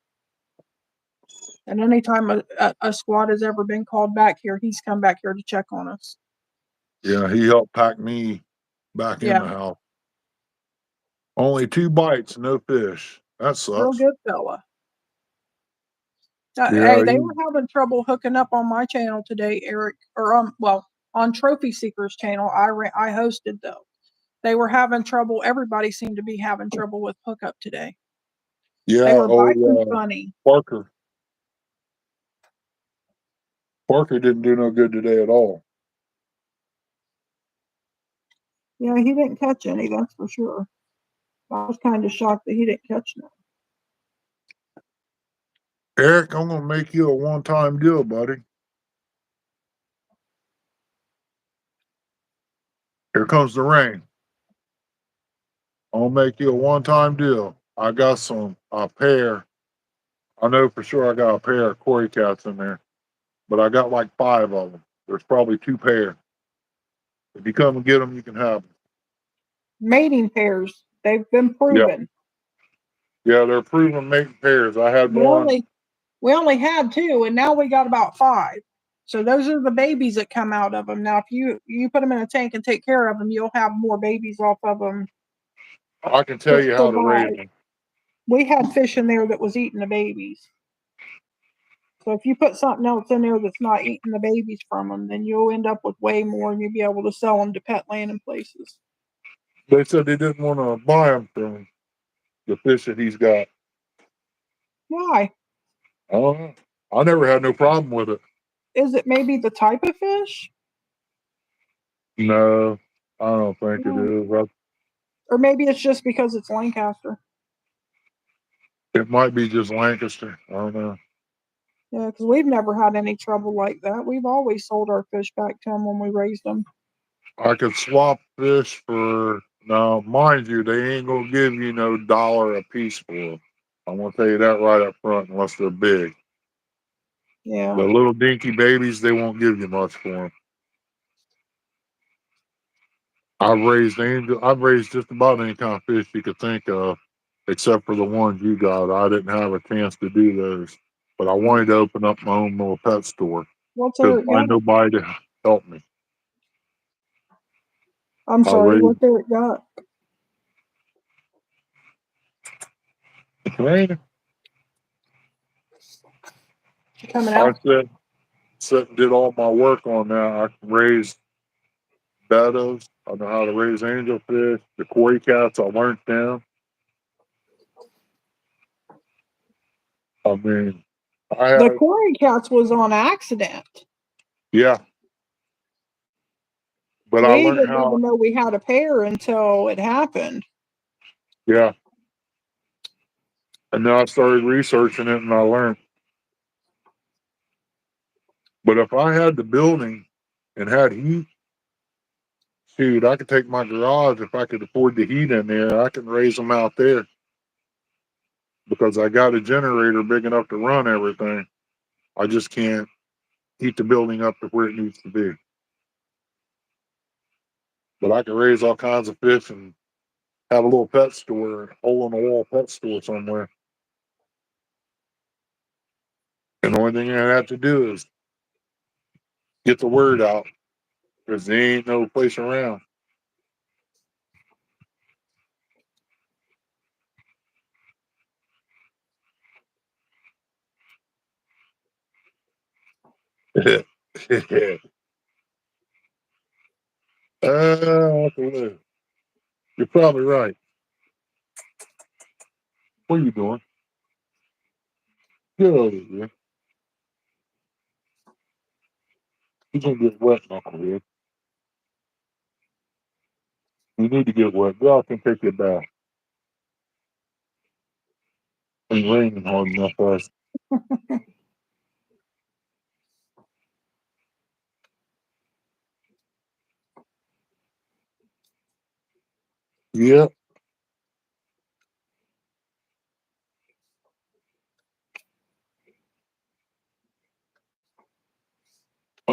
And anytime a squad has ever been called back here, he's come back here to check on us. Yeah, he helped pack me back in Yeah, the house. Only 2 bites, no fish. That real sucks. good fella. Hey, Yeah, they were having trouble hooking up on my channel today, Eric, or well, on Trophy Seekers channel. I hosted though. They were having trouble. Everybody seemed to be having trouble with hookup today. They yeah, were old biting funny. Parker. Parker didn't do no good today at all. Yeah, he didn't catch any, that's for sure. I was kind of shocked that he didn't catch none. Eric, I'm gonna make you a one-time deal, buddy. Here comes the rain. I'll make you a one-time deal. I got a pair. I know for sure I got a pair of Cory cats in there, but I got like 5 of them. There's probably 2 pair. If you come and get them, you can have them. Mating pairs, they've been Yeah, proven. yeah, they're proven mating pairs. I had We one. only we only had 2, and now we got about 5. So those are the babies that come out of them. Now, if you put them in a tank and take care of them, you'll have more babies off of them I can tell to you how to raise survive. them. We had fish in there that was eating the babies. So if you put something else in there that's not eating the babies from them, then you'll end up with way more, and you'll be able to sell them to pet landing places. They said they didn't want to buy them from the fish that he's got. Why? I don't know. I never had no problem with it. Is it maybe the type of fish? No, I don't think it No. is. Or maybe it's just because it's Lancaster. It might be just Lancaster. I don't know. Yeah, because we've never had any trouble like that. We've always sold our fish back to them when we raised them. I could swap fish for now, mind you, they ain't gonna give you no dollar a piece for them. I'm gonna tell you that right up front, unless they're big. Yeah. The little dinky babies, they won't give you much for them. I've raised just about any kind of fish you could think of, except for the ones you got. I didn't have a chance to do those, but I wanted to open up my own little pet store. What's Couldn't Eric find got? nobody to help me. I'm I sorry, raised what's Eric got? raining. Coming I out? said and did all my work on that. I can raise bettas. I know how to raise angelfish. The koi cats, I learned them. I mean, I The had, Corey cats was on accident. yeah, but I We learned didn't how, even know we had a pair until it happened. yeah. And then I started researching it and I learned. But if I had the building and had heat, shoot, I could take my garage if I could afford the heat in there. I can raise them out there because I got a generator big enough to run everything. I just can't heat the building up to where it needs to be. But I can raise all kinds of fish and have a little pet store, hole in the wall pet store somewhere. And the only thing I have to do is get the word out because there ain't no place around. You're probably right. What are you doing? Get over here. You're gonna get wet, knucklehead. You need to get wet. Go out and take your bath. It's raining hard enough for us. Yep.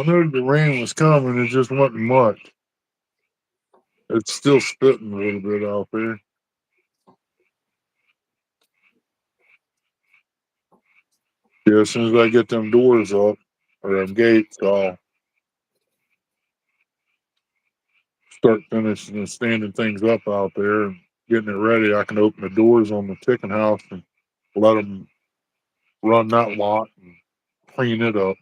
knew the rain was coming. It just wasn't much. It's still spitting a little bit out there. Yeah, as soon as I get them doors up or them gates, I'll start finishing and standing things up out there and getting it ready. I can open the doors on the chicken house and let them run that lot and clean it up.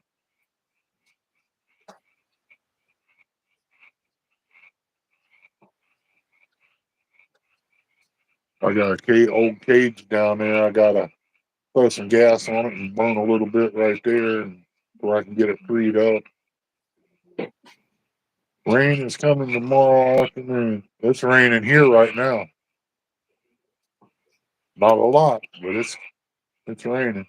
I got a old cage down there. I gotta throw some gas on it and burn a little bit right there, and where I can get it freed up. Rain is coming tomorrow afternoon. It's raining here right now. Not a lot, but it's raining.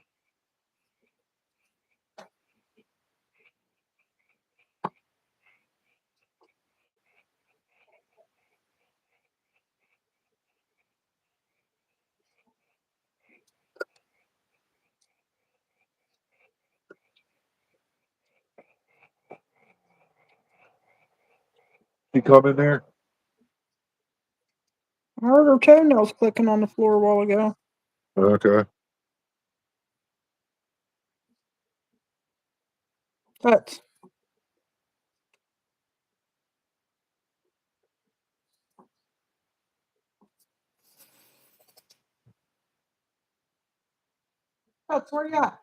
You come in there? I heard her toenails clicking on the floor a while ago. Okay. That's where you at?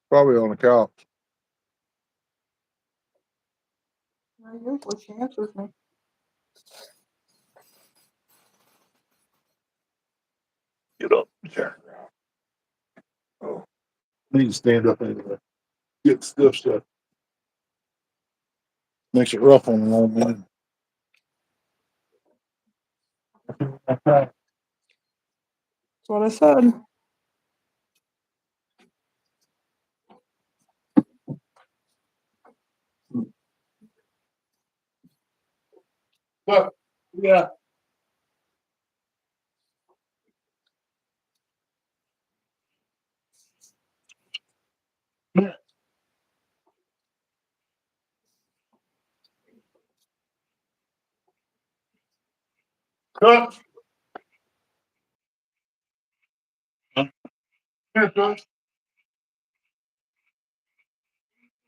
Probably on the couch. Usually she answers me. Get up. Sure. Oh. Need to stand up anyway. Get stiff stuff. Makes it rough on the old man. That's what I said. Look, yeah. Cut. Here, Cut.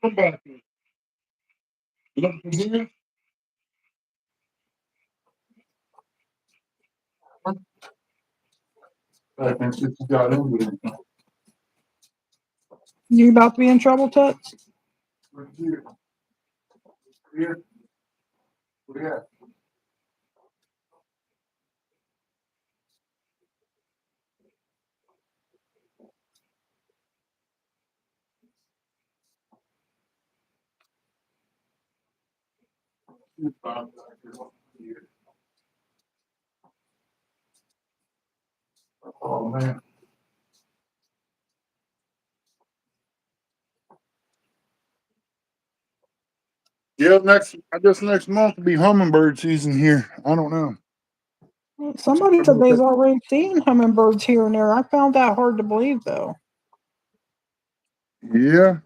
Come back here. Look here. I think since you got in with it. You about to be in trouble, Toots? Right here. Here. Yeah. Oh man. Yeah, I guess next month will be hummingbird season here. I don't know. Somebody said they've already seen hummingbirds here and there. I found that hard to believe, though. Yeah,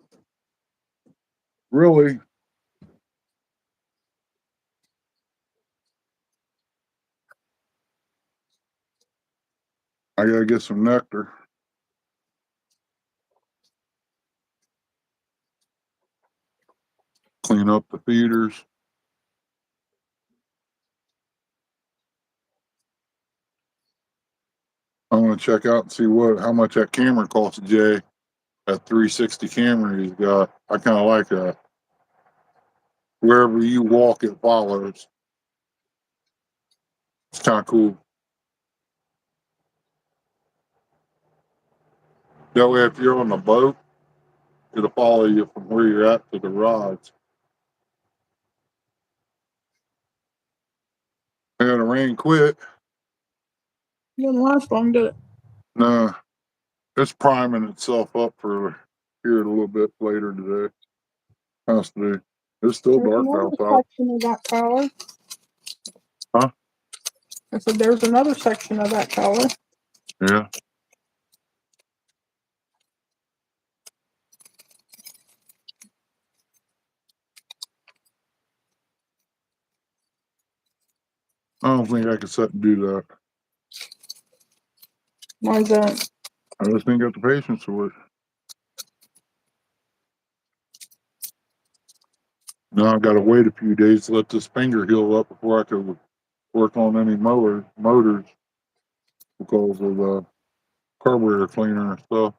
really. I gotta get some nectar. Clean up the feeders. I want to check out and see how much that camera costs, Jay. That 360 camera he's got. I kind of like that. Wherever you walk, it follows. It's kind of cool. That way, if you're on the boat, it'll follow you from where you're at to the rods. And the rain quit. Didn't last long, did it? No, it's priming itself up for here a little bit later today. Has to be. It's still There's dark another outside. section of that tower. Huh? I said there's another section of that tower. Yeah. I don't think I could sit and do that. Why is that? I just ain't got the patience for it. Now I've got to wait a few days to let this finger heal up before I can work on any motors because of the carburetor cleaner and stuff.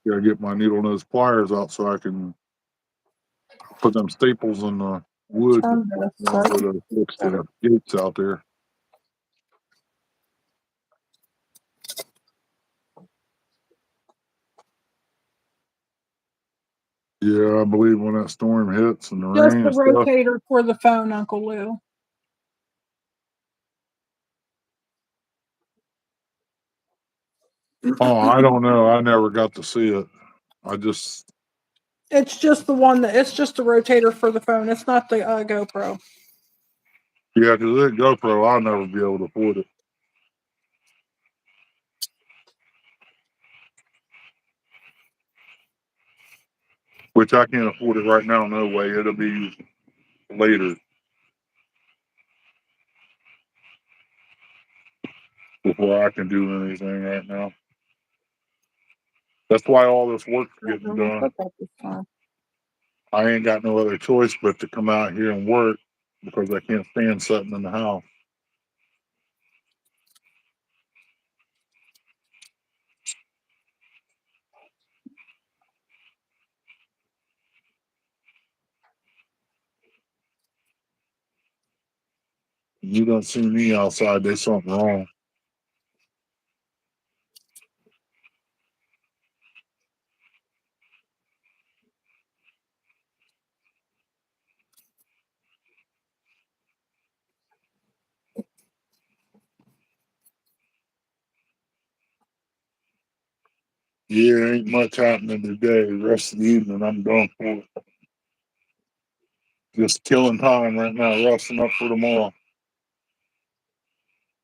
Got to get my needle nose pliers out so I can put them staples in the wood Turn this, that right? would fix the gates out there. Yeah, I believe when that storm hits and the Just rain the and stuff. rotator for the phone, Uncle Lou. Oh, I don't know. I never got to see it. I just, It's just the one that it's just the rotator for the phone. It's not the GoPro. yeah, because that GoPro, I'll never be able to afford it. Which I can't afford it right now, no way. It'll be later before I can do anything right now. That's why all this work's getting done. I ain't got no other choice but to come out here and work because I can't stand sitting in the house. You don't see me outside, there's something wrong. Yeah, ain't much happening today. The rest of the evening, I'm done for it. Just killing time right now, resting up for tomorrow.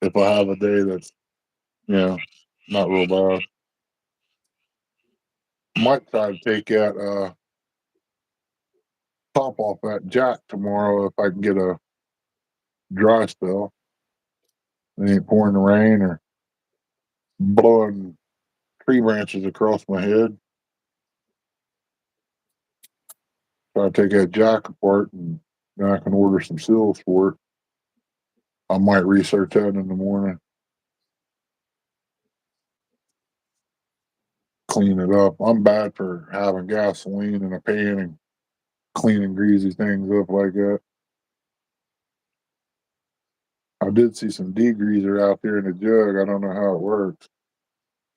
If I have a day that's, not real bad. Might try to take that top off that jack tomorrow if I can get a dry spell. It ain't pouring the rain or blowing tree branches across my head. Try to take that jack apart and then I can order some seals for it. I might research that in the morning. Clean it up. I'm bad for having gasoline in a pan and cleaning greasy things up like that. I did see some degreaser out there in the jug. I don't know how it works.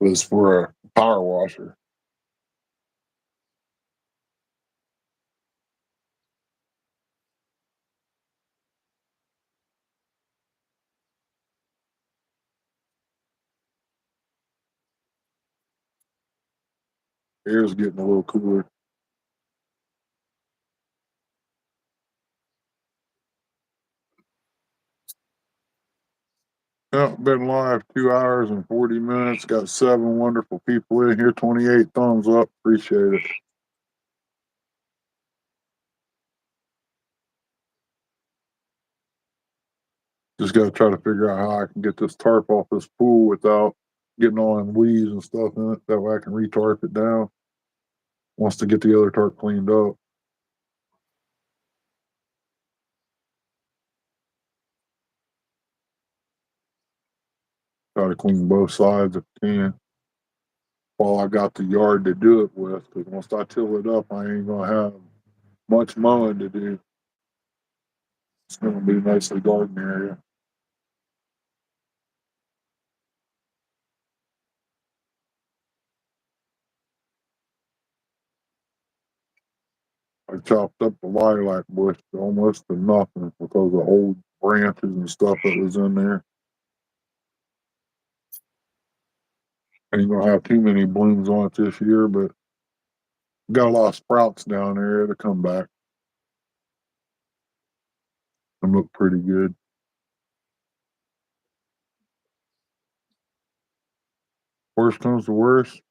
It was for a power washer. Air's getting a little cooler. Yeah, been live 2 hours and 40 minutes. Got 7 wonderful people in here. 28 thumbs up. Appreciate it. Just got to try to figure out how I can get this tarp off this pool without getting all them weeds and stuff in it. That way I can retarp it down. Wants to get the other tarp cleaned up. Try to clean both sides if I can. While I got the yard to do it with, because once I till it up, I ain't gonna have much mowing to do. It's gonna be a nicely garden area. I chopped up the lilac bush almost to nothing because of old branches and stuff that was in there. Ain't gonna have too many blooms on it this year, but got a lot of sprouts down there to come back and look pretty good. Worst comes to worst,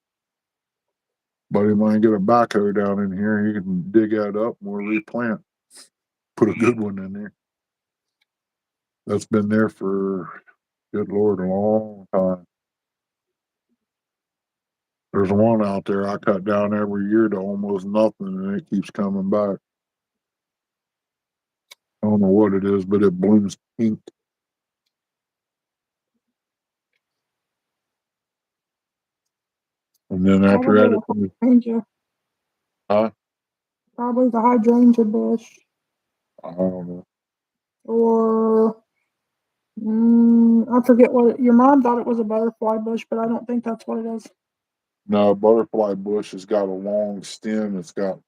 Buddy might get a backhoe down in here. He can dig that up and we'll replant. Put a good one in there. That's been there for, good Lord, a long time. There's one out there I cut down every year to almost nothing, and it keeps coming back. I don't know what it is, but it blooms pink. And then after Probably that, a it's hydrangea. huh? Probably the hydrangea bush. I don't know. Or I forget what your mom thought it was a butterfly bush, but I don't think that's what it is. No, butterfly bush has got a long stem. It's got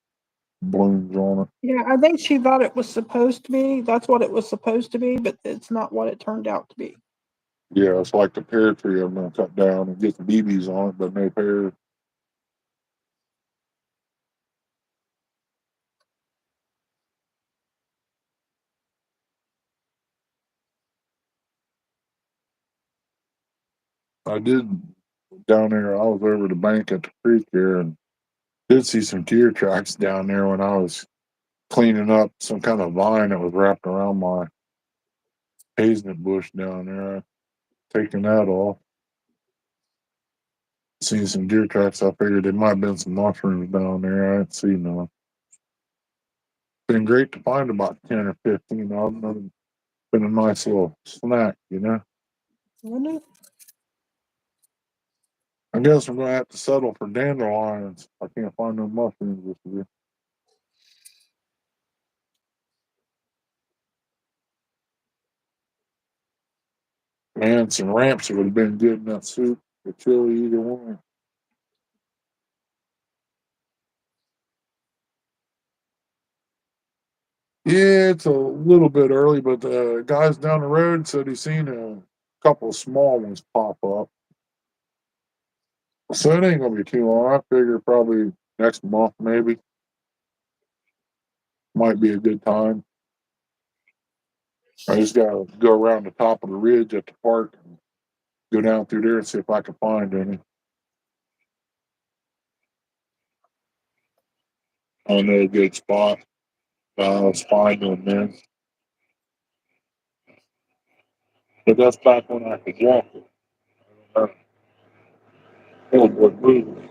blooms on it. Yeah, I think she thought it was supposed to be. That's what it was supposed to be, but it's not what it turned out to be. Yeah, it's like the pear tree I'm gonna cut down and get the BBs on it, but no pear. I did down there. I was over the bank at the creek there and did see some deer tracks down there when I was cleaning up some kind of vine that was wrapped around my hazelnut bush down there. I taken that off. Seen some deer tracks. I figured there might have been some mushrooms down there. I didn't see none. Been great to find about 10 or 15 of them. Been a nice little snack, you know. Wouldn't it? I guess we're gonna have to settle for dandelions. I can't find no mushrooms this year. Man, some ramps would have been good in that soup. The chili, either one. Yeah, it's a little bit early, but the guys down the road said he's seen a couple of small ones pop up. So it ain't gonna be too long. I figure probably next month maybe might be a good time. I just gotta go around the top of the ridge at the park and go down through there and see if I can find any. I know a good spot. Let's find them, man. But that's back when I could walk it. Oh, boy, move.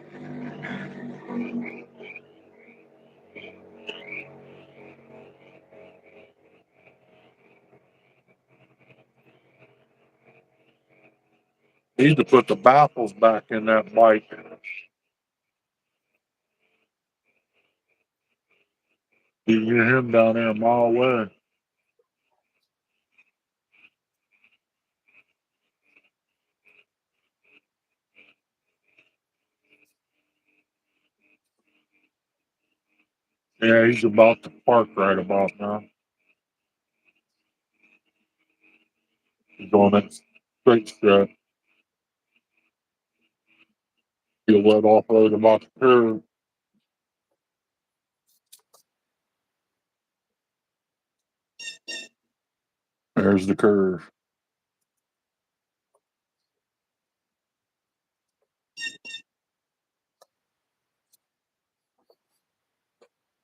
Need to put the baffles back in that bike. You can hear him down there a mile away. Yeah, he's about to park right about now. He's on that straight stretch. He'll let off road about the curve. There's the curve.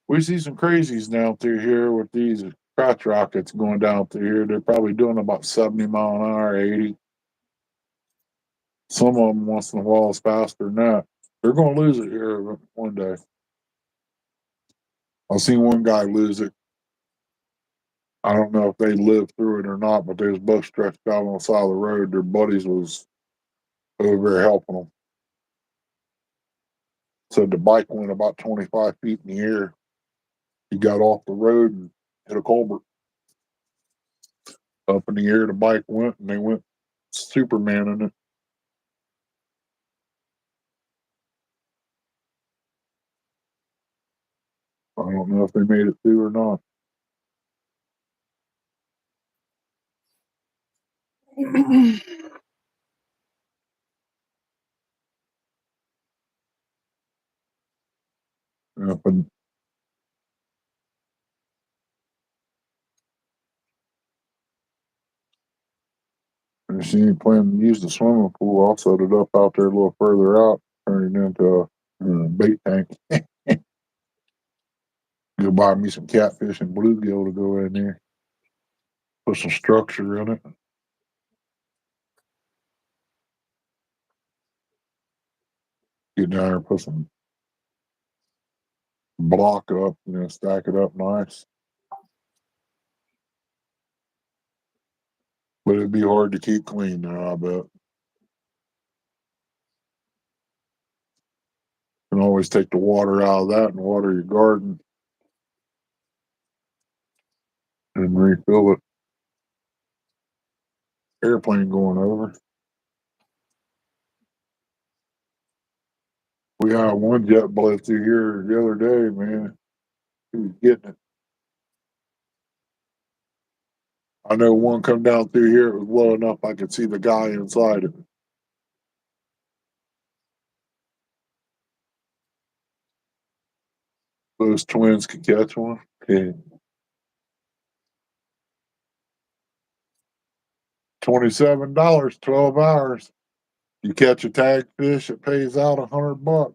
We see some crazies down through here with these crotch rockets going down through here. They're probably doing about 70 mile an hour, 80. Some of them once in a while is faster than that. They're going to lose it here one day. I've seen one guy lose it. I don't know if they lived through it or not, but they was both stretched out on the side of the road. Their buddies was over there helping them. Said the bike went about 25 feet in the air. He got off the road and hit a culvert. Up in the air, the bike went, and they went Superman in it. I don't know if they made it through or not. But if she ain't planning to use the swimming pool, I'll set it up out there a little further out, turn it into Bait tank. Go buy me some catfish and bluegill to go in there. Put some structure in it. Get down there and put some block up, stack it up nice. But it'd be hard to keep clean now, I bet. You can always take the water out of that and water your garden and refill it. Airplane going over. We had one jet blow through here the other day, man. He was getting it. I know one come down through here, it was low enough I could see the guy inside it. Those twins could catch one. Okay. $27, 12 hours. You catch a tag fish, it pays out $100.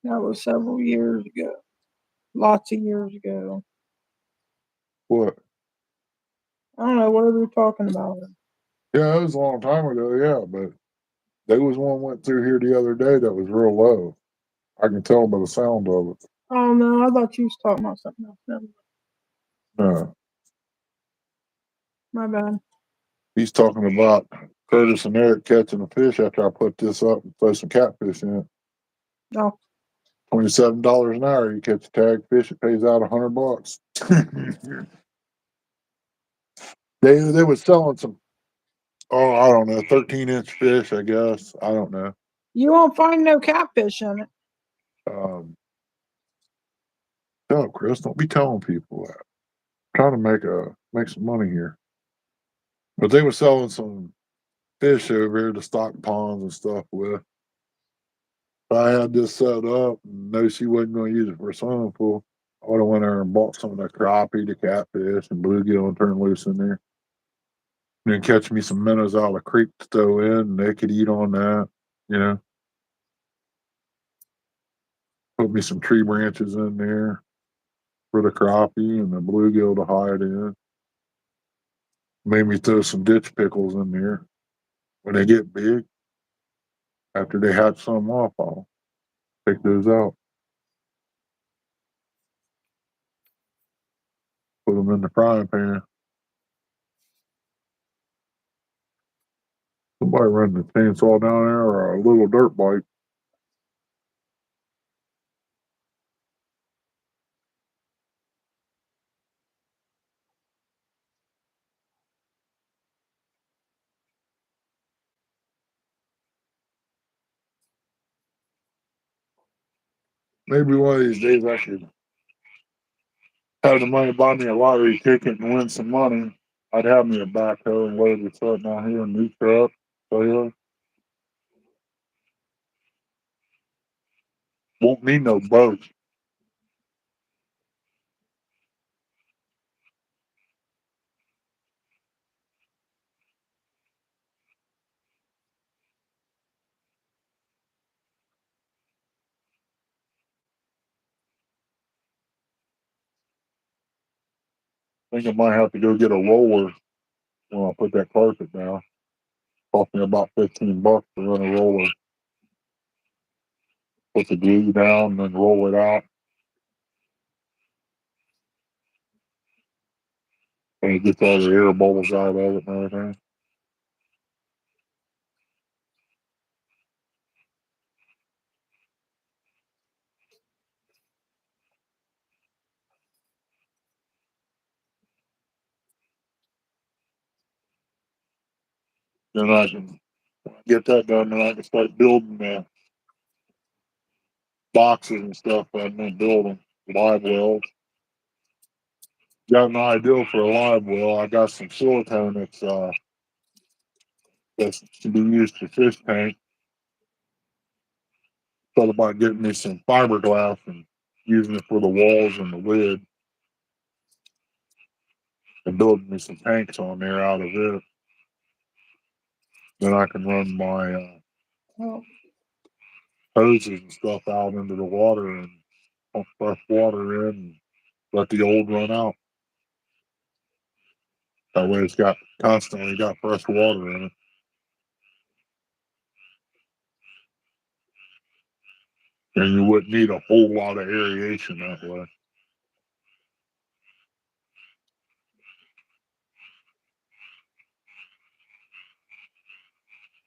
That was several years ago. Lots of years ago. What? I don't know, whatever you're talking about. Yeah, it was a long time ago, yeah, but there was one went through here the other day that was real low. I can tell by the sound of it. Oh no, I thought you was talking about something else. Never mind. No. My bad. He's talking about Curtis and Eric catching a fish after I put this up and throw some catfish in it. Oh, $27 an hour. You catch a tag fish, it pays out $100. They was selling some, oh, I don't know, 13-inch fish, I guess. I don't know. you won't find no catfish in it. Um, no, Chris, don't be telling people that. I'm trying to make some money here. But they were selling some fish over here to stock ponds and stuff with. I had this set up and know she wasn't going to use it for a swimming pool. I would have went there and bought some of the crappie, the catfish, and bluegill and turned loose in there. And then catch me some minnows out of the creek to throw in, and they could eat on that. You know, put me some tree branches in there for the crappie and the bluegill to hide in. Made me throw some ditch pickles in there. When they get big, after they hatch some off, I'll take those out. Put them in the frying pan. Somebody running the chainsaw down there or a little dirt bike. Maybe one of these days I should have the money to buy me a lottery ticket and win some money. I'd have me a backhoe and load this up down here, a new truck. So yeah, won't need no boat. I think I might have to go get a roller when I put that carpet down. Cost me about $15 to run a roller. Put the glue down and then roll it out. And it gets all the air bubbles out of it and everything. Then I can get that done, then I can start building the boxes and stuff and then build them. Live wells. Got an idea for a live well. I got some silicone that's to be used for fish tank. Thought about getting me some fiberglass and using it for the walls and the lid and building me some tanks on there out of it. Then I can run my Well, hoses and stuff out into the water and pump fresh water in and let the old run out. That way it's got constantly got fresh water in it. And you wouldn't need a whole lot of aeration that way.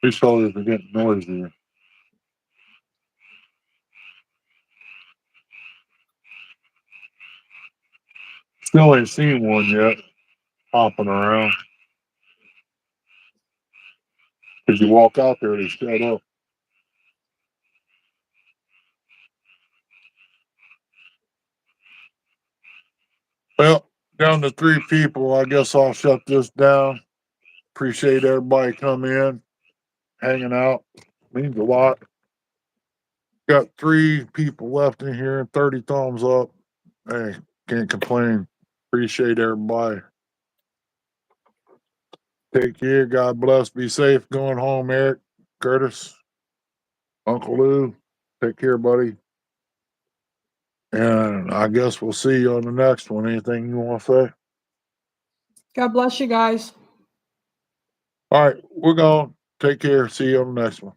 These fellas are getting noisier. Still ain't seen one yet hopping around. Because you walk out there, they shut up. Well, down to 3 people. I guess I'll shut this down. Appreciate everybody coming in, hanging out. Means a lot. Got 3 people left in here and 30 thumbs up. Hey, can't complain. Appreciate everybody. Take care. God bless. Be safe going home, Eric, Curtis, Uncle Lou. Take care, buddy. And I guess we'll see you on the next one. Anything you want to say? God bless you guys. All right, we're going. Take care. See you on the next one.